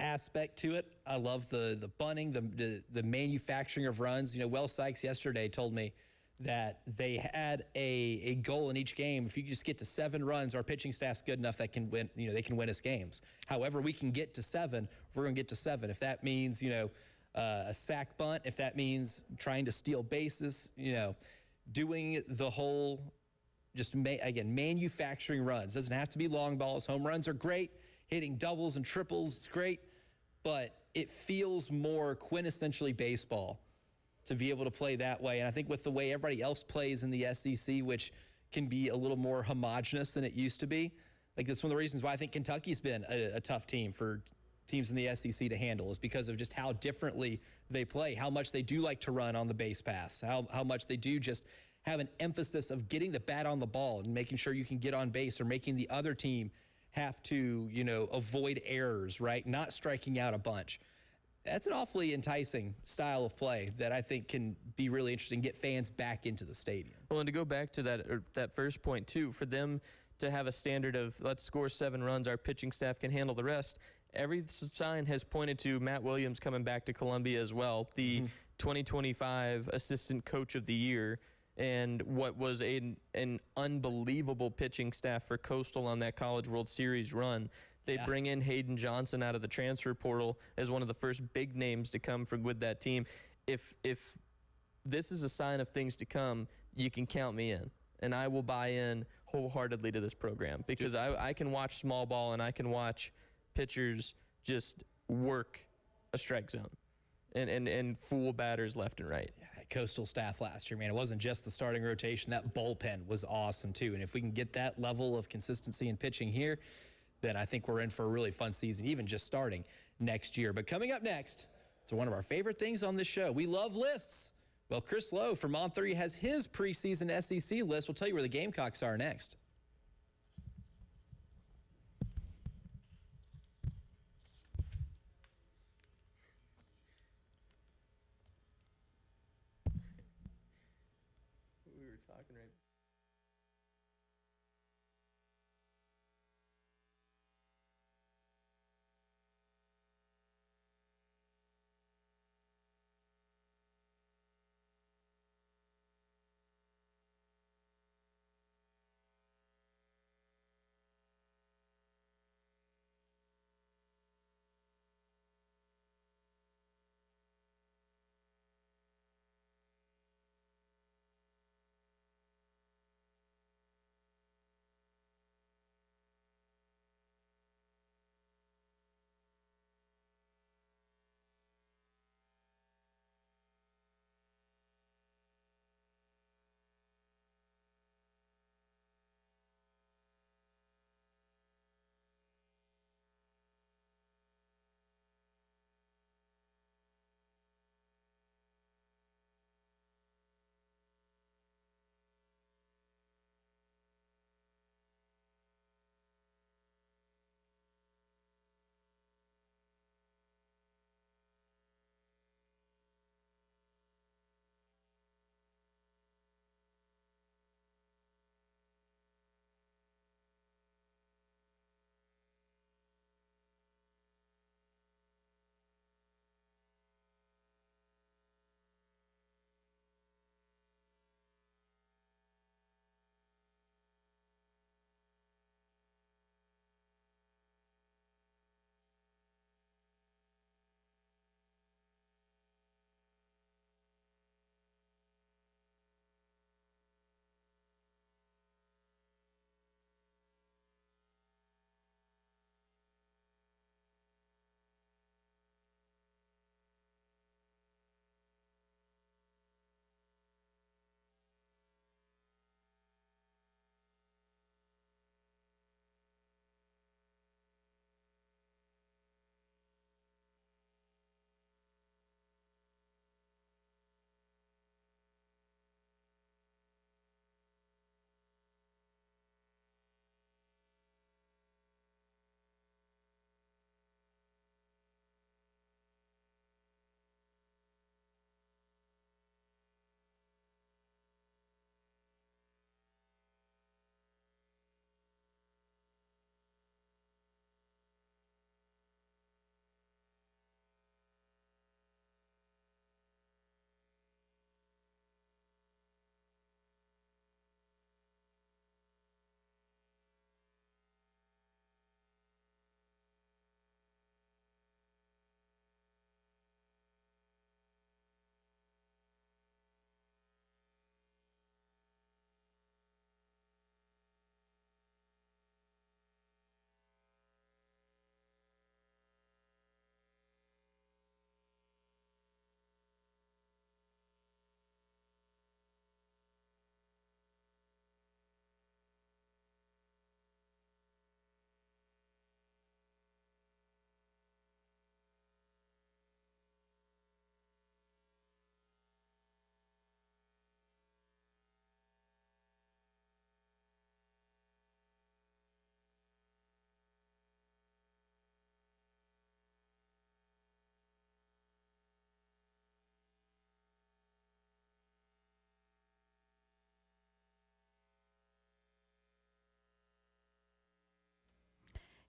aspect to it. I love the bunting, the manufacturing of runs. You know, Will Sykes yesterday told me that they had a goal in each game. If you just get to 7 runs, our pitching staff's good enough that can win. You know, they can win us games. However, we can get to 7. We're going to get to 7. If that means, you know, a sack bunt, if that means trying to steal bases, you know, doing the whole, just again, manufacturing runs. Doesn't have to be long balls. Home runs are great. Hitting doubles and triples is great, but it feels more quintessentially baseball to be able to play that way. And I think with the way everybody else plays in the SEC, which can be a little more homogenous than it used to be, like that's one of the reasons why I think Kentucky's been a tough team for teams in the SEC to handle, is because of just how differently they play, how much they do like to run on the base pass, how much they do just have an emphasis of getting the bat on the ball and making sure you can get on base, or making the other team have to, you know, avoid errors, right? Not striking out a bunch. That's an awfully enticing style of play that I think can be really interesting, get fans back into the stadium. Well, and to go back to that first point, too, for them to have a standard of let's score 7 runs, our pitching staff can handle the rest, every sign has pointed to Matt Williams coming back to Columbia as well, the 2025 Assistant Coach of the Year, and what was an unbelievable pitching staff for Coastal on that College World Series run. They bring in Hayden Johnson out of the transfer portal as one of the first big names to come from with that team. If this is a sign of things to come. You can count me in, and I will buy in wholeheartedly to this program because I can watch small ball and I can watch pitchers just work a strike zone and fool batters left and right. Yeah, that Coastal staff last year, man, it wasn't just the starting rotation. That bullpen was awesome too. And if we can get that level of consistency in pitching here, then I think we're in for a really fun season, even just starting next year. But coming up next, so one of our favorite things on this show, we love lists. Well, Chris Lowe from On3 has his preseason SEC list. We'll tell you where the Gamecocks are next. We were talking right.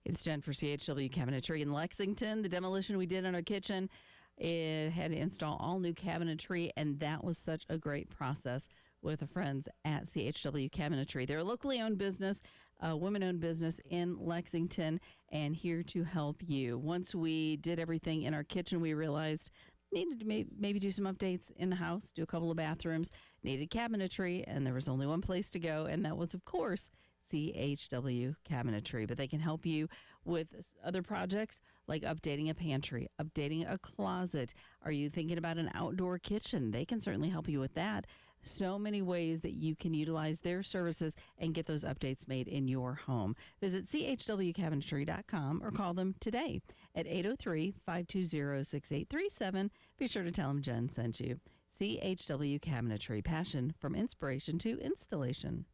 It's Jen for CHW Cabinetry in Lexington. The demolition we did on our kitchen, it had to install all new cabinetry, and that was such a great process with the friends at CHW Cabinetry. They're a locally owned business, a women-owned business in Lexington, and here to help you. Once we did everything in our kitchen, we realized needed to maybe do some updates in the house, do a couple of bathrooms, needed cabinetry, and there was only one place to go, and that was, of course, CHW Cabinetry. But they can help you with other projects like updating a pantry, updating a closet. Are you thinking about an outdoor kitchen? They can certainly help you with that. So many ways that you can utilize their services and get those updates made in your home. Visit chwcabinetry.com or call them today at 803-520-6837. Be sure to tell them Jen sent you. CHW Cabinetry, passion from inspiration to installation.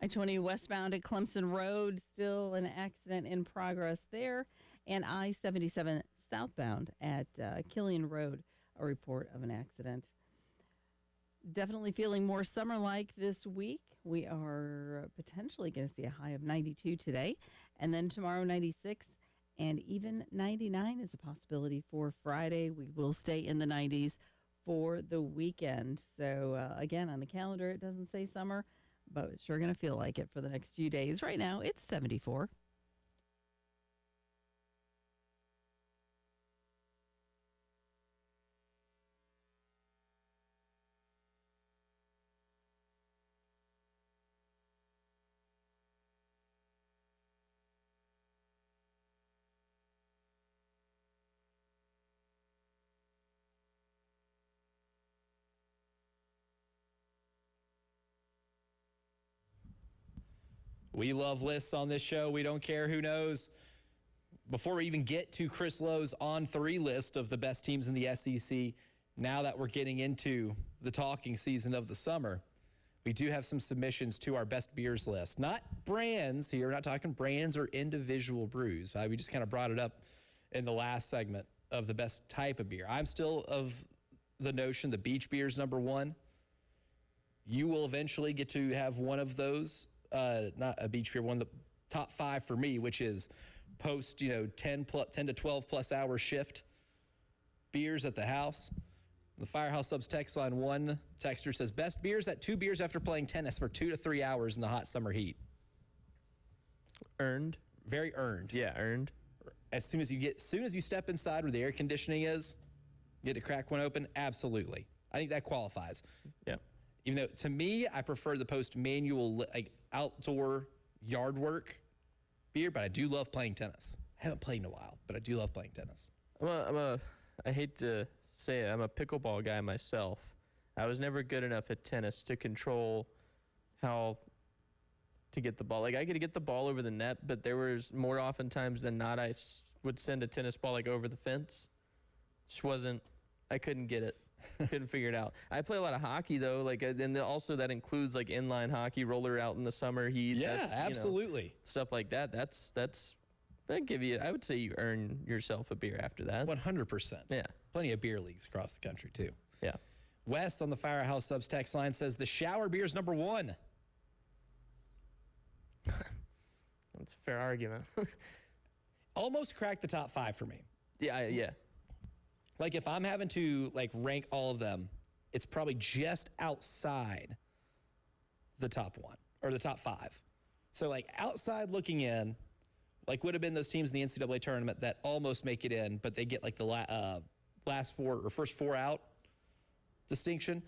I-20 westbound at Clemson Road, still an accident in progress there. And I-77 southbound at Killian Road, a report of an accident. Definitely feeling more summer-like this week. We are potentially going to see a high of 92 today. And then tomorrow, 96. And even 99 is a possibility for Friday. We will stay in the 90s for the weekend. So, again, on the calendar, it doesn't say summer, but it's sure going to feel like it for the next few days. Right now, it's 74. We love lists on this show. We don't care who knows. Before we even get to Chris Lowe's on 3 list of the best teams in the SEC, now that we're getting into the talking season of the summer, we do have some submissions to our best beers list. Not brands here. We're not talking brands or individual brews. We just kind of brought it up in the last segment of the best type of beer. I'm still of the notion the beach beer is number 1. You will eventually get to have one of those. Not a beach beer, one of the top 5 for me, which is post, 10 to 12 plus hour shift beers at the house. The Firehouse Subs text line, one texter says, best beers at 2 beers after playing tennis for 2 to 3 hours in the hot summer heat. Earned. Very earned. Yeah, earned. As soon as you step inside where the air conditioning is, get to crack one open, absolutely. I think that qualifies. Yeah. Even though, to me, I prefer the post-manual, outdoor yard work beer, but I do love playing tennis. I haven't played in a while, but I do love playing tennis. I hate to say it, I'm a pickleball guy myself. I was never good enough at tennis to control how to get the ball. I could get the ball over the net, but there was more often times than not I would send a tennis ball over the fence. I couldn't get it. Couldn't figure it out. I play a lot of hockey though, and also that includes inline hockey, roller out in the summer heat. Yeah, absolutely. Stuff like that. That give you. I would say you earn yourself a beer after that. 100%. Yeah. Plenty of beer leagues across the country too. Yeah. Wes on the Firehouse Subs text line says the shower beer is number 1. That's a fair argument. Almost cracked the top 5 for me. Yeah. If I'm having to rank all of them, it's probably just outside the top 1 or the top 5. So outside looking in, would have been those teams in the NCAA tournament that almost make it in, but they get the last 4 or first 4 out distinction.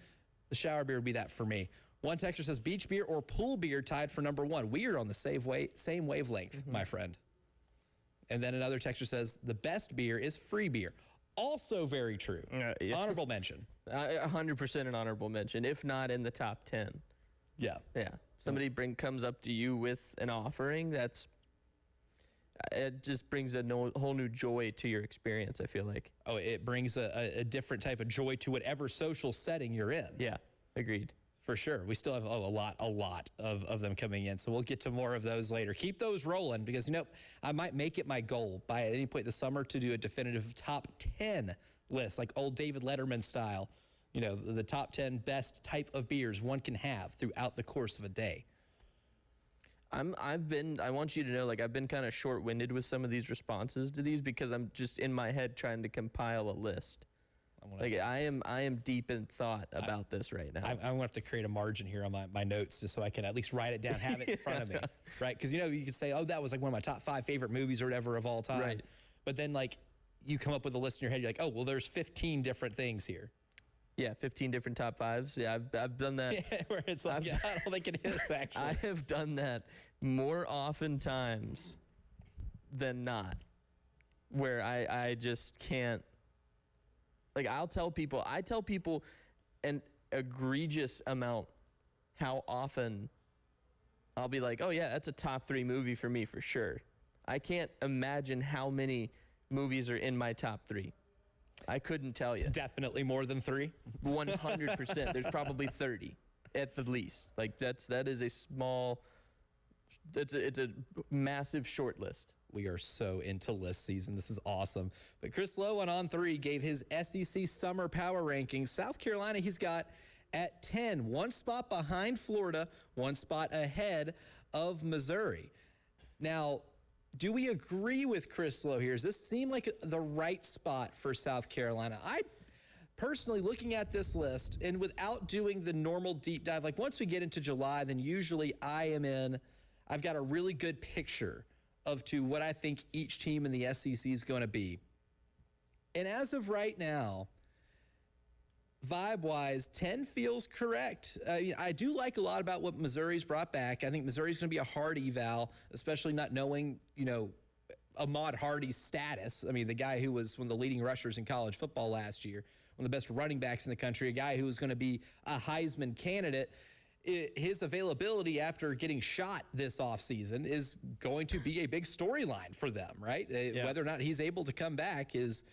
The shower beer would be that for me. One texter says beach beer or pool beer tied for number 1. We are on the same wavelength, my friend. And then another texter says the best beer is free beer. Also very true. Yeah. Honorable mention. 100% an honorable mention, if not in the top 10. Yeah. Yeah. Somebody comes up to you with an offering, it just brings a whole new joy to your experience, I feel like. Oh, it brings a different type of joy to whatever social setting you're in. Yeah, agreed. For sure. We still have a lot of them coming in, so we'll get to more of those later. Keep those rolling because, I might make it my goal by any point this summer to do a definitive top 10 list, like old David Letterman style, the top 10 best type of beers one can have throughout the course of a day. I want you to know, like, I've been kind of short-winded with some of these responses to these because I'm just in my head trying to compile a list. Like, I am deep in thought about this right now. I'm going to have to create a margin here on my notes just so I can at least write it down, have it in front of me, right? Because, you could say, oh, that was like one of my top 5 favorite movies or whatever of all time. Right. But then, like, you come up with a list in your head, you're like, oh, well, there's 15 different things here. Yeah, 15 different top 5s. Yeah, I've done that. Yeah, where it's like, I don't think it is, actually. I have done that more often times than not, where I just can't. Like, I tell people an egregious amount how often I'll be like, oh, yeah, that's a top 3 movie for me for sure. I can't imagine how many movies are in my top 3. I couldn't tell you. Definitely more than 3? 100%. There's probably 30 at the least. Like, that is a small, it's a massive short list. We are so into list season. This is awesome. But Chris Lowe on 3 gave his SEC summer power rankings. South Carolina, he's got at 10, 1 spot behind Florida, 1 spot ahead of Missouri. Now, do we agree with Chris Lowe here? Does this seem like the right spot for South Carolina? I personally, looking at this list, and without doing the normal deep dive, like once we get into July, then usually I've got a really good picture of what I think each team in the SEC is going to be. And as of right now, vibe-wise, 10 feels correct. I do like a lot about what Missouri's brought back. I think Missouri's going to be a hard eval, especially not knowing, Ahmad Hardy's status. I mean, the guy who was one of the leading rushers in college football last year, one of the best running backs in the country, a guy who was going to be a Heisman candidate. His availability after getting shot this offseason is going to be a big storyline for them, right? Yeah. Whether or not he's able to come back is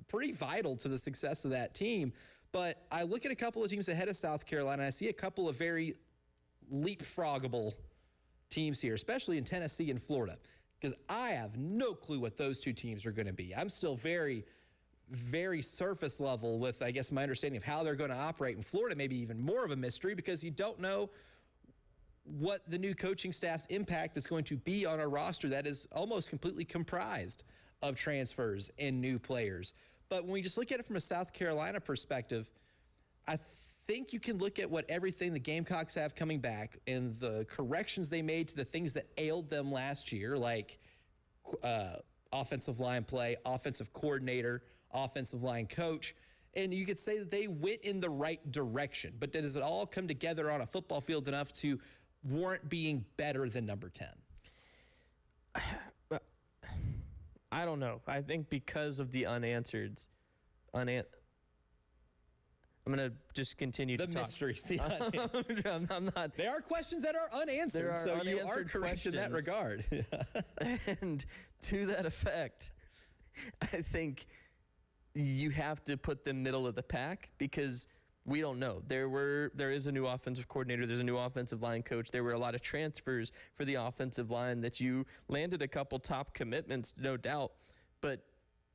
pretty vital to the success of that team. But I look at a couple of teams ahead of South Carolina, and I see a couple of very leapfroggable teams here, especially in Tennessee and Florida, because I have no clue what those 2 teams are going to be. I'm still very surface level with, I guess, my understanding of how they're going to operate. In Florida, maybe even more of a mystery because you don't know what the new coaching staff's impact is going to be on a roster that is almost completely comprised of transfers and new players. But when we just look at it from a South Carolina perspective, I think you can look at everything the Gamecocks have coming back and the corrections they made to the things that ailed them last year, like offensive line play, offensive coordinator, offensive line coach, and you could say that they went in the right direction. But does it all come together on a football field enough to warrant being better than number 10? I don't know. I think because of the unanswered, I'm going to just continue to talk. The mysteries. I'm not. There are questions that are unanswered, so you are correct in that regard. And to that effect, I think you have to put them middle of the pack because we don't know. There is a new offensive coordinator. There's a new offensive line coach. There were a lot of transfers for the offensive line that you landed a couple top commitments, no doubt. But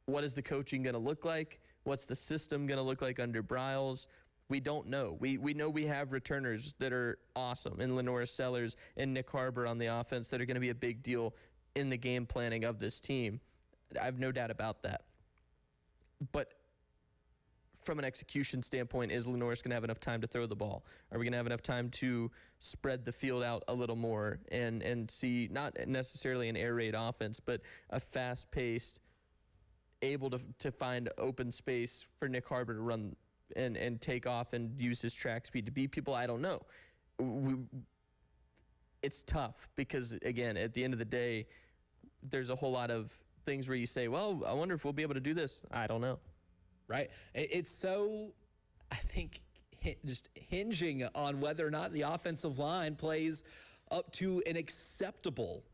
what is the coaching going to look like? What's the system going to look like under Briles? We don't know. We know we have returners that are awesome in Lenora Sellers and Nick Harbor on the offense that are going to be a big deal in the game planning of this team. I have no doubt about that. But from an execution standpoint, is Lenore's going to have enough time to throw the ball? Are we going to have enough time to spread the field out a little more and see not necessarily an air raid offense, but a fast-paced, able to find open space for Nick Harbor to run and take off and use his track speed to beat people? I don't know. It's tough because, again, at the end of the day, there's a whole lot of things where you say, well, I wonder if we'll be able to do this. I don't know. Right? It's so, I think, just hinging on whether or not the offensive line plays up to an acceptable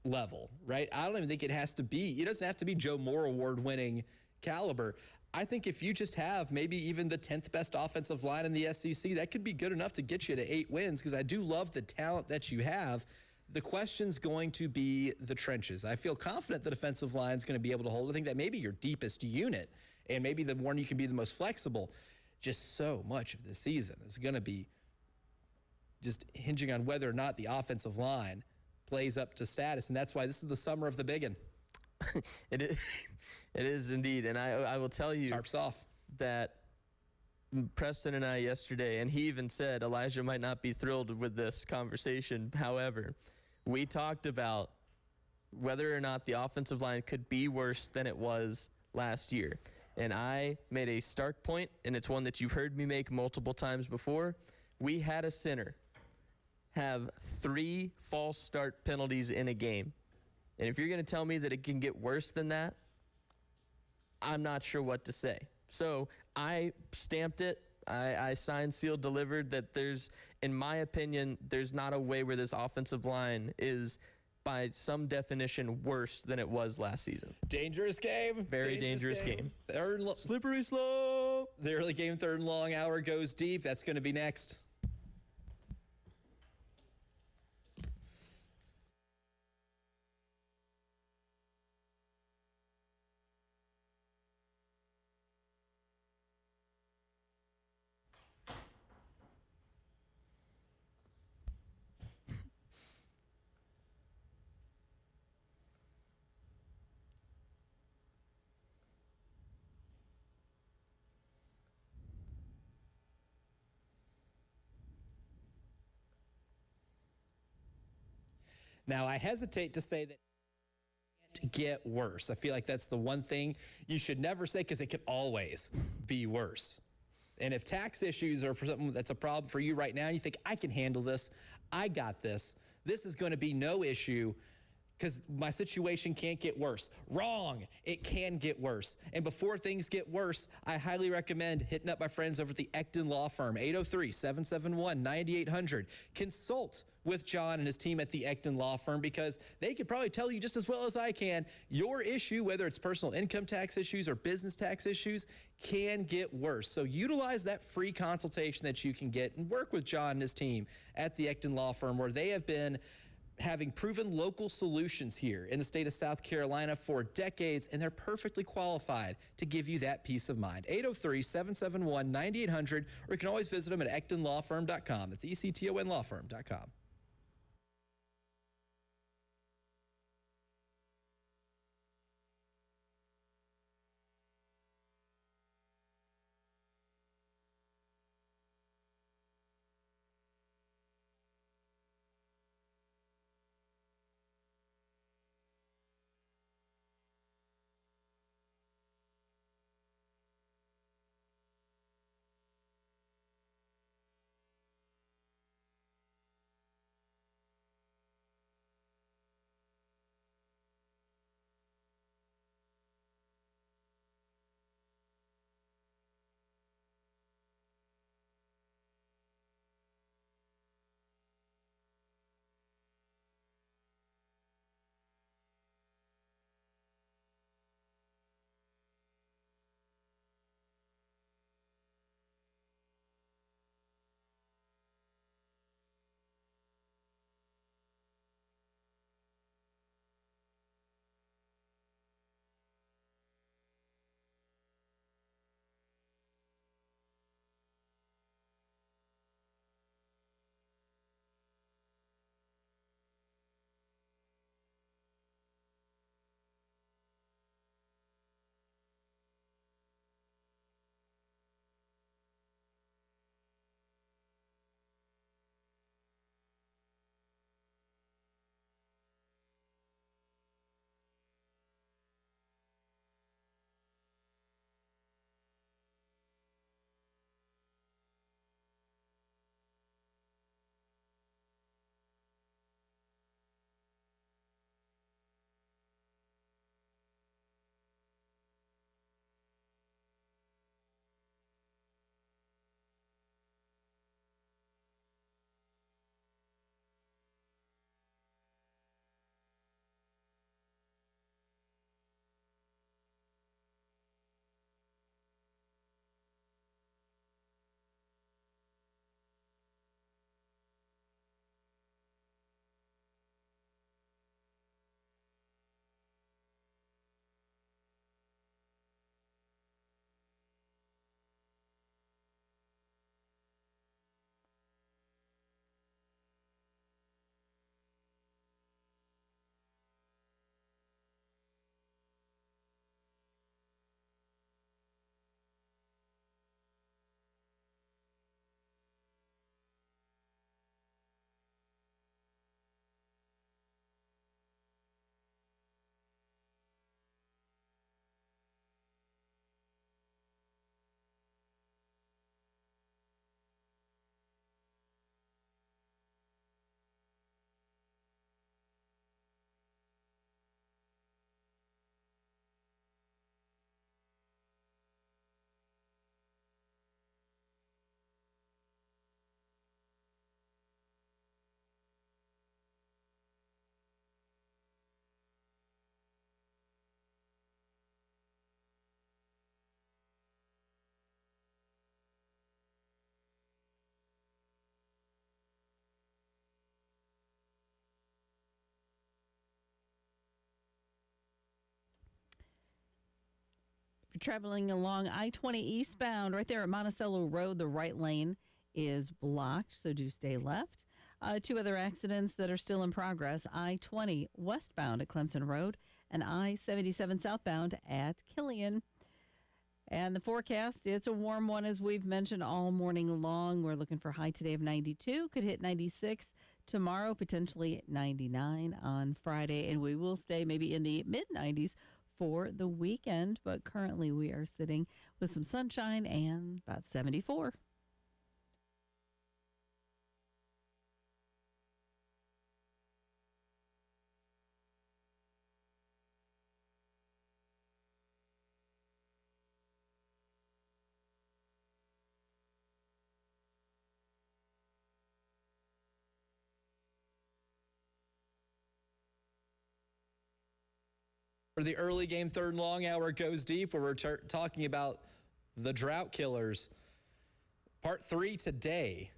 level, right? I don't even think it doesn't have to be Joe Moore Award-winning caliber. I think if you just have maybe even the 10th best offensive line in the SEC, that could be good enough to get you to 8 wins because I do love the talent that you have. The question's going to be the trenches. I feel confident the defensive line is going to be able to hold. I think that maybe your deepest unit and maybe the one you can be the most flexible. Just so much of the season is going to be just hinging on whether or not the offensive line plays up to status. And that's why this is the summer of the biggin. It is. It is indeed. And I will tell you Tarps off. that Preston and I yesterday, and he even said Elijah might not be thrilled with this conversation. However, we talked about whether or not the offensive line could be worse than it was last year. And I made a stark point, and it's one that you've heard me make multiple times before. We had a center have 3 false start penalties in a game. And if you're going to tell me that it can get worse than that, I'm not sure what to say. So I stamped it. I signed, sealed, delivered that there's, in my opinion, there's not a way where this offensive line is, by some definition, worse than it was last season. Dangerous game. Very dangerous game. Slippery slope. The early game, third and long hour goes deep. That's going to be next. Now, I hesitate to say that it can't get worse. I feel like that's the one thing you should never say, because it can always be worse. And if tax issues are something that's a problem for you right now, and you think, I can handle this, I got this, this is going to be no issue because my situation can't get worse. Wrong. It can get worse. And before things get worse, I highly recommend hitting up my friends over at the Ecton Law Firm, 803-771-9800. Consult with John and his team at the Ecton Law Firm, because they could probably tell you just as well as I can, your issue, whether it's personal income tax issues or business tax issues, can get worse. So utilize that free consultation that you can get and work with John and his team at the Ecton Law Firm, where they have been having proven local solutions here in the state of South Carolina for decades, and they're perfectly qualified to give you that peace of mind. 803-771-9800, or you can always visit them at ectonlawfirm.com. That's ECTONlawfirm.com. Traveling along I-20 eastbound, right there at Monticello Road, the right lane is blocked, so do stay left. 2 other accidents that are still in progress. I-20 westbound at Clemson Road and I-77 southbound at Killian. And the forecast, it's a warm one, as we've mentioned all morning long. We're looking for a high today of 92, could hit 96 tomorrow, potentially 99 on Friday, and we will stay maybe in the mid-90s for the weekend. But currently we are sitting with some sunshine and about 74. For the early game, third long hour goes deep, where we're talking about the drought killers. Part 3 today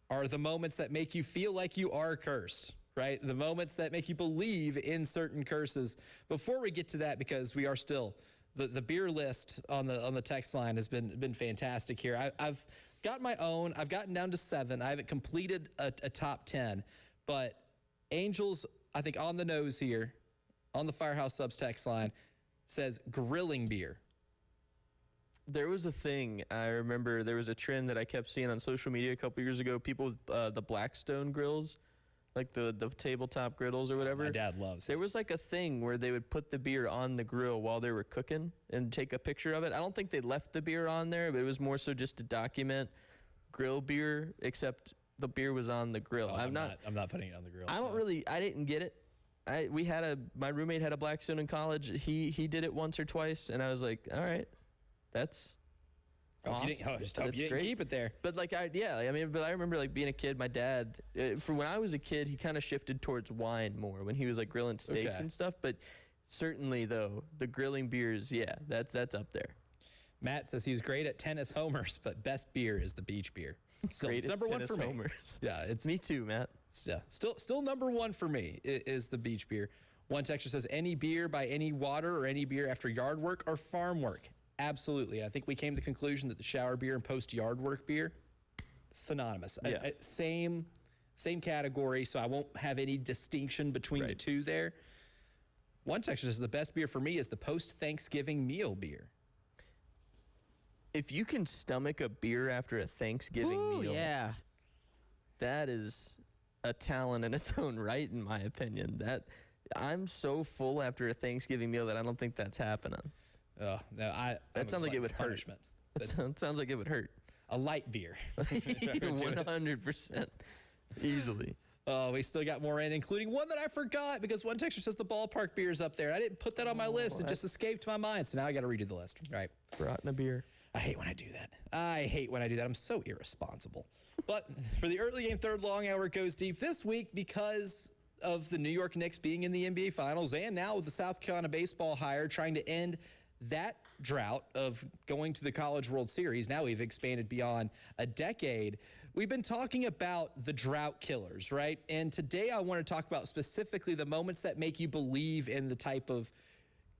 are the moments that make you feel like you are cursed, right? The moments that make you believe in certain curses. Before we get to that, because we are still, the beer list on the text line has been fantastic here. I've got my own. I've gotten down to 7. I haven't completed a top 10, but Angels, I think, on the nose here, on the Firehouse Subs text line, says grilling beer. There was a thing, I remember there was a trend that I kept seeing on social media a couple years ago, people with the Blackstone grills, like the tabletop griddles or whatever. My dad loves There was like a thing where they would put the beer on the grill while they were cooking and take a picture of it. I don't think they left the beer on there, but it was more so just to document grill beer, except the beer was on the grill. Oh, I'm not putting it on the grill. I didn't get it. My roommate had a Blackstone in college. He did it once or twice, and I was like, all right, that's awesome. Just hope you didn't keep it there. But I remember like being a kid. My dad, for when I was a kid, he kind of shifted towards wine more when he was like grilling steaks and stuff. But certainly though, the grilling beers, yeah, that's up there. Matt says he was great at tennis homers, but best beer is the beach beer. So it's number 1 for me. Homers. Yeah, it's me too, Matt. Yeah, still number 1 for me is the beach beer. One texter says any beer by any water or any beer after yard work or farm work. Absolutely. I think we came to the conclusion that the shower beer and post yard work beer, synonymous. Yeah. Same category, so I won't have any distinction between the two there. One texter says the best beer for me is the post Thanksgiving meal beer. If you can stomach a beer after a Thanksgiving meal, yeah, that is a talent in its own right, in my opinion. That I'm so full after a Thanksgiving meal that I don't think that's happening. No, that sounds like it would hurt. That sounds like it would hurt. A light beer. 100%. Easily. Oh, we still got more in, including one that I forgot because one texter says the ballpark beer is up there. I didn't put that on my list. It just escaped my mind. So now I got to redo the list. Right. Forgotten a beer. I hate when I do that. I'm so irresponsible. But for the early game, third long hour goes deep this week because of the New York Knicks being in the NBA Finals and now with the South Carolina baseball hire trying to end that drought of going to the College World Series. Now we've expanded beyond a decade. We've been talking about the drought killers, right? And today I want to talk about specifically the moments that make you believe in the type of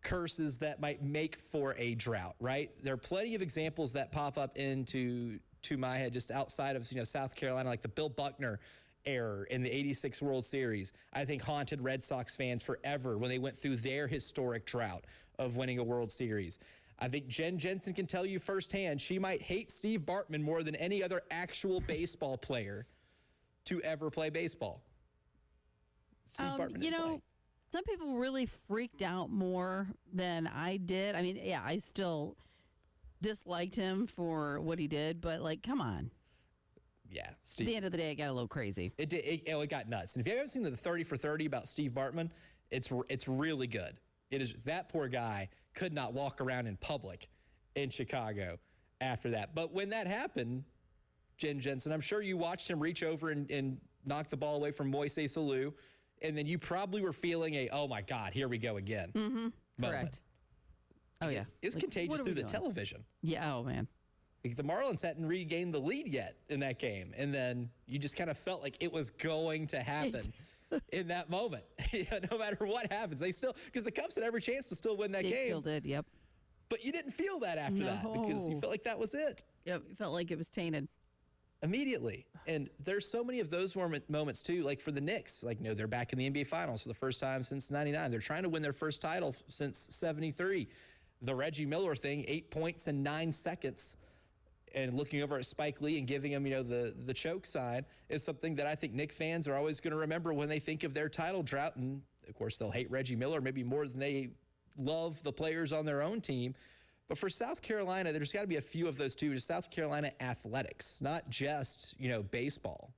curses that might make for a drought, right? There are plenty of examples that pop up into my head just outside of South Carolina, like the Bill Buckner error in the '86 World Series. I think haunted Red Sox fans forever when they went through their historic drought of winning a World Series. I think Jen Jensen can tell you firsthand she might hate Steve Bartman more than any other actual baseball player to ever play baseball. Steve Bartman didn't play. Some people really freaked out more than I did. I mean, yeah, I still disliked him for what he did, but come on. Yeah, Steve. At the end of the day, it got a little crazy. It did. It got nuts. And if you haven't seen the 30 for 30 about Steve Bartman, it's really good. It is. That poor guy could not walk around in public in Chicago after that. But when that happened, Jen Jensen, I'm sure you watched him reach over and knock the ball away from Moises Alou. And then you probably were feeling oh my God, here we go again. Mm-hmm. Correct. Oh, yeah. It's contagious through the television. Yeah, oh, man. The Marlins hadn't regained the lead yet in that game. And then you just kind of felt like it was going to happen in that moment. No matter what happens. They still, because the Cubs had every chance to still win that game. They still did, yep. But you didn't feel that after that because you felt like that was it. Yep, it felt like it was tainted. Immediately. And there's so many of those moments too, like for the Knicks, like, they're back in the NBA Finals for the first time since 99. They're trying to win their first title since 73. The Reggie Miller thing, 8 points in 9 seconds, and looking over at Spike Lee and giving him, the choke sign is something that I think Knicks fans are always going to remember when they think of their title drought. And of course, they'll hate Reggie Miller maybe more than they love the players on their own team. But for South Carolina, there's got to be a few of those too. Just South Carolina athletics, not just, baseball.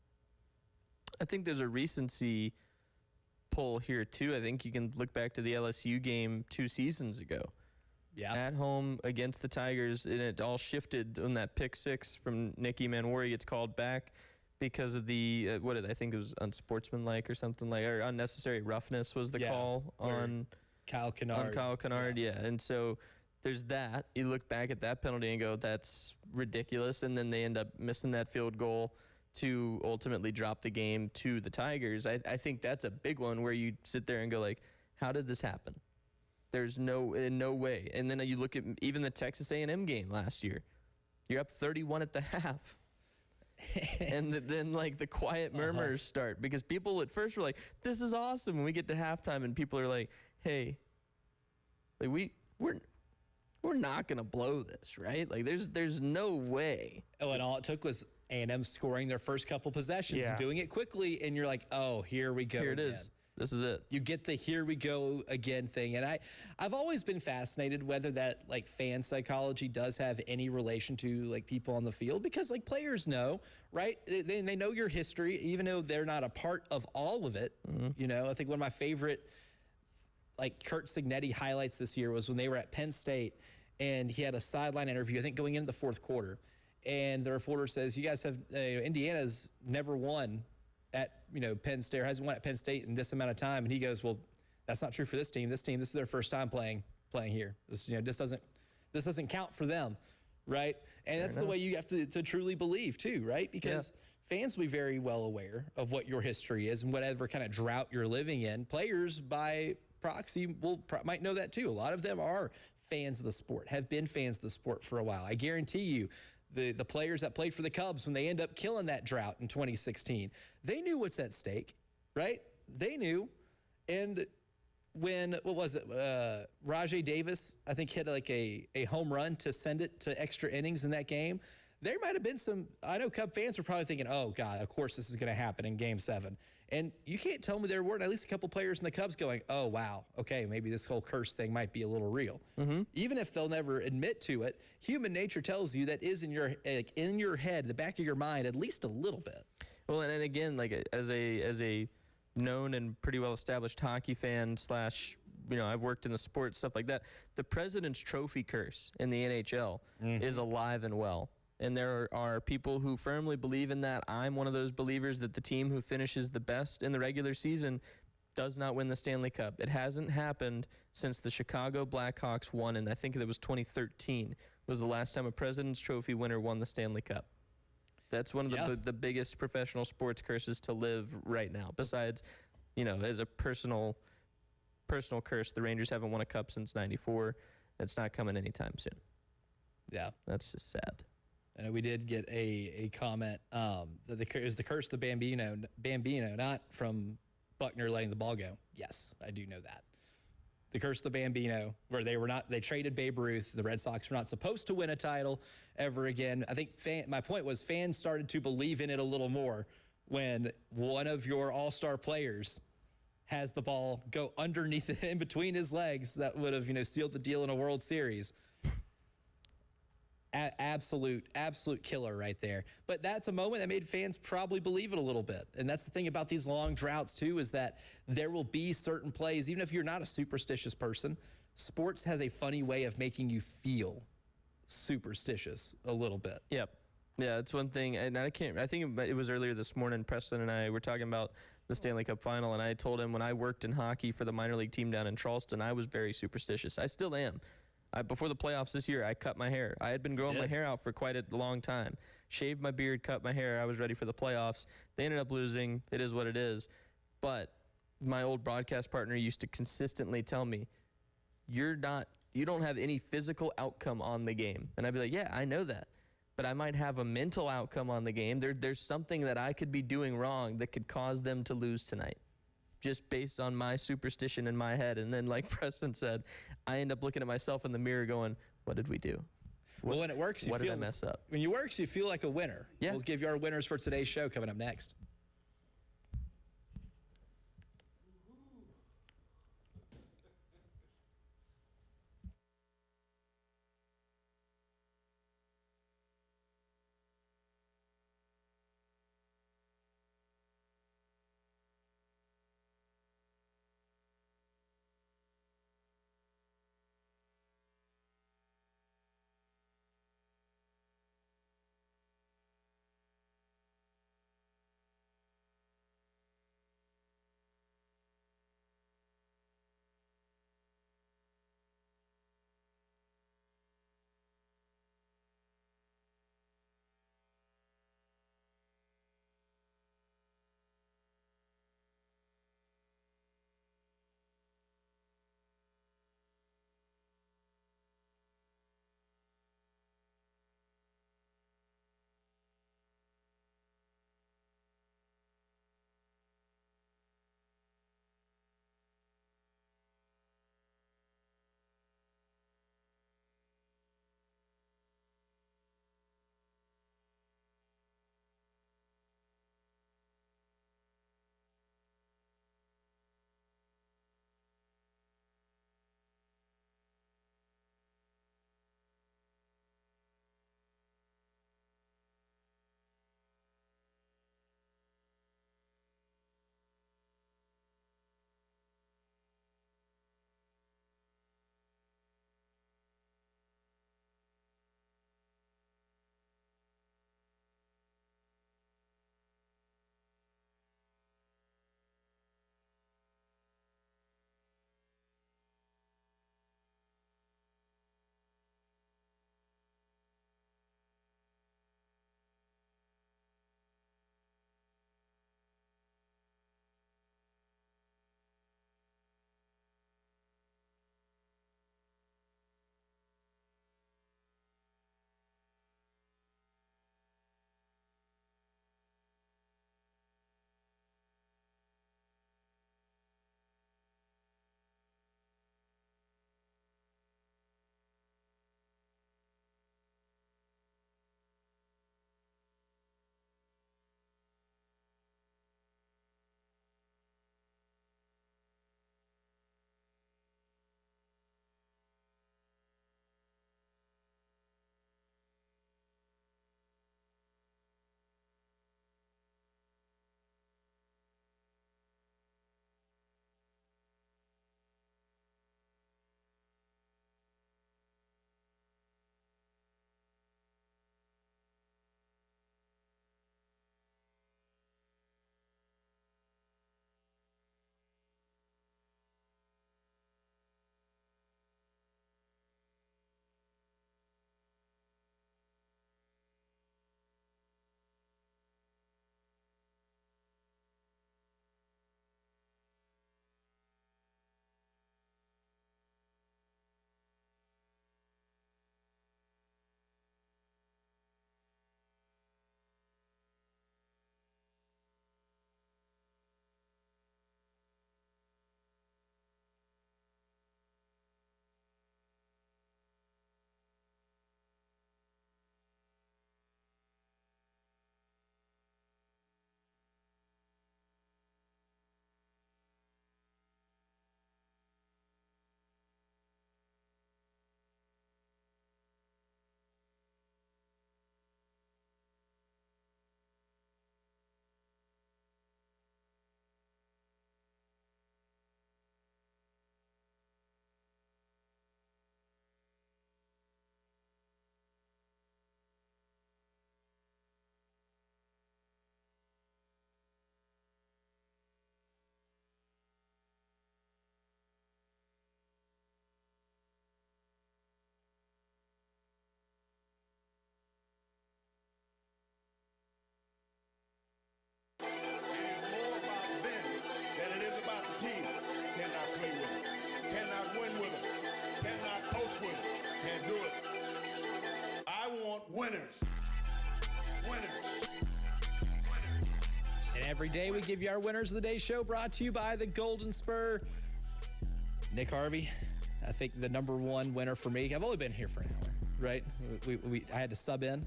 I think there's a recency pull here too. I think you can look back to the LSU game 2 seasons ago. Yeah. At home against the Tigers, and it all shifted when that pick 6 from Nicky Manwari gets called back because of the, I think it was unsportsmanlike or something or unnecessary roughness was the call on Kyle Kennard. On Kyle Kennard, yeah. And so there's that. You look back at that penalty and go, that's ridiculous. And then they end up missing that field goal to ultimately drop the game to the Tigers. I think that's a big one where you sit there and go, how did this happen? There's no way. And then you look at even the Texas A&M game last year. You're up 31 at the half. And then the quiet murmurs start because people at first were like, this is awesome. When we get to halftime and people are like, hey, we're not going to blow this, right? There's no way. Oh, and all it took was A&M scoring their first couple possessions and doing it quickly, and you're like, oh, here we go. Here it is. This is it. You get the here we go again thing. And I've always been fascinated whether that fan psychology does have any relation to people on the field, because players know, right? They know your history, even though they're not a part of all of it. Mm-hmm. I think one of my favorite Kurt Signetti highlights this year was when they were at Penn State and he had a sideline interview, I think going into the fourth quarter. And the reporter says, you guys have, Indiana's never won at, Penn State, or hasn't won at Penn State in this amount of time. And he goes, well, that's not true for this team. This is their first time playing here. This doesn't count for them, right? And that's the way you have to truly believe too, right? Because fans will be very well aware of what your history is and whatever kind of drought you're living in. Players by proxy might know that too. A lot of them are fans of the sport, have been fans of the sport for a while. I guarantee you, the players that played for the Cubs when they end up killing that drought in 2016, they knew what's at stake, right? They knew. And when, Rajai Davis, I think, hit a home run to send it to extra innings in that game, there might have been I know Cub fans were probably thinking, oh, God, of course this is going to happen in Game 7. And you can't tell me there weren't at least a couple players in the Cubs going, oh, wow, okay, maybe this whole curse thing might be a little real. Mm-hmm. Even if they'll never admit to it, human nature tells you that is in your head, the back of your mind, at least a little bit. Well, and again, as a known and pretty well-established hockey fan / I've worked in the sports, stuff like that, the President's Trophy curse in the NHL is alive and well. And there are people who firmly believe in that. I'm one of those believers that the team who finishes the best in the regular season does not win the Stanley Cup. It hasn't happened since the Chicago Blackhawks won, and I think it was 2013 was the last time a President's Trophy winner won the Stanley Cup. That's one of the biggest professional sports curses to live right now. Besides, as a personal curse, the Rangers haven't won a cup since '94. It's not coming anytime soon. Yeah. That's just sad. And we did get a comment that it was the curse of the Bambino, not from Buckner letting the ball go. Yes, I do know that. The curse of the Bambino, where they traded Babe Ruth. The Red Sox were not supposed to win a title ever again. I think my point was fans started to believe in it a little more when one of your all-star players has the ball go underneath in between his legs that would have sealed the deal in a World Series. Absolute killer right there. But that's a moment that made fans probably believe it a little bit. And that's the thing about these long droughts too, is that there will be certain plays, even if you're not a superstitious person, sports has a funny way of making you feel superstitious a little bit. Yep. Yeah, it's one thing. And I think it was earlier this morning, Preston and I were talking about the Stanley Cup final, and I told him when I worked in hockey for the minor league team down in Charleston, I was very superstitious. I still am. Before the playoffs this year, I cut my hair. I had been growing my hair out for quite a long time. Shaved my beard, cut my hair. I was ready for the playoffs. They ended up losing. It is what it is. But my old broadcast partner used to consistently tell me, you're not you don't have any physical outcome on the game. And I'd be like, yeah, I know that. But I might have a mental outcome on the game. There's something that I could be doing wrong that could cause them to lose tonight, just based on my superstition in my head. And then, like Preston said, I end up looking at myself in the mirror going, what did we do? Well, when it works, what did I mess up? When it works, you feel like a winner. Yeah. We'll give you our winners for today's show coming up next. Winners. And every day we give you our Winners of the Day show, brought to you by the Golden Spur. Nick Harvey, I think the number one winner for me. I've only been here for an hour, right? I had to sub in.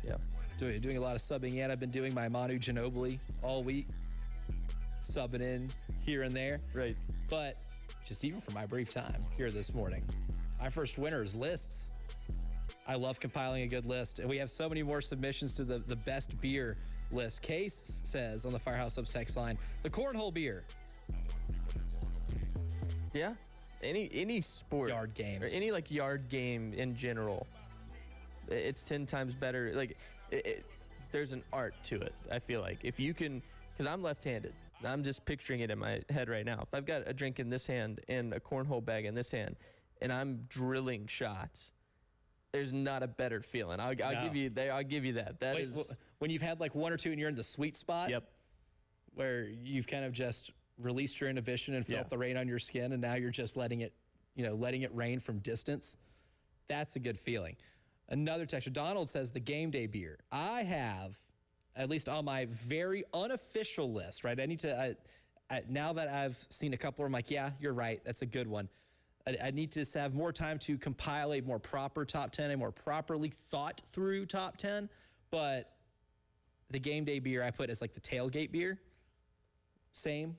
Yeah. Doing a lot of subbing in. I've been doing my Manu Ginobili all week, subbing in here and there. Right. But just even for my brief time here this morning, my first winner is lists. I love compiling a good list, and we have so many more submissions to the best beer list. Case says on the Firehouse Subs text line, the Cornhole beer. Yeah. Any sport. Yard games. Or any, yard game in general. It's 10 times better. There's an art to it, I feel like. If you can, because I'm left-handed. I'm just picturing it in my head right now. If I've got a drink in this hand and a cornhole bag in this hand, and I'm drilling shots, there's not a better feeling. I'll give you that. When you've had one or two and you're in the sweet spot. Yep. Where you've kind of just released your inhibition and felt the rain on your skin, and now you're just letting it rain from distance. That's a good feeling. Another texture, Donald says the game day beer. I have, at least on my very unofficial list, right? I need to, now that I've seen a couple, I'm like, yeah, you're right. That's a good one. I need to have more time to compile a more proper top 10, a more properly thought through top 10. But the game day beer I put as the tailgate beer. Same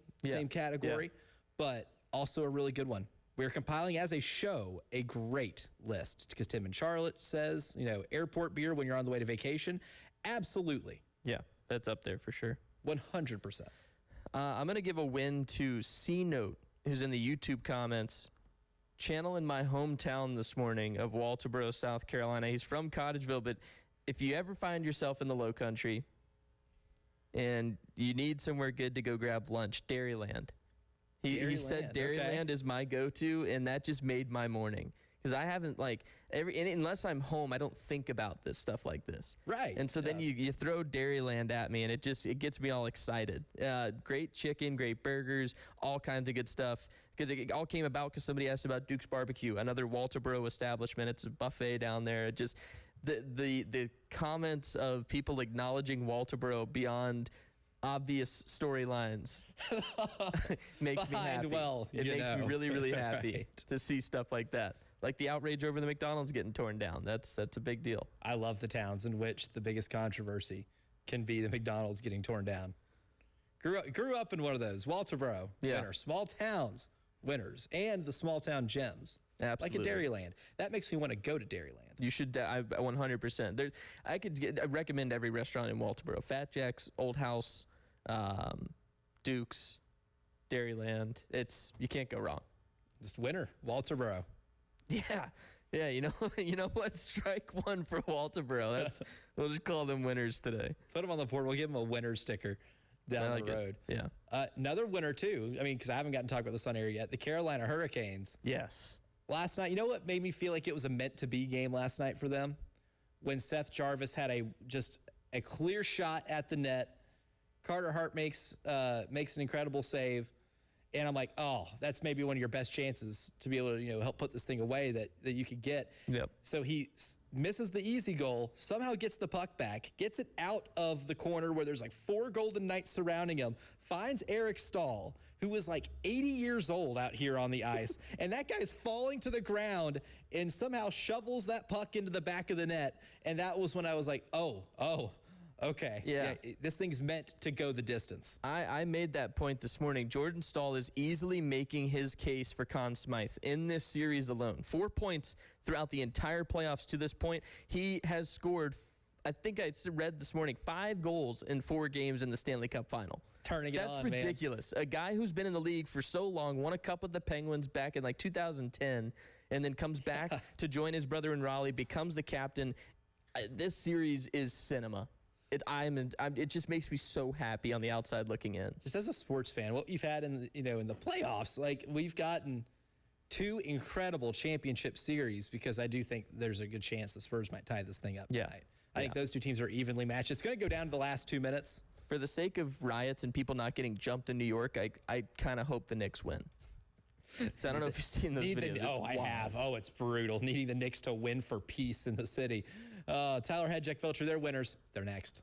category, but also a really good one. We're compiling as a show a great list because Tim and Charlotte says, airport beer when you're on the way to vacation. Absolutely. Yeah, that's up there for sure. 100%. I'm going to give a win to C-Note, who's in the YouTube comments. Channel in my hometown this morning of Walterboro, South Carolina. He's from Cottageville, but if you ever find yourself in the low country and you need somewhere good to go grab lunch, Dairyland. He said Dairyland is my go-to, and that just made my morning. Because I haven't, unless I'm home, I don't think about this stuff like this. Right. And so then you throw Dairyland at me, and it gets me all excited. Great chicken, great burgers, all kinds of good stuff. Because it all came about because somebody asked about Duke's Barbecue, another Walterboro establishment. It's a buffet down there. It just, the comments of people acknowledging Walterboro beyond obvious storylines makes me happy. It makes me really, really happy to see stuff like that. Like the outrage over the McDonald's getting torn down. That's a big deal. I love the towns in which the biggest controversy can be the McDonald's getting torn down. Grew up in one of those. Walterboro, winners. Small towns, winners. And the small town gems. Absolutely. Like a Dairyland. That makes me want to go to Dairyland. You should, 100%. I recommend every restaurant in Walterboro. Fat Jack's, Old House, Duke's, Dairyland. You can't go wrong. Just winner, Walterboro. Yeah. You know what? Strike one for Walterboro. We'll just call them winners today. Put them on the board. We'll give them a winner sticker down the road. Yeah. Another winner too. I mean, because I haven't gotten to talk about this on air yet. The Carolina Hurricanes. Yes. Last night, you know what made me feel like it was a meant-to-be game last night for them? When Seth Jarvis had just a clear shot at the net. Carter Hart makes an incredible save. And I'm like, oh, that's maybe one of your best chances to be able to, help put this thing away that you could get. Yep. So he misses the easy goal, somehow gets the puck back, gets it out of the corner where there's 4 Golden Knights surrounding him, finds Eric Stahl, who is 80 years old out here on the ice. And that guy's falling to the ground and somehow shovels that puck into the back of the net. And that was when I was like, oh. Okay. Yeah. This thing's meant to go the distance. I made that point this morning. Jordan Stahl is easily making his case for Conn Smythe in this series alone. 4 points throughout the entire playoffs to this point. He has scored, I think I read this morning, 5 goals in 4 games in the Stanley Cup final. Turning it on, man. That's ridiculous. A guy who's been in the league for so long, won a cup with the Penguins back in 2010, and then comes back to join his brother in Raleigh, becomes the captain. This series is cinema. It just makes me so happy on the outside looking in. Just as a sports fan, what you've had in the playoffs, we've gotten 2 incredible championship series because I do think there's a good chance the Spurs might tie this thing up tonight. I think those 2 teams are evenly matched. It's going to go down to the last 2 minutes. For the sake of riots and people not getting jumped in New York, I kind of hope the Knicks win. I don't know if you've seen those videos. I have. Oh, it's brutal. Needing the Knicks to win for peace in the city. Tyler Head, Jack Felcher, they're winners. They're next.